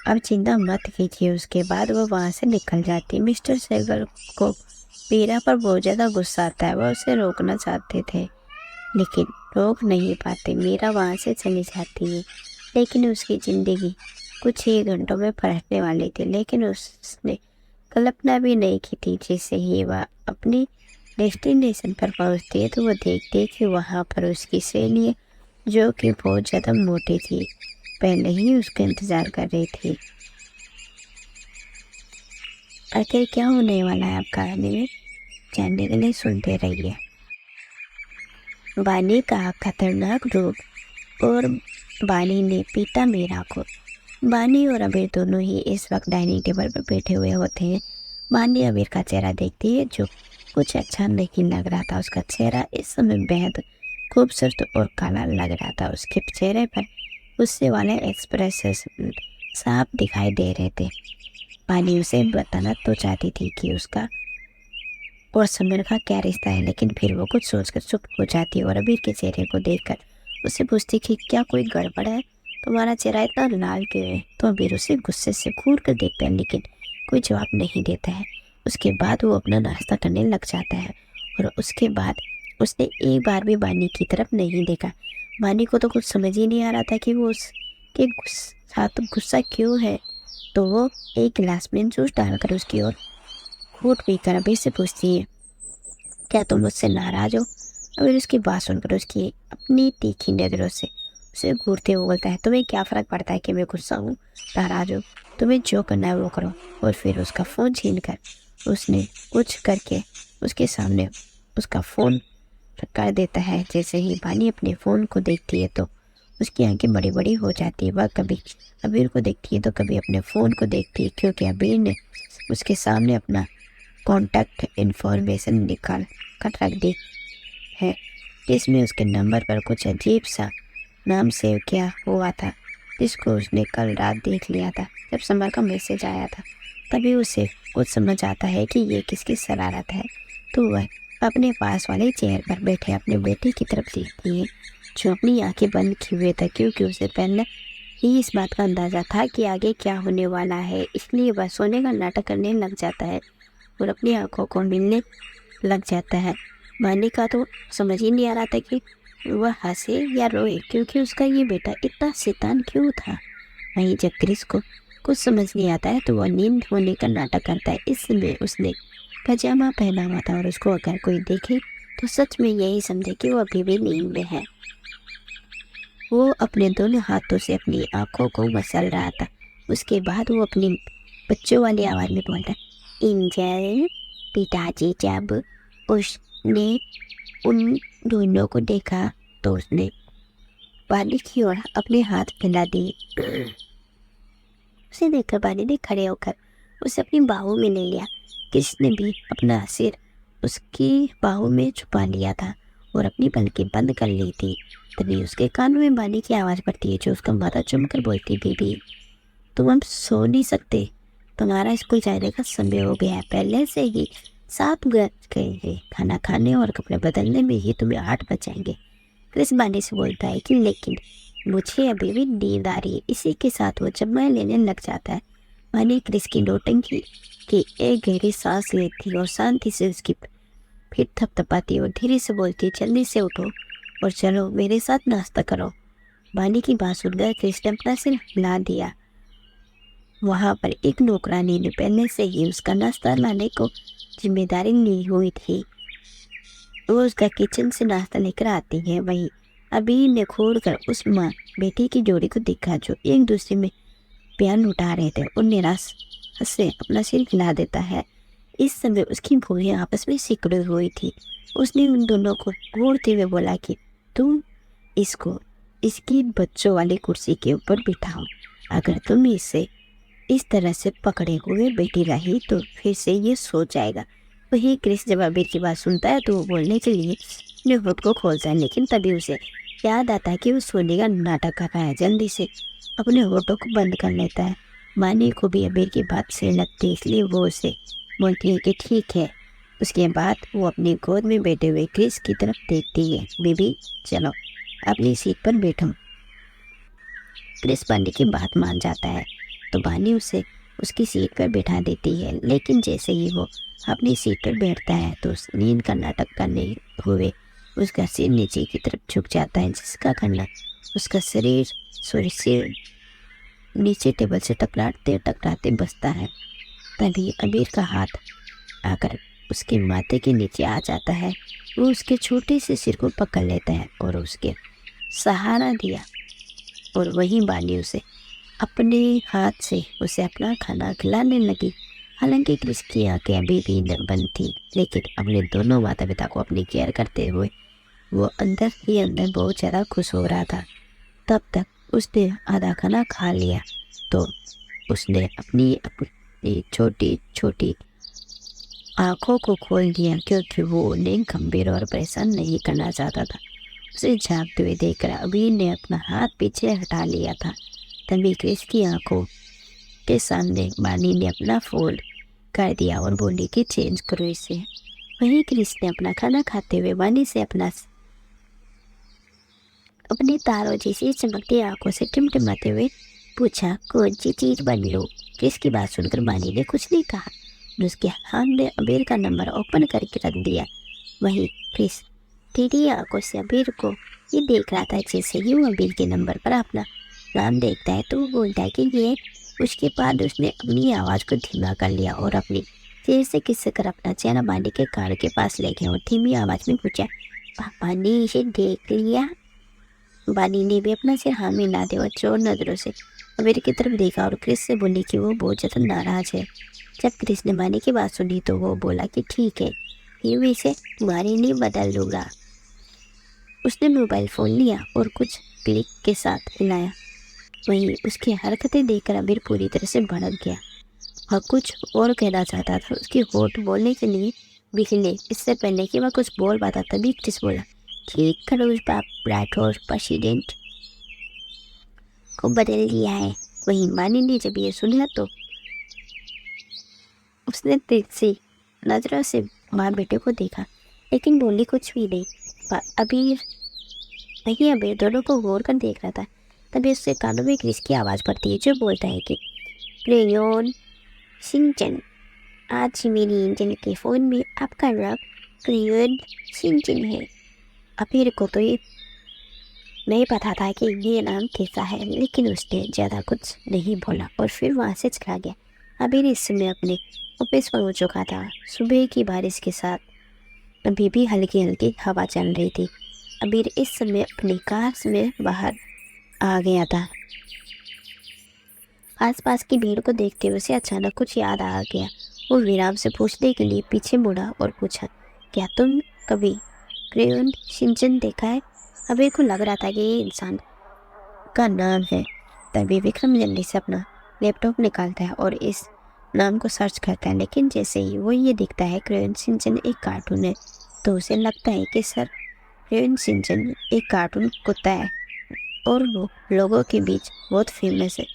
अब चिंता मत कीजिए। उसके बाद वो वहाँ से निकल जाती। मिस्टर सैगल को मीरा पर बहुत ज़्यादा गुस्सा आता है। वह उसे रोकना चाहते थे लेकिन रोक नहीं पाते। मीरा वहाँ से चली जाती है, लेकिन उसकी ज़िंदगी कुछ ही घंटों में पलटने वाली थी। लेकिन उसने कल्पना भी नहीं की थी। जैसे ही वह अपनी डेस्टिनेशन पर पहुँचती है तो वो देखती है कि वहाँ पर उसकी सहेली जो कि बहुत ज़्यादा मोटी थी पहले ही उसका इंतज़ार कर रही थी। आखिर क्या होने वाला है आप कहानी में, जानने के लिए सुनते रहिए। बानी का खतरनाक रूप और बानी ने पीटा मीरा को। बानी और अबीर दोनों ही इस वक्त डाइनिंग टेबल पर बैठे हुए होते हैं। बानी अबीर का चेहरा देखती है जो कुछ अच्छा नहीं लग रहा था। उसका चेहरा इस समय बेहद खूबसूरत और काला लग रहा था। उसके चेहरे पर गुस्से वाले एक्सप्रेशंस साफ दिखाई दे रहे थे। बानी उसे बताना तो चाहती थी कि उसका और समर का क्या रिश्ता है, लेकिन फिर वो कुछ सोचकर चुप हो जाती है और अबीर के चेहरे को देखकर उससे पूछती कि क्या कोई गड़बड़ है, तुम्हारा चेहरा इतना लाल क्यों है। तो अबीर उसे गुस्से से घूर कर देखता है लेकिन कोई जवाब नहीं देता है। उसके बाद वो अपना नाश्ता करने लग जाता है और उसके बाद उसने एक बार भी बानी की तरफ नहीं देखा। बानी को तो कुछ समझ ही नहीं आ रहा था कि वो उसके साथ गुस्सा क्यों है। तो वो एक गिलास में जूस डालकर उसकी ओर घूंट पीकर अबीर से पूछती है, क्या तुम मुझसे नाराज हो। अबीर उसकी बात सुनकर उसकी अपनी तीखी नजरों से उसे घूरते हुए बोलता है, तुम्हें क्या फ़र्क पड़ता है कि मैं गुस्सा हूँ, नाराज हूँ, तुम्हें जो करना है वो करो। और फिर उसका फ़ोन छीन कर उसने कुछ करके उसके सामने उसका फ़ोन कर देता है। जैसे ही बानी अपने फ़ोन को देखती है तो उसकी आंखें बड़ी बड़ी हो जाती है। वह कभी अबीर को देखती है तो कभी अपने फ़ोन को देखती है, क्योंकि अबीर ने उसके सामने अपना कॉन्टैक्ट इन्फॉर्मेशन निकाल कर रख दी है, जिसमें उसके नंबर पर कुछ अजीब सा नाम सेव किया हुआ था, जिसको उसने कल रात देख लिया था जब समर का मैसेज आया था। तभी उसे कुछ समझ आता है कि ये किसकी शरारत है। तो वह अपने पास वाले चेयर पर बैठे अपने बेटे की तरफ देखती है, जो अपनी आंखें बंद किए हुए था, क्योंकि उसे पहले ही इस बात का अंदाज़ा था कि आगे क्या होने वाला है। इसलिए वह सोने का नाटक करने लग जाता है और अपनी आंखों को मिलने लग जाता है। बानी का तो समझ ही नहीं आ रहा था कि वह हंसे या रोए, क्योंकि उसका ये बेटा इतना शैतान क्यों था। वहीं जब क्रिस को कुछ समझ नहीं आता है तो वह नींद होने का नाटक करता है। इस समय उसने पजामा पहना हुआ था और उसको अगर कोई देखे तो सच में यही समझे कि वो अभी भी नींद में है। वो अपने दोनों हाथों से अपनी आंखों को मसल रहा था। उसके बाद वो अपनी बच्चों वाली आवाज़ में बोलता, एंजल। पिताजी जब उसने उन दोनों को देखा तो उसने बानी की ओर अपने हाथ फैला दिए। उसे देखकर बानी ने खड़े होकर उसे अपनी बाहों में ले लिया। कृष्ण ने भी अपना सिर उसकी बाहों में छुपा लिया था और अपनी पलकें बंद कर ली थी। तभी उसके कानों में बानी की आवाज़ पड़ती है, जो उसका माथा चूमकर बोलती, बेबी तुम अब सो नहीं सकते, तुम्हारा स्कूल जाने का समय हो गया है। पहले से ही 7 बज गए हैं। खाना खाने और कपड़े बदलने में ही तुम्हें 8 बज जाएंगे। क्रिस बानी से बोलता है कि लेकिन मुझे अभी भी नींद आ रही है। इसी के साथ वो जम्मा लेने लग जाता है। बानी क्रिस की नौटंकी की एक गहरी सांस लेती और शांति से उसकी फिर थपथपाती और धीरे से बोलती, जल्दी से उठो और चलो मेरे साथ नाश्ता करो। बानी की बात सुनकर क्रिस ने अपना सिर हिला दिया। वहाँ पर एक नौकरानी ने पहले से ही उसका नाश्ता लाने को जिम्मेदारी ली हुई थी। वो उसका किचन से नाश्ता लेकर आती है। वहीं अबीर ने खोल कर उस माँ बेटी की जोड़ी को देखा, जो एक दूसरे में प्यार लुटा रहे थे, और निराश से अपना सिर हिला देता है। इस समय उसकी भौहें आपस में सिकड़ी हुई थी। उसने उन दोनों को घूरते हुए बोला कि तुम इसको इसकी बच्चों वाली कुर्सी के ऊपर बिठाओ। अगर तुम इसे इस तरह से पकड़े हुए बैठी रही तो फिर से ये सो जाएगा। वही क्रिस जब अबीर की बात सुनता है तो वो बोलने के लिए अपने होठ को खोलता है, लेकिन तभी उसे याद आता है कि वो सोने का नाटक कर रहा है। जल्दी से अपने होठों को बंद कर लेता है। मानी को भी अबीर की बात से लगती है, इसलिए वो उसे बोलती है कि ठीक है। उसके बाद वो अपनी गोद में बैठे हुए क्रिस की तरफ देखती है। बेबी चलो अपनी सीट पर बैठो। क्रिस बानी की बात मान जाता है तो बानी उसे उसकी सीट पर बैठा देती है, लेकिन जैसे ही वो अपनी सीट पर बैठता है तो उस नींद का नाटक करने हुए उसका सिर नीचे की तरफ झुक जाता है, जिसका कारण उसका सिर नीचे टेबल से टकराते टकराते बसता है। तभी अबीर का हाथ आकर उसके माथे के नीचे आ जाता है। वो उसके छोटे से सिर को पकड़ लेता है और उसके सहारा दिया, और वहीं बानी उसे अपने हाथ से उसे अपना खाना खिलाने लगी। हालांकि क्रिस की आंखें अभी भी बंद थी, लेकिन अपने दोनों माता पिता को अपनी केयर करते हुए वो अंदर ही अंदर बहुत ज़्यादा खुश हो रहा था। तब तक उसने आधा खाना खा लिया तो उसने अपनी छोटी छोटी आँखों को खोल दिया, क्योंकि वो उन्हें गंभीर और परेशान नहीं करना चाहता था। उसे झाँकते हुए देखकर अबीर ने अपना हाथ पीछे हटा लिया था। तभी क्रिस की आंखों के सामने बानी ने अपना फोल्ड कर दिया और बोली कि चेंज करो इसे। वहीं क्रिस ने अपना खाना खाते हुए बानी से अपनी तारों जैसी चमकती आंखों से टिमटिमाते हुए पूछा, कौन सी चीज बन लो। क्रिस की बात सुनकर बानी ने कुछ नहीं कहा और उसके हाथ ने अबीर का नंबर ओपन करके रख दिया। वहीं क्रिस टेढ़ी आंखों से अबीर को ये देख रहा था। जैसे ही वो अबीर के नंबर पर अपना नाम देखता है तो वो बोलता है कि ये। उसके बाद उसने अपनी आवाज़ को धीमा कर लिया और अपनी सिर से किसकर अपना चेहरा बानी के कान के पास ले गया और धीमी आवाज़ में पूछा, पापा ने इसे देख लिया। बानी ने भी अपना सिर हाँ में ना दे और चोर नजरों से अबीर की तरफ देखा और क्रिस से बोली कि वो बहुत ज़्यादा नाराज़ है। जब क्रिस ने बानी की बात सुनी तो वो बोला कि ठीक है, ये मैं इसे तुम्हारे लिए बदल दूंगा। उसने मोबाइल फ़ोन लिया और कुछ क्लिक के साथ हिलाया। वहीं उसकी हरकतें देखकर अबीर पूरी तरह से भड़क गया और कुछ और कहना चाहता था। उसके होठ बोलने के लिए बिखले इससे पहले कि वह कुछ बोल पाता, तभी क्रिस बोला, ठीक करो उस राठौर प्रेसिडेंट को बदल दिया है। वहीं मानी ने जब ये सुना तो उसने तेज सी नजरों से माँ बेटे को देखा, लेकिन बोली कुछ भी नहीं। अबीर दोनों को गौर कर देख रहा था। तभी उससे कानों में क्रिस की आवाज़ पड़ती है, जो बोलता है कि क्रेयोन सिंचन, आज मेरी एंजल के फ़ोन में आपका नाम क्रेयोन सिंचन है। अबीर को तो ये नहीं पता था कि ये नाम कैसा है, लेकिन उसने ज़्यादा कुछ नहीं बोला और फिर वहाँ से चला गया। अबीर इस समय अपने ऑफिस पर हो चुका था। सुबह की बारिश के साथ अभी भी हल्की हल्की हवा चल रही थी। अबीर इस समय अपनी कार में बाहर आ गया था। आसपास की भीड़ को देखते हुए उसे अचानक कुछ याद आ गया। वो विराम से पूछने के लिए पीछे मुड़ा और पूछा, क्या तुम कभी क्रेयोन शिनचैन देखा है? अबीर को लग रहा था कि ये इंसान का नाम है। तभी विक्रम जल्दी से अपना लैपटॉप निकालता है और इस नाम को सर्च करता है, लेकिन जैसे ही वो ये दिखता है क्रेयोन शिनचैन एक कार्टून है, तो उसे लगता है कि सर क्रेयोन शिनचैन एक कार्टून कुत्ता है और वो लोगों के बीच बहुत फेमस है।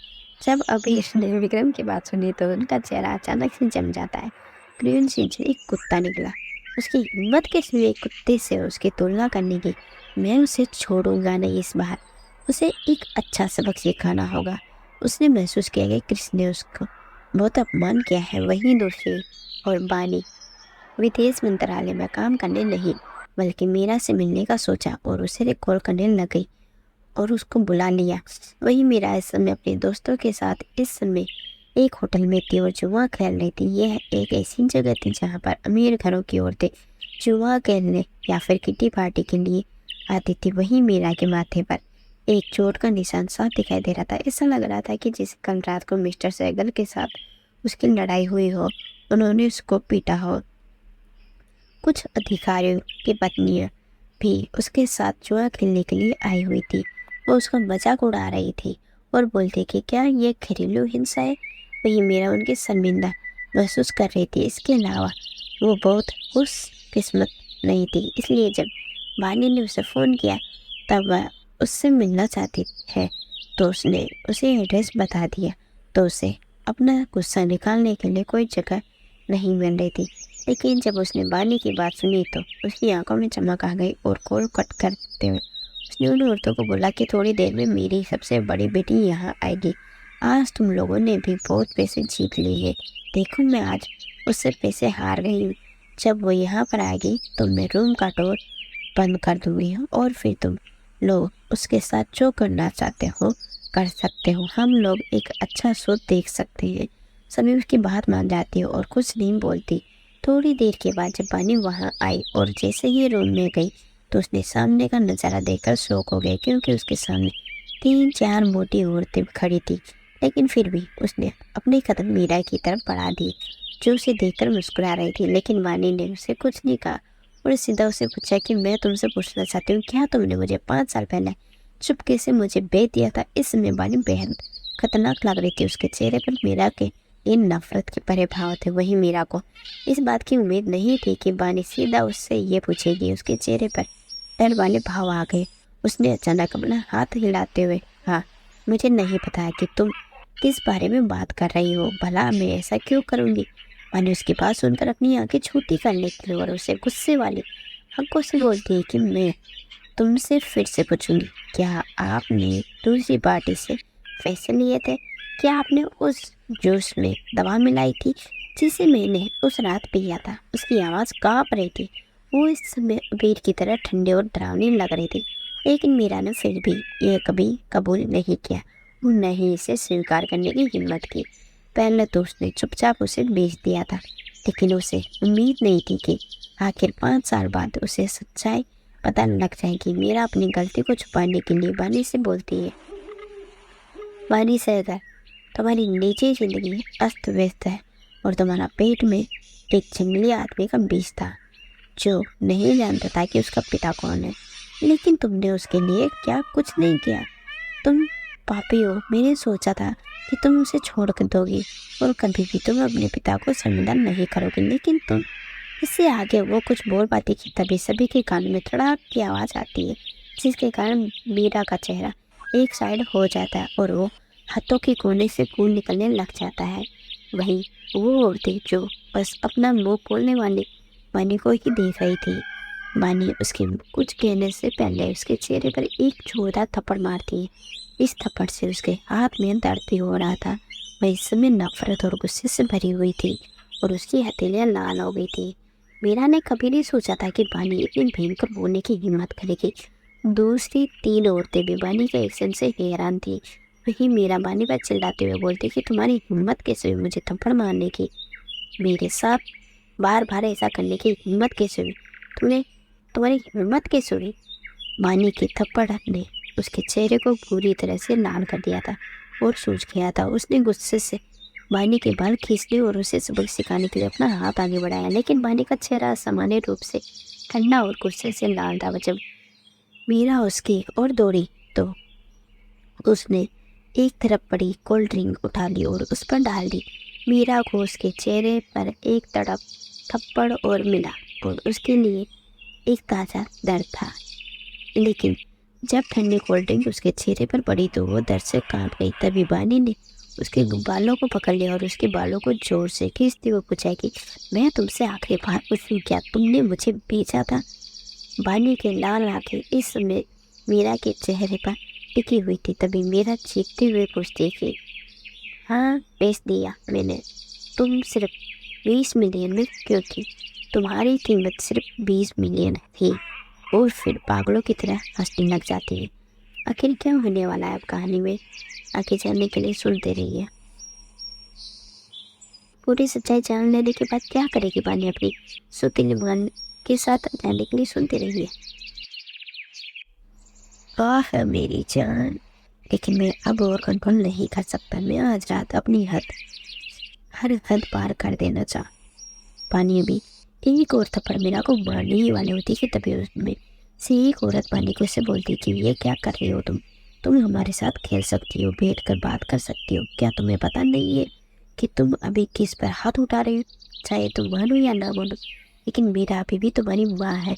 जब अबीर ने विक्रम की बात सुनी तो उनका चेहरा अचानक से जम जाता है। क्रेयोन शिनचैन एक कुत्ता निकला। उसकी हिम्मत कैसे हुई एक कुत्ते से उसकी तुलना करने की? मैं उसे छोड़ूंगा नहीं इस बार। उसे एक अच्छा सबक सिखाना होगा। उसने महसूस किया कि कृष्ण ने उसको बहुत अपमान किया है। वहीं दूसरी और बानी विदेश मंत्रालय में काम करने नहीं बल्कि मीरा से मिलने का सोचा और उसे रिकॉल करने लग गई और उसको बुला लिया। वही मीरा इस समय अपने दोस्तों के साथ इस समय एक होटल में थी और जुआ खेल रही थी। यह एक ऐसी जगह थी जहाँ पर अमीर घरों की औरतें जुआ खेलने या फिर किटी पार्टी के लिए आती थी। वहीं मीरा के माथे पर एक चोट का निशान साफ दिखाई दे रहा था। ऐसा लग रहा था कि जिस कल रात को मिस्टर सहगल के साथ उसकी लड़ाई हुई हो, उन्होंने उसको पीटा हो। कुछ अधिकारियों की पत्नियां भी उसके साथ जुआ खेलने के लिए आई हुई थी। वो उसका मजाक उड़ा रही थी और बोलती कि क्या ये घरेलू हिंसा है। वही मीरा उनकी शर्मिंदा महसूस कर रही थी। इसके अलावा वो बहुत खुशकिस्मत नहीं थी, इसलिए जब बानी ने उसे फ़ोन किया तब वह उससे मिलना चाहती है तो उसने उसे एड्रेस बता दिया। तो उसे अपना गुस्सा निकालने के लिए कोई जगह नहीं मिल रही थी। लेकिन जब उसने बानी की बात सुनी तो उसकी आंखों में चमक आ गई और कॉल कट करते हुए उसने उन औरतों को बोला कि थोड़ी देर में मेरी सबसे बड़ी बेटी यहाँ आएगी। आज तुम लोगों ने भी बहुत पैसे जीत लिए हैं। देखो मैं आज उससे पैसे हार गई हूँ। जब वो यहाँ पर आएगी तो मैं रूम का डोर बंद कर दूंगी और फिर तुम लोग उसके साथ जो करना चाहते हो कर सकते हो। हम लोग एक अच्छा शो देख सकते हैं। सभी उसकी बात मान जाती है और कुछ नहीं बोलती। थोड़ी देर के बाद जब बानी वहाँ आई और जैसे ही रूम में गई तो उसने सामने का नज़ारा देखकर शौक हो गई, क्योंकि उसके सामने 3-4 मोटी औरतें खड़ी थी। लेकिन फिर भी उसने अपने कदम मीरा की तरफ बढ़ा दिए, जो उसे देखकर मुस्कुरा रही थी। लेकिन बानी ने उसे कुछ नहीं कहा और सीधा उसे पूछा कि मैं तुमसे पूछना चाहती हूँ, क्या तुमने मुझे 5 साल पहले चुपके से मुझे बेच दिया था? इस समय बानी बेहद खतरनाक लग रही थी। उसके चेहरे पर मीरा के इन नफरत के भरे भाव थे। वही मीरा को इस बात की उम्मीद नहीं थी कि बानी सीधा उससे ये पूछेगी। उसके चेहरे पर डर वाले भाव आ गए। उसने अचानक अपना हाथ हिलाते हुए कहा, मुझे नहीं पता है कि तुम किस बारे में बात कर रही हो। भला मैं ऐसा क्यों करूँगी? बानी उसकी बात सुनकर अपनी आंखें छोटी कर लेती और उसे गुस्से वाली आंखों से बोलती है कि मैं तुमसे फिर से पूछूंगी, क्या आपने दूसरी पार्टी से पैसे लिए थे? क्या आपने उस जूस में दवा मिलाई थी जिसे मैंने उस रात पिया था? उसकी आवाज़ काँप रही थी। वो इस समय अबीर की तरह ठंडे और डरावनी लग रही थी। लेकिन मीरा ने फिर भी ये कभी कबूल नहीं किया। वो नहीं इसे स्वीकार करने की हिम्मत की। पहले तो उसने चुपचाप उसे बेच दिया था, लेकिन उसे उम्मीद नहीं थी कि आखिर 5 साल बाद उसे सच्चाई पता लग जाएगी। मीरा अपनी गलती को छुपाने के लिए बानी से बोलती है, बानी सहगर, तुम्हारी निजी जिंदगी अस्त व्यस्त है और तुम्हारा पेट में एक जंगली आदमी का बीज था जो नहीं जानता था कि उसका पिता कौन है। लेकिन तुमने उसके लिए क्या कुछ नहीं किया। तुम पापी हो। मैंने सोचा था कि तुम उसे छोड़ कर दोगी और कभी भी तुम अपने पिता को शर्मिंदा नहीं करोगे, लेकिन तुम इससे आगे वो कुछ बोल पाती कि तभी सभी के कानों में धड़ाक की आवाज़ आती है, जिसके कारण मीरा का चेहरा एक साइड हो जाता है और वो हाथों के कोने से खून निकलने लग जाता है। वहीं वो औरतें जो बस अपना मुंह खोलने वाली बानी को ही देख रही थी। बानी उसके कुछ कहने से पहले उसके चेहरे पर एक जोरदार थप्पड़ मारती है। इस थप्पड़ से उसके हाथ में दर्द भी हो रहा था। वह इस समय नफरत और गुस्से से भरी हुई थी और उसकी हथेलियां लाल हो गई थी। मीरा ने कभी नहीं सोचा था कि बानी इतनी भयंकर बोलने की हिम्मत करेगी। दूसरी 3 औरतें भी बानी के एक्शन से हैरान थी। वही मीरा बानी पर चिल्लाते हुए बोलती कि तुम्हारी हिम्मत कैसे हुई मुझे थप्पड़ मारने की? मेरे साथ बार बार ऐसा करने की हिम्मत कैसे हुई? तुम्हारी हिम्मत कैसे हुई? बानी के थप्पड़ ने उसके चेहरे को पूरी तरह से लाल कर दिया था और सूझ गया था। उसने गुस्से से बानी के बाल खींच लिए और उसे सबक सिखाने के लिए अपना हाथ आगे बढ़ाया, लेकिन बानी का चेहरा सामान्य रूप से ठंडा और गुस्से से लाल था। जब मीरा उसकी ओर दौड़ी तो उसने एक तरफ पड़ी कोल्ड ड्रिंक उठा ली और उस पर डाल दी। मीरा को उसके चेहरे पर एक तड़प थप्पड़ और मिला और उसके लिए एक ताज़ा दर्द था, लेकिन जब ठंडी कोल्ड ड्रिंक उसके चेहरे पर पड़ी तो वो दर्द से कांप गई। तभी बानी ने उसके बालों को पकड़ लिया और उसके बालों को जोर से खींचते हुए पूछा कि मैं तुमसे आखिरी बार पूछूं, क्या तुमने मुझे भेजा था? बानी के लाल आंखें इस समय मीरा के चेहरे पर टिकी हुई थी। तभी मीरा चीखते हुए पूछती कि हाँ, बेच दिया मैंने। तुम सिर्फ 20 मिलियन में, क्योंकि तुम्हारी कीमत सिर्फ 20 मिलियन थी। और फिर पागलों की तरह हंसने लग जाती है। आखिर क्या होने वाला है अब कहानी में, आगे जानने के लिए सुनते रहिए। पूरी सच्चाई जान लेने के बाद क्या करेगी बानी अपनी सौतेली बहन के साथ, जानने के लिए सुनते रहिए। आह मेरी जान, लेकिन मैं अब और कंट्रोल नहीं कर सकता। मैं आज रात अपनी हर हद पार कर देना चाह। पानी अभी एक और थप्पड़ मीरा को मारने ही वाले होती कि तभी उसमें से एक औरत पानी को उससे बोलती कि ये क्या कर रही हो तुम हमारे साथ खेल सकती हो, बैठ कर बात कर सकती हो। क्या तुम्हें पता नहीं है कि तुम अभी किस पर हाथ उठा रहे हो? चाहे तुम मानो या ना मानो, लेकिन मीरा अभी भी तुम्हारी माँ है।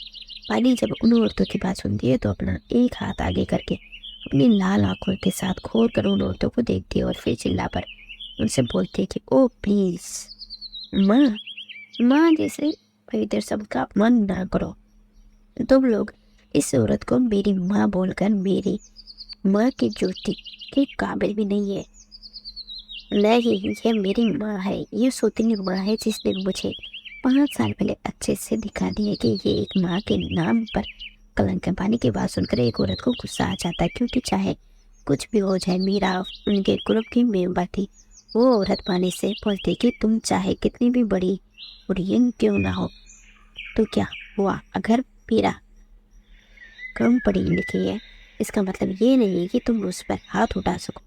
पानी जब उन औरतों की बात सुनती है तो अपना एक हाथ आगे करके अपनी लाल आंखों के साथ खोल कर उन औरतों को देखती है और फिर चिल्ला पर उनसे बोलती है कि ओ प्लीज माँ जैसे पवित्र शब्द का अपमान ना करो। तुम लोग इस औरत को मेरी माँ बोलकर मेरी माँ की जूती के काबिल भी नहीं है। नहीं, ये मेरी माँ है, ये सौतेली माँ है जिसने मुझे 5 साल पहले अच्छे से दिखा दिया कि ये एक माँ के नाम पर कलंक है। पानी की बात सुनकर एक औरत को गुस्सा आ जाता है, क्योंकि चाहे कुछ भी हो जाए मीरा उनके ग्रुप की मेंबर थी। वो औरत पानी से बोलती कि तुम चाहे कितनी भी बड़ी और यंग क्यों ना हो, तो क्या हुआ अगर मीरा कम पढ़ी लिखी है? इसका मतलब ये नहीं कि तुम उस पर हाथ उठा सको।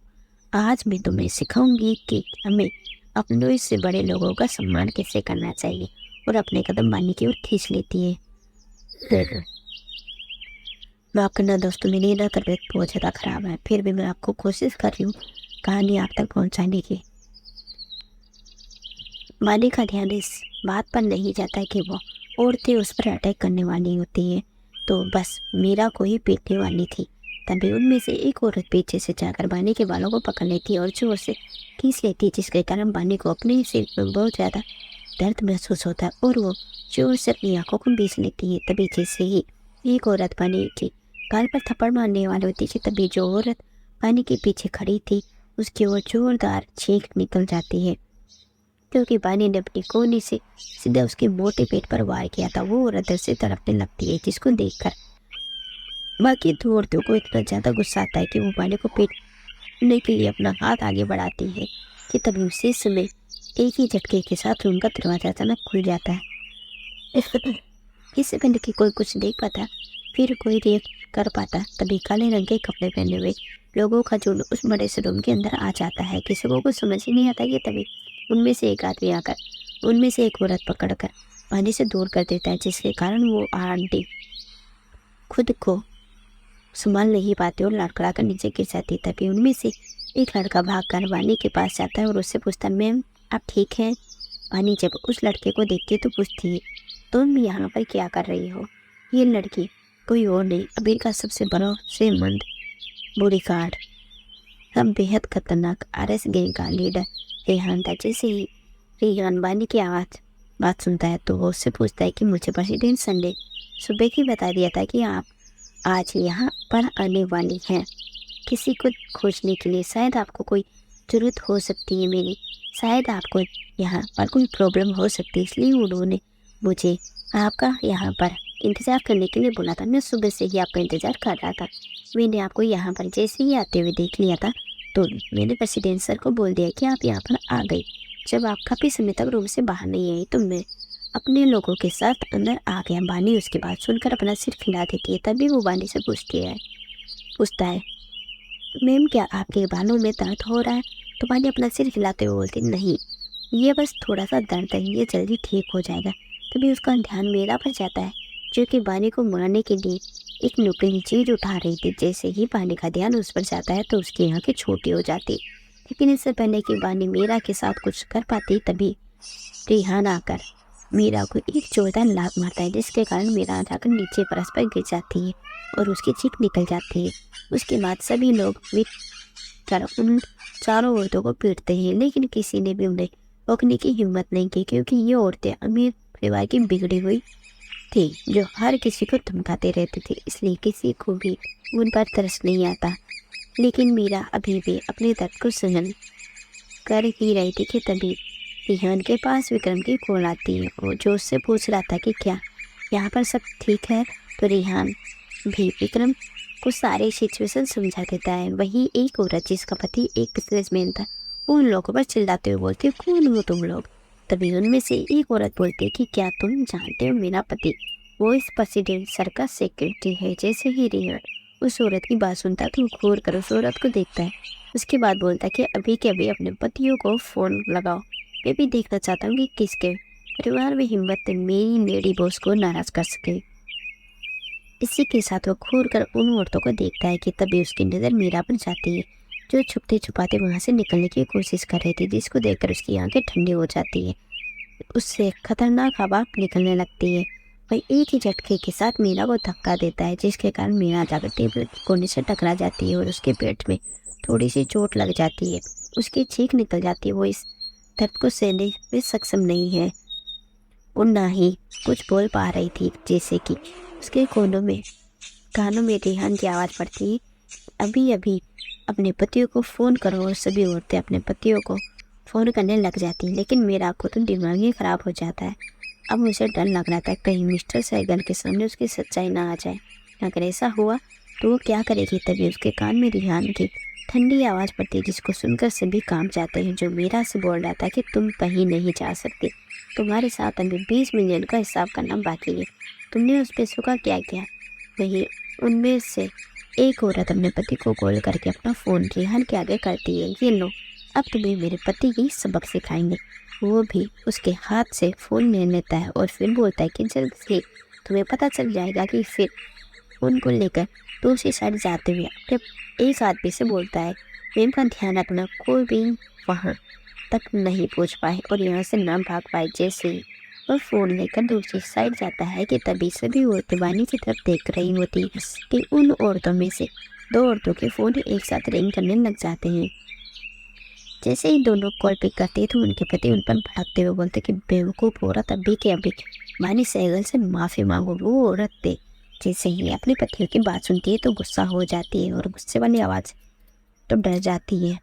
आज मैं तुम्हें सिखाऊंगी कि हमें अपनों से बड़े लोगों का सम्मान कैसे करना चाहिए। और अपने कदम बानी की ओर खींच लेती है। माफ करना दोस्तों, मेरी ना तबीयत बहुत ज़्यादा ख़राब है, फिर भी मैं आपको कोशिश कर रही हूँ कहानी आप तक पहुँचाने की। बानी का ध्यान इस बात पर नहीं जाता है कि वो औरतें उस पर अटैक करने वाली होती हैं, तो बस मीरा को ही पीटने वाली थी। तभी उनमें से एक औरत पीछे से जाकर बानी के बालों को पकड़ लेती और जोर से खींच लेती, जिसके कारण बानी को अपने सिर में बहुत ज़्यादा दर्द महसूस होता है और वो जोर से अपनी आंखों को बीच लेती है। तभी जैसे ही एक औरत बानी की गाल पर थप्पड़ मारने वाली होती है, तभी जो औरत बानी के पीछे खड़ी थी उसकी ओर जोरदार चीख निकल जाती है, क्योंकि बानी ने अपनी कोहनी से सीधा उसके मोटे पेट पर वार किया था। वो औरत दर्द से तड़पने लगती है, जिसको देखकर बाकी 2 औरतों को इतना ज़्यादा गुस्सा आता है कि वो बानी को पीटने के लिए अपना हाथ आगे बढ़ाती है कि तभी उसी समय एक ही झटके के साथ रूम का दरवाजा अचानक खुल जाता है। इससे पहले कि कोई कुछ देख पाता फिर कोई रिएक्ट कर पाता, तभी काले रंग के कपड़े पहने हुए लोगों का झुंड उस बड़े से रूम के अंदर आ जाता है। किसी को कुछ समझ ही नहीं आता कि तभी उनमें से एक आदमी आकर उनमें से एक औरत पकड़कर पानी से दूर कर देता है, जिसके कारण वो आंटी खुद को संभाल नहीं पाती और लड़खड़ा कर नीचे गिर जाती। तभी उनमें से एक लड़का भागकर वानी के पास जाता है और उससे पूछता है, मैम आप ठीक हैं? वानी जब उस लड़के को देखती है तो पूछती है, तुम यहाँ पर क्या कर रही हो? ये लड़की कोई और नहीं, अबीर का सबसे बड़ा सेमंद बॉडीगार्ड, सब बेहद खतरनाक RS गैंग का लीडर रेहान था। जैसे ही रेहान वानी की बात सुनता है तो वो उससे पूछता है कि मुझे प्रेसिडेंट संडे सुबह ही बता दिया था कि आप आज यहाँ पर आने वाली हैं किसी को खोजने के लिए। शायद आपको कोई ज़रूरत हो सकती है मेरी, शायद आपको यहाँ पर कोई प्रॉब्लम हो सकती है, इसलिए उन्होंने मुझे आपका यहाँ पर इंतज़ार करने के लिए बोला था। मैं सुबह से ही आपका इंतज़ार कर रहा था। मैंने आपको यहाँ पर जैसे ही आते हुए देख लिया था तो मैंने प्रेसिडेंट सर को बोल दिया कि आप यहाँ पर आ गई। जब आप काफ़ी समय तक रूम से बाहर नहीं आई तो मैं अपने लोगों के साथ अंदर आ गया। बानी उसकी बात सुनकर अपना सिर खिला देती है। तभी वो बानी से पूछता है, मैम क्या आपके बालों में दर्द हो रहा है? तो बानी अपना सिर हिलाते हुए बोलती, नहीं, ये बस थोड़ा सा दर्द है, ये जल्दी ठीक हो जाएगा। तभी उसका ध्यान मीरा पर जाता है, जो कि बानी को मारने के लिए एक नुकीली चीज उठा रही थी। जैसे ही बानी का ध्यान उस पर जाता है तो उसकी आंखें छोटी हो जाती। लेकिन इससे पहले कि बानी मीरा के साथ कुछ कर पाती, तभी रेहान आकर मीरा को एक जोरदार लात मारता है, जिसके कारण मीरा जाकर नीचे फर्श पर गिर जाती है और उसकी चीख निकल जाती है। उसके बाद सभी लोग मिलकर उन चारों औरतों को पीटते हैं, लेकिन किसी ने भी उन्हें रोकने की हिम्मत नहीं की, क्योंकि ये औरतें अमीर परिवार की बिगड़ी हुई थी जो हर किसी को धमकाते रहती थी, इसलिए किसी को भी उन पर तरस नहीं आता। लेकिन मीरा अभी भी अपने दर्द को सहन कर ही रही थी कि तभी रेहान के पास विक्रम की कॉल आती है और जो उससे पूछ रहा था कि क्या यहाँ पर सब ठीक है। तो रेहान भी विक्रम को सारे सिचुएशन समझा देता है। वही एक औरत जिसका पति एक बिजनेसमैन था, वो उन लोगों पर चिल्लाते हुए बोलती है, कौन हो तुम लोग? तभी उनमें से एक औरत बोलती है कि क्या तुम जानते हो मेरा पति वो इस प्रेसिडेंट सर का सेक्रेटरी है। जैसे ही रेहान उस औरत की बात सुनता तो वो घूर कर उस औरत को देखता है। उसके बाद बोलता है कि अभी के अभी अपने पतियों को फ़ोन लगाओ, मैं भी देखना चाहता हूँ कि किसके परिवार में हिम्मत मेरी लेडी बॉस को नाराज कर सके। इसी के साथ वो घूर कर उन औरतों को देखता है कि तभी उसकी नज़र मीरा पर जाती है, जो छुपते छुपाते वहाँ से निकलने की कोशिश कर रही थी, जिसको देखकर उसकी आंखें ठंडी हो जाती है। उससे खतरनाक हवा निकलने लगती है। वह एक ही झटके के साथ मीरा को धक्का देता है, जिसके कारण मीरा जाकर टेबल के कोने से टकरा जाती है और उसके पेट में थोड़ी सी चोट लग जाती है। उसकी चीख निकल जाती है। वो इस दर्द को सहने में सक्षम नहीं है और ना ही कुछ बोल पा रही थी। जैसे कि उसके कानों में रेहान की आवाज़ पड़ती है, अभी अभी अपने पतियों को फ़ोन करो। और सभी औरतें अपने पतियों को फ़ोन करने लग जाती हैं। लेकिन मेरा को तो दिमाग ही ख़राब हो जाता है। अब मुझे डर लग रहा था कहीं मिस्टर सहगल के सामने उसकी सच्चाई ना आ जाए। अगर ऐसा हुआ तो वो क्या करेगी। तभी उसके कान में रेहान की ठंडी आवाज़ पड़ती है, जिसको सुनकर सभी कांप जाते हैं। जो मीरा से बोल रहा था कि तुम कहीं नहीं जा सकती, तुम्हारे साथ अभी 20 मिलियन का हिसाब करना बाकी है, तुमने उस पैसों का क्या किया। वही उनमें से एक औरत अपने पति को कॉल करके अपना फ़ोन रेहान के आगे करती है, ये लो अब तुम्हें मेरे पति की सबक सिखाएंगे। वो भी उसके हाथ से फ़ोन ले लेता है और फिर बोलता है कि जल्द से तुम्हें पता चल जाएगा कि फिर उनको लेकर दूसरी साइड जाते हुए अपने एक आदमी से बोलता है, मैम का ध्यान रखना कोई भी वहाँ तक नहीं पहुँच पाए और यहाँ से ना भाग पाए। जैसे ही वह फ़ोन लेकर दूसरी साइड जाता है कि तभी सभी औरतें बानी की तरफ देख रही होती है कि उन औरतों में से 2 औरतों के फ़ोन एक साथ रिंग करने लग जाते हैं। जैसे ही दोनों कॉल पिक करते तो उनके पति उन पर भड़कते हुए बोलते कि बेवकूफ़ औरत, अभी के अभी बानी सहगल से माफ़ी मांगो। वो औरत थे जैसे ही अपने पतियों की बात सुनती है तो गुस्सा हो जाती है और गुस्से वाली आवाज़ तो डर जाती है।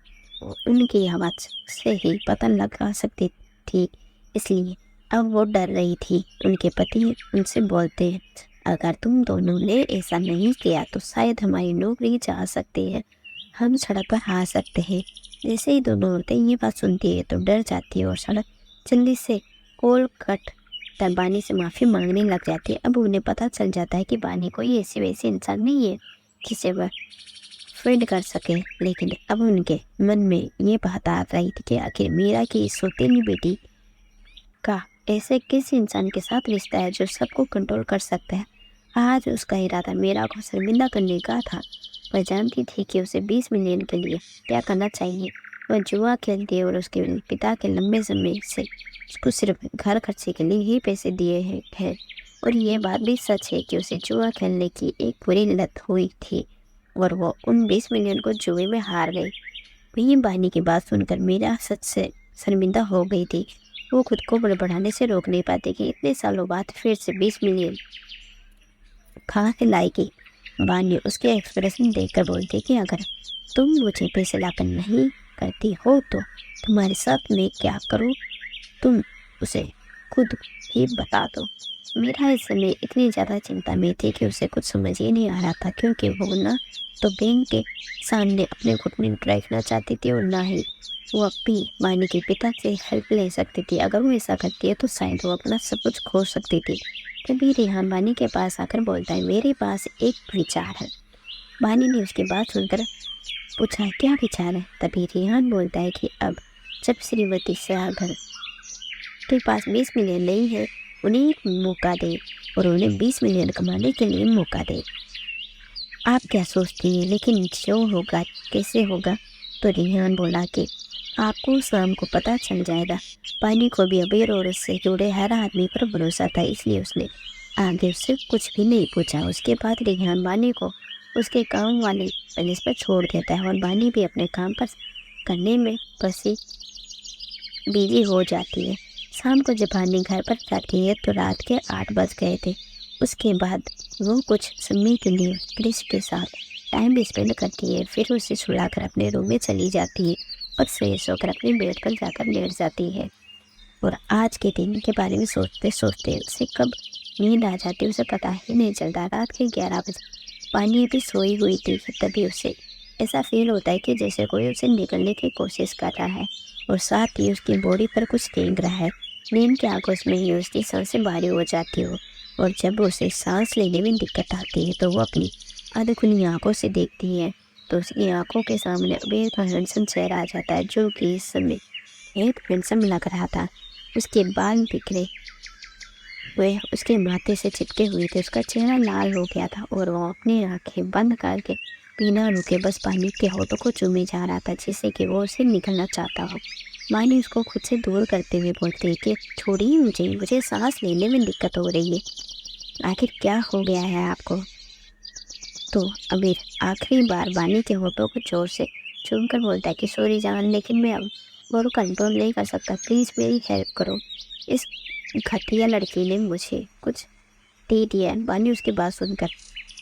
उनकी आवाज़ से ही पता लगा सकती थी, इसलिए अब वो डर रही थी। उनके पति उनसे बोलते हैं, अगर तुम दोनों ने ऐसा नहीं किया तो शायद हमारी नौकरी जा सकती है, हम सड़क पर आ सकते हैं। जैसे ही दोनों औरतें ये बात सुनती है तो डर जाती है और सड़क जल्दी से कॉल कट कर बानी से माफ़ी मांगने लग जाती है। अब उन्हें पता चल जाता है कि बानी कोई ऐसी वैसी इंसान नहीं है जिसे वह फ्रेंड कर सके। लेकिन अब उनके मन में ये बात आ रही थी कि आखिर मीरा की इस सौतेली बेटी का ऐसे किस इंसान के साथ रिश्ता है जो सबको कंट्रोल कर सकता है। आज उसका इरादा मीरा को शर्मिंदा करने का था। वह जानती थी कि उसे 20 मिलियन के लिए क्या करना चाहिए। वह जुआ खेलती और उसके पिता के लंबे समय से उसको सिर्फ घर खर्चे के लिए ही पैसे दिए हैं और ये बात भी सच है कि उसे जुआ खेलने की एक बुरी लत हुई थी और वो उन 20 मिलियन को जुए में हार गई। वही बानी की बात सुनकर मीरा सच से शर्मिंदा हो गई थी। वो खुद को बड़बड़ाने से रोक नहीं पाती कि इतने सालों बाद फिर से 20 मिलियन कहाँ से लाएगी। बानी उसके एक्सप्रेशन देखकर बोलती कि अगर तुम मुझे पैसे लाकर नहीं करती हो तो तुम्हारे साथ मैं क्या करूँ। तुम उसे खुद ही बता दो। मेरा इस समय इतनी ज़्यादा चिंता में थी कि उसे कुछ समझ ही नहीं आ रहा था, क्योंकि वो ना तो बैंक के सामने अपने घुटने रखना चाहती थी और ना ही वो अपनी मानी के पिता से हेल्प ले सकती थी। अगर वो ऐसा करती है तो शायद वो अपना सब कुछ खो सकती थी। तभी रेहान बानी के पास आकर बोलता है, मेरे पास एक विचार है। बानी ने उसकी बात सुनकर पूछा, क्या विचार है? तभी रेहान बोलता है कि अब जब श्रीमती सागर के पास 20 मिलियन नहीं है, उन्हें एक मौका दे और उन्हें 20 मिलियन कमाने के लिए मौका दे। आप क्या सोचती हैं? लेकिन जो होगा कैसे होगा? तो रेहान बोला कि आपको शाम को पता चल जाएगा। पानी को भी अबीर और उससे जुड़े हर आदमी पर भरोसा था, इसलिए उसने आगे उससे कुछ भी नहीं पूछा। उसके बाद रेहान बानी को उसके काम वाले पैलेस पर छोड़ देता है और बानी भी अपने काम पर करने में बिजी हो जाती है। शाम को जब बानी घर पर जाती है तो रात के 8 बज गए थे। उसके बाद वो कुछ समय के लिए क्रिस के साथ टाइम स्पेंड करती है, फिर उसे सुलाकर अपने रूम में चली जाती है और फ्रेश होकर अपने बेड पर जाकर लेट जाती है। और आज के दिन के बारे में सोचते सोचते उसे कब नींद आ जाती है उसे पता ही नहीं चलता। रात के 11 बजे पानी अभी सोई हुई थी, तभी उसे ऐसा फील होता है कि जैसे कोई उसे निकलने की कोशिश कर रहा है और साथ ही उसकी बॉडी पर कुछ टेंग रहा है। नींद के आगोश में ही उसकी सांसें भारी हो जाती हो और जब उसे सांस लेने में दिक्कत आती है तो वो अपनी आधी खुली आंखों से देखती है तो उसकी आंखों के सामने अबीर का हैंडसम चेहरा आ जाता है, जो कि इस समय एक हैंडसम लग रहा था। उसके बाल बिखरे हुए उसके माथे से चिपके हुए थे, उसका चेहरा लाल हो गया था और वो अपनी आंखें बंद करके बिना रुके बस पानी के होठों को चूमे जा रहा था, जिससे कि वो उसे निकलना चाहता हो। मानी उसको खुद से दूर करते हुए बोलती है कि छोड़िए मुझे सांस लेने में दिक्कत हो रही है। आखिर क्या हो गया है आपको? तो अबीर आखिरी बार बानी के होठों को जोर से चूमकर बोलता है कि सॉरी जान, लेकिन मैं अब वो कंट्रोल नहीं कर सकता, प्लीज़ मेरी हेल्प करो। इस घटिया लड़की ने मुझे कुछ दे दिया है। बानी उसकी बात सुनकर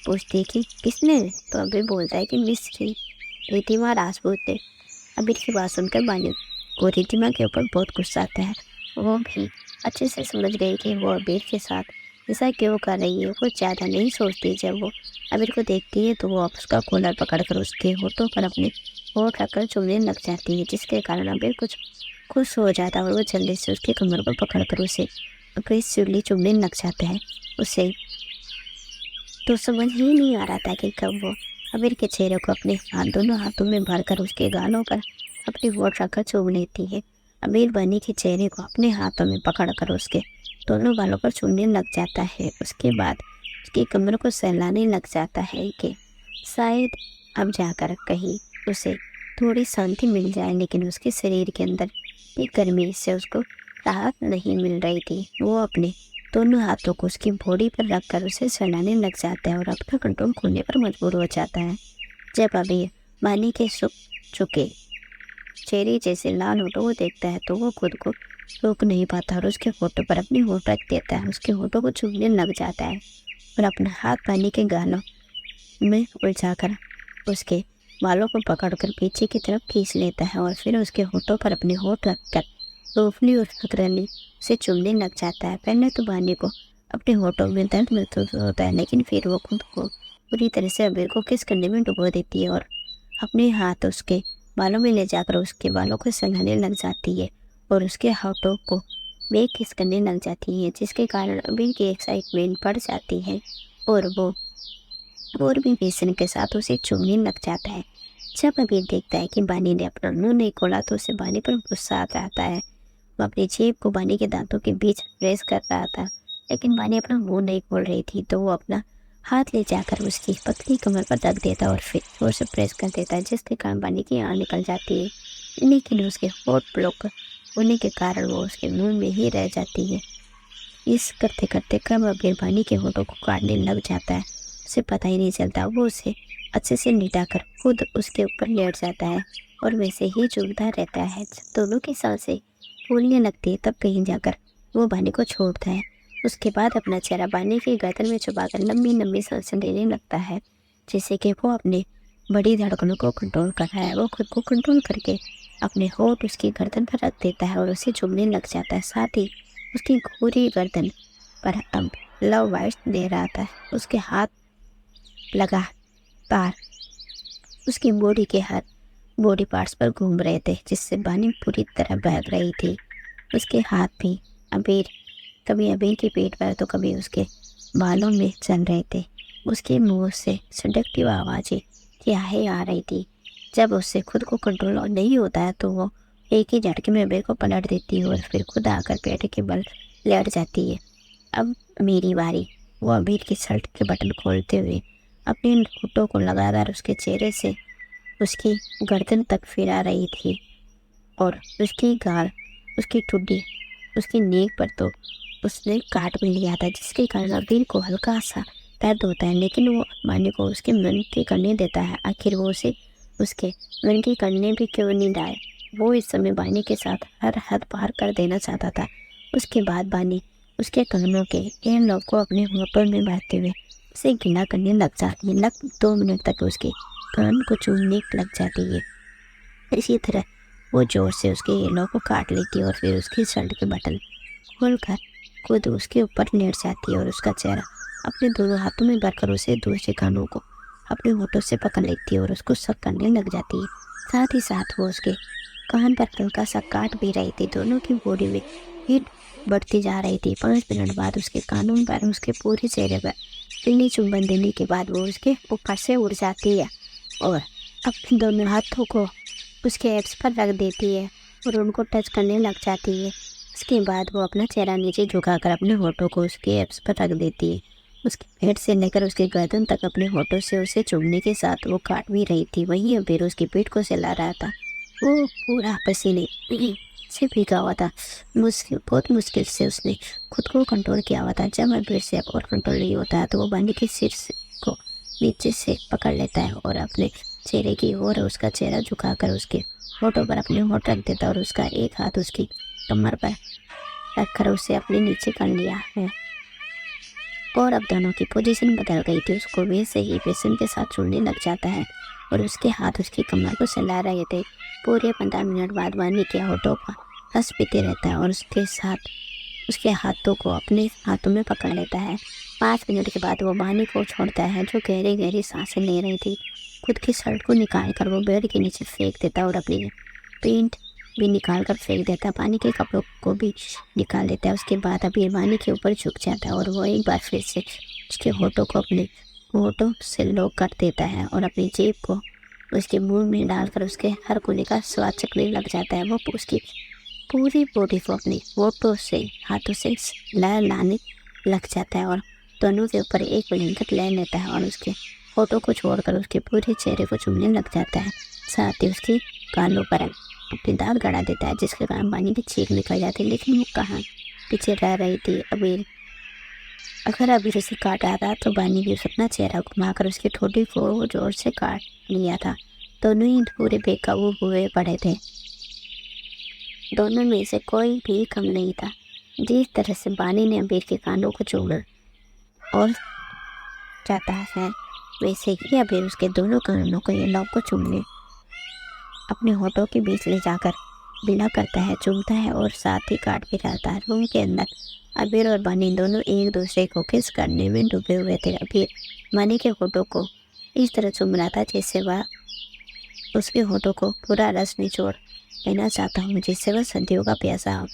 पूछती है कि किसने? तो अबीर बोलता है कि मिस रितिमा राजपूत ने। अबीर की बात सुनकर बानी को रितिमा के ऊपर बहुत गुस्सा आता है। वो भी अच्छे से समझ गई कि वो अबीर के साथ ऐसा क्यों कर रही है। वो ज़्यादा नहीं सोचती। जब वो अबीर को देखती है तो वो उसका कॉलर पकड़कर उसके होठों पर अपने होठ रखकर चूमने लग जाती है, जिसके कारण अबीर कुछ खुश हो जाता है और वो जल्दी से उसके कमर को पकड़कर उसे अग्रेसिवली चुभने लग जाता है। उसे तो समझ ही नहीं आ रहा था कि कब वो अबीर के चेहरे को अपने दोनों हाथों में भरकर उसके गालों पर अपनी होठ रखकर चूम लेती है। अबीर बनी के चेहरे को अपने हाथों में पकड़कर उसके दोनों गालों पर चूमने लग जाता है। उसके बाद उसकी कमर को सहलाने लग जाता है कि शायद अब जाकर कहीं उसे थोड़ी शांति मिल जाए, लेकिन उसके शरीर के अंदर की गर्मी से उसको राहत नहीं मिल रही थी। वो अपने दोनों हाथों को उसकी बॉडी पर रखकर उसे सहलाने लग जाता है और अपना कंट्रोल खोलने पर मजबूर हो जाता है। जब अबीर मानी के सूख चुके चेहरे जैसे लाल होठों को देखता है तो वो खुद को रोक नहीं पाता और उसके होठों पर अपनी होठ रख देता है। उसके होठों को चूमने लग जाता है और अपना हाथ पानी के गालों में उलझाकर उसके बालों को पकड़कर पीछे की तरफ खींच लेता है और फिर उसके होठों पर अपने होठ रखकर रोफनी और फकरानी से चूमने लग जाता है। पहले तो बानी को अपने होठों में दर्द महसूस होता है, लेकिन फिर वो खुद को पूरी तरह से अबीर को किस करने में डुबो देती है और अपने हाथ उसके बालों में ले जाकर उसके बालों को सहलाने लग जाती है और उसके हाथों को वे किस करने लग जाती है, जिसके कारण अबीर की एक्साइटमेंट बढ़ जाती है और वो और भी बेसन के साथ उसे चूमने लग जाता है। जब अबीर देखता है कि बानी ने अपना मुंह नहीं खोला तो उसे बानी पर गुस्सा आ जाता है। वो अपनी जेब को बानी के दांतों के बीच प्रेस कर रहा था, लेकिन बानी अपना मुंह नहीं खोल रही थी, तो वो अपना हाथ ले जाकर उसकी पतली कमर पर रख देता और फिर जोर से प्रेस कर देता है, जिसके कारण बानी की आँख निकल जाती है। लेकिन उसके होठ ब्लॉक होने के कारण वो उसके मुंह में ही रह जाती है। इस करते करते कब अबीर बानी के होठों को काटने लग जाता है, उसे पता ही नहीं चलता। वो उसे अच्छे से लिटाकर खुद उसके ऊपर लेट जाता है और वैसे ही चूमता रहता है। जब दोनों की सांसें फूलने लगती है तब कहीं जाकर वो बानी को छोड़ता है। उसके बाद अपना चेहरा बानी की गर्दन में छुपाकर लंबी लंबी सांसें लेने लगता है, जैसे कि वो अपने बड़ी धड़कनों को कंट्रोल कर रहा है। वो खुद को कंट्रोल करके अपने होठ उसकी गर्दन पर रख देता है और उसे चूमने लग जाता है। साथ ही उसकी गोरी गर्दन पर अब लव वाइट्स दे रहा था। उसके हाथ लगातार उसकी बॉडी के हर बॉडी पार्ट्स पर घूम रहे थे, जिससे बानी पूरी तरह बहक रही थी। उसके हाथ भी अबीर कभी अबीर की पीठ पर तो कभी उसके बालों में चल रहे थे। उसके मुंह से सेडक्टिव आवाज़ें क्या है आ रही थी। जब उससे खुद को कंट्रोल नहीं होता है तो वो एक ही झटके में अबीर को पलट देती है और फिर खुद आकर पेट के बल लेट जाती है। अब मेरी बारी। वो अबीर की शर्ट के बटन खोलते हुए अपने होठों को लगातार उसके चेहरे से उसकी गर्दन तक फिरा रही थी और उसकी गाल, उसकी ठुड्डी, उसकी नेक पर तो उसने काट भी लिया था, जिसके कारण अबीर को हल्का सा दर्द होता है, लेकिन वो मान्य को उसके मन के करने देता है। आखिर वो उसे उसके मन के करने भी क्यों नहीं डाले। वो इस समय बानी के साथ हर हद पार कर देना चाहता था। उसके बाद बानी उसके कानों के इन लोग को अपने होठों में भरते हुए उसे गिला करने लग जाती है। लग 2 मिनट तक उसके कान को चूमने लग जाती है। इसी तरह वो जोर से उसके येलों को काट लेती है और फिर उसकी शर्ट के बटन खोलकर खुद उसके ऊपर लेट जाती है और उसका चेहरा अपने दोनों हाथों में भरकर उसे दूसरे कानों को अपने होठों से पकड़ लेती है और उसको सक करने लग जाती है। साथ ही साथ वो उसके कान पर हल्का सा काट भी रही थी। दोनों की बॉडी में हीट बढ़ती जा रही थी। 5 मिनट बाद उसके कानों पर उसके पूरे चेहरे पर पीली चुंबन देने के बाद वो उसके ऊपर से उड़ जाती है और अपने दोनों हाथों को उसके एब्स पर रख देती है और उनको टच करने लग जाती है। उसके बाद वो अपना चेहरा नीचे झुकाकर अपने होठों को उसके एब्स पर रख देती है। उसके पेट से लेकर उसके गर्दन तक अपने होठों से उसे चुभने के साथ वो काट भी रही थी। वहीं अबीर उसकी पीठ को सहला रहा था। वो पूरा पसीने से भीगा हुआ था। बहुत मुश्किल से उसने खुद को कंट्रोल किया हुआ था। जब अबीर से और कंट्रोल नहीं होता है तो वो बानी के सिर को नीचे से पकड़ लेता है और अपने चेहरे की ओर उसका चेहरा झुकाकर उसके होठों पर अपने होठ रख देता है और उसका एक हाथ उसकी कमर पर रखकर उसे अपने नीचे कर लिया है। और अब दोनों की पोजीशन बदल गई थी। उसको वैसे ही पेशेंट के साथ जुड़ने लग जाता है और उसके हाथ उसकी कमर को सहला रहे थे। पूरे 15 मिनट बाद बानी के होठों का रस पीते रहता है और उसके साथ उसके हाथों को अपने हाथों में पकड़ लेता है। 5 मिनट के बाद वो बानी को छोड़ता है, जो गहरी गहरी सांसें ले रही थी। खुद की शर्ट को निकाल कर वो बेड के नीचे फेंक देता है और अपनी पेंट भी निकाल कर फेंक देता है। पानी के कपड़ों को भी निकाल देता है। उसके बाद अबीर बानी के ऊपर झुक जाता है और वो एक बार फिर से उसके होठों को अपने होठों से लॉक कर देता है और अपनी जेब को उसके मुंह में डालकर उसके हर कोने का स्वाद चखने लग जाता है। वो उसकी पूरी बॉडी को अपने होठों से हाथों से लाने लग जाता है और दोनों के ऊपर एक ब्लैंकेट ले लेता है और उसके होठों को छोड़कर उसके पूरे चेहरे को चूमने लग जाता है। साथ ही उसकी कानों पर अपने दांत गड़ा देता है, जिसके कारण बानी की चीख निकल जाती है। लेकिन वो कहाँ पीछे रह रही थी अबीर। अगर अबीर उसे काट आता तो बानी भी अपना चेहरा घुमाकर उसकी ठोड़ी को जोर से काट लिया था। दोनों ही पूरे बेकाबू हुए पड़े थे। दोनों में से कोई भी कम नहीं था। जिस तरह से बानी ने अबीर के कानों को चूमा और जाता है, वैसे ही अबीर उसके दोनों कानों को ये लॉक को चूमने अपने होठों के बीच ले जाकर बिना करता है, चूमता है और साथ ही काट भी रहता है। रूम के अंदर अबीर और बानी दोनों एक दूसरे को किस करने में डूबे हुए थे। अबीर बानी के होठों को इस तरह चूम रहा था जैसे वह उसके होठों को पूरा रस निचोड़ लेना चाहता हूँ, जिससे वह सदियों का प्यासा हो।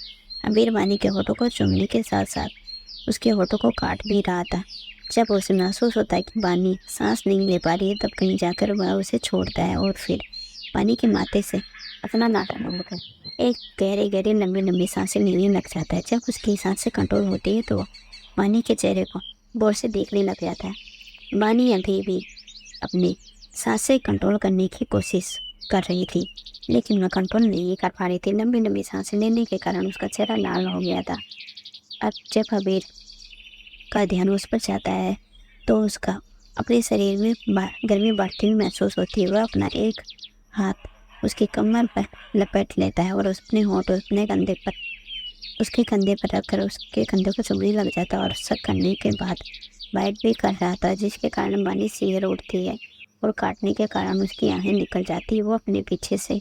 अबीर बानी के होठों को चूमने के साथ साथ उसके होठों को काट भी रहा था। जब उसे महसूस होता है कि बानी सांस नहीं ले पा रही है, तब कहीं जाकर वह उसे छोड़ता है और फिर बानी के माथे से अपना नाटक होकर एक गहरे गहरे लंबी लंबी सांसें लेने लग जाता है। जब उसकी सांसें कंट्रोल होती है तो बानी के चेहरे को गौर से देखने लग जाता है। बानी अभी भी अपनी सांसें कंट्रोल करने की कोशिश कर रही थी, लेकिन वह कंट्रोल नहीं कर पा रही थी। लंबी लंबी सांसें लेने के कारण उसका चेहरा लाल हो गया था। अब जब अबीर का ध्यान उस पर जाता है तो उसका अपने शरीर में गर्मी बढ़ती हुई महसूस होती है। वह अपना एक हाथ उसकी कमर पर लपेट लेता है और अपने होंठ उसके कंधे पर रखकर उसके कंधे को चुभने लग जाता है और शक करने के बाद बाइट भी कर रहा था, जिसके कारण बानी सिर उठती है और काटने के कारण उसकी आंखें निकल जाती है। वो अपने पीछे से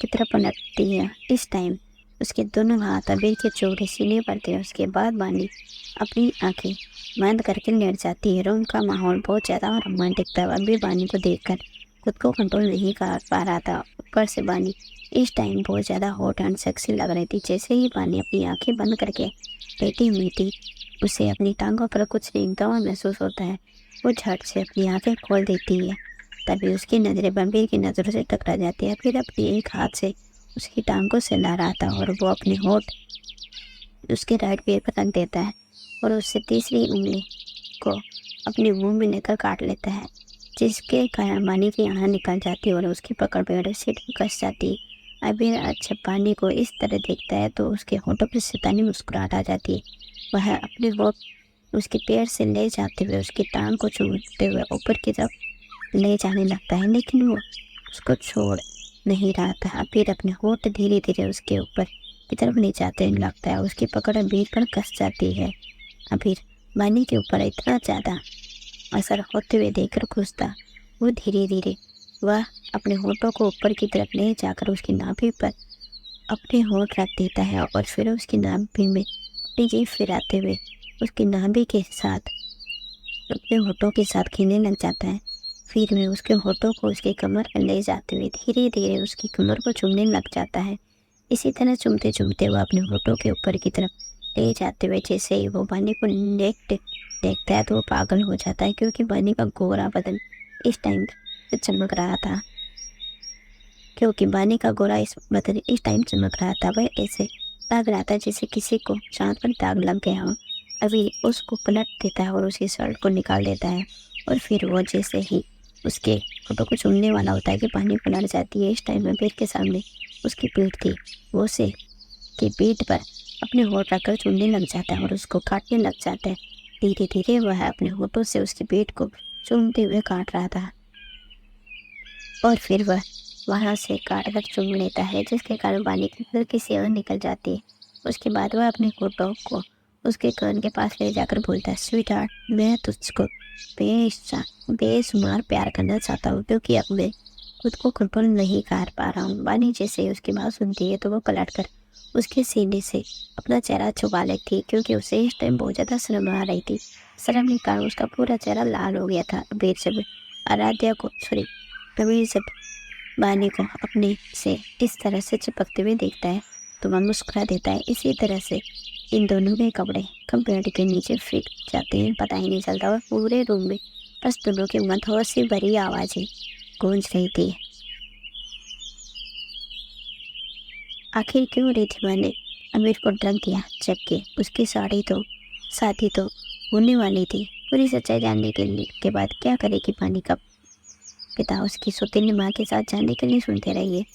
की तरफ पलटती है। इस टाइम उसके दोनों हाथ अबीर के चौड़े सीने पर थे। उसके बाद बानी अपनी आंखें बंद करके लेट जाती है। रूम का माहौल बहुत ज़्यादा रोमांटिक था। अबीर बानी को देखकर खुद को कंट्रोल नहीं कर पा रहा था। ऊपर से बानी इस टाइम बहुत ज़्यादा हॉट एंड सेक्सी लग रही थी। जैसे ही बानी अपनी आंखें बंद करके बैठी हुई थी, उसे अपनी टांगों पर कुछ रेंगता हुआ महसूस होता है। वो झट से अपनी आंखें खोल देती है। तभी उसकी नज़रें बंबीर की नज़रों से टकरा जाती है। फिर अपनी एक हाथ से उसकी टांगों से ला रहा था और वो अपने होठ उसके राइट पैर पर रख देता है और उससे तीसरी उंगली को अपने मुंह में लेकर काट लेता है, जिसके कारण बानी की आँख निकल जाती है और उसकी पकड़ बेड सीट में कस जाती है। अबीर जब बानी को इस तरह देखता है तो उसके होठों पर शैतानी मुस्कुराहट आ जाती है। वह अपने होठ उसके पैर से ले जाते हुए उसकी टांग को चूमते हुए ऊपर की तरफ ले जाने लगता है, लेकिन वो उसको छोड़ नहीं रहा था। अबीर अपने होठ धीरे धीरे उसके ऊपर की तरफ ले जाते लगता है। उसकी पकड़ अबीर पर कस जाती है। अबीर बानी के ऊपर इतना ज़्यादा असर होते हुए देखकर खुश था। वो धीरे धीरे वह अपने होठों को ऊपर की तरफ ले जाकर उसकी नाभि पर अपने होठ रख देता है और फिर उसकी नाभि में अपनी जीभ फिराते हुए उसकी नाभि के साथ अपने होठों के साथ खींचने लग जाता है। फिर में उसके होठों को उसके कमर पर ले जाते हुए धीरे धीरे उसकी कमर को चूमने लग जाता है। इसी तरह चूमते चूमते वह अपने होठों के ऊपर की तरफ ले जाते हुए जैसे ही वो बानी को देखता है तो वो पागल हो जाता है, क्योंकि बानी का गोरा बदन इस टाइम चमक रहा था। चमक रहा था। वह ऐसे लग रहा था जैसे किसी को चाँद पर दाग लग गया हो। अभी उसको पलट देता है और उसकी शर्ट को निकाल देता है और फिर वो जैसे ही उसके फोटो को चूमने वाला होता है कि पानी पलट जाती है। इस टाइम में पेट के सामने उसकी पीठ थी। वो उसे की पीठ पर अपने होठ रखकर चूमने लग जाता है और उसको काटने लग जाता है। धीरे धीरे वह अपने होठों से उसकी पीठ को चूमते हुए काट रहा था और फिर वह वहाँ से काट कर चूम लेता है, जिसके कारण बानी की हल्की सी आँख निकल जाती है। उसके बाद वह अपने होठों को उसके कान के पास ले जाकर बोलता है, स्वीट हार्ट, मैं तुझको बेशुमार प्यार करना चाहता हूँ, क्योंकि अब मैं खुद को कंट्रोल नहीं कर पा रहा हूँ। बानी जैसे ही उसकी बात सुनती है तो वो पलट कर उसके सीने से अपना चेहरा छुपा लेती है, क्योंकि उसे इस टाइम बहुत ज़्यादा शर्म आ रही थी। शर्म के कारण उसका पूरा चेहरा लाल हो गया था। कबीर जब बानी को अपने से इस तरह से चिपकते हुए देखता है तो वह मुस्कुरा देता है। इसी तरह से इन दोनों के कपड़े बेड के नीचे फिट जाते हैं, पता ही नहीं चलता और पूरे रूम में बस दोनों की मधुर सी भरी आवाज़ें गूंज रही थी। आखिर क्यों रिद्धिमा ने अमीर को ड्रग दिया, जबकि उसकी शादी तो होने वाली थी। पूरी सच्चाई जानने के बाद क्या करेगी बानी का पिता उसकी सौतेली माँ के साथ जानने के लिए सुनते रहिए।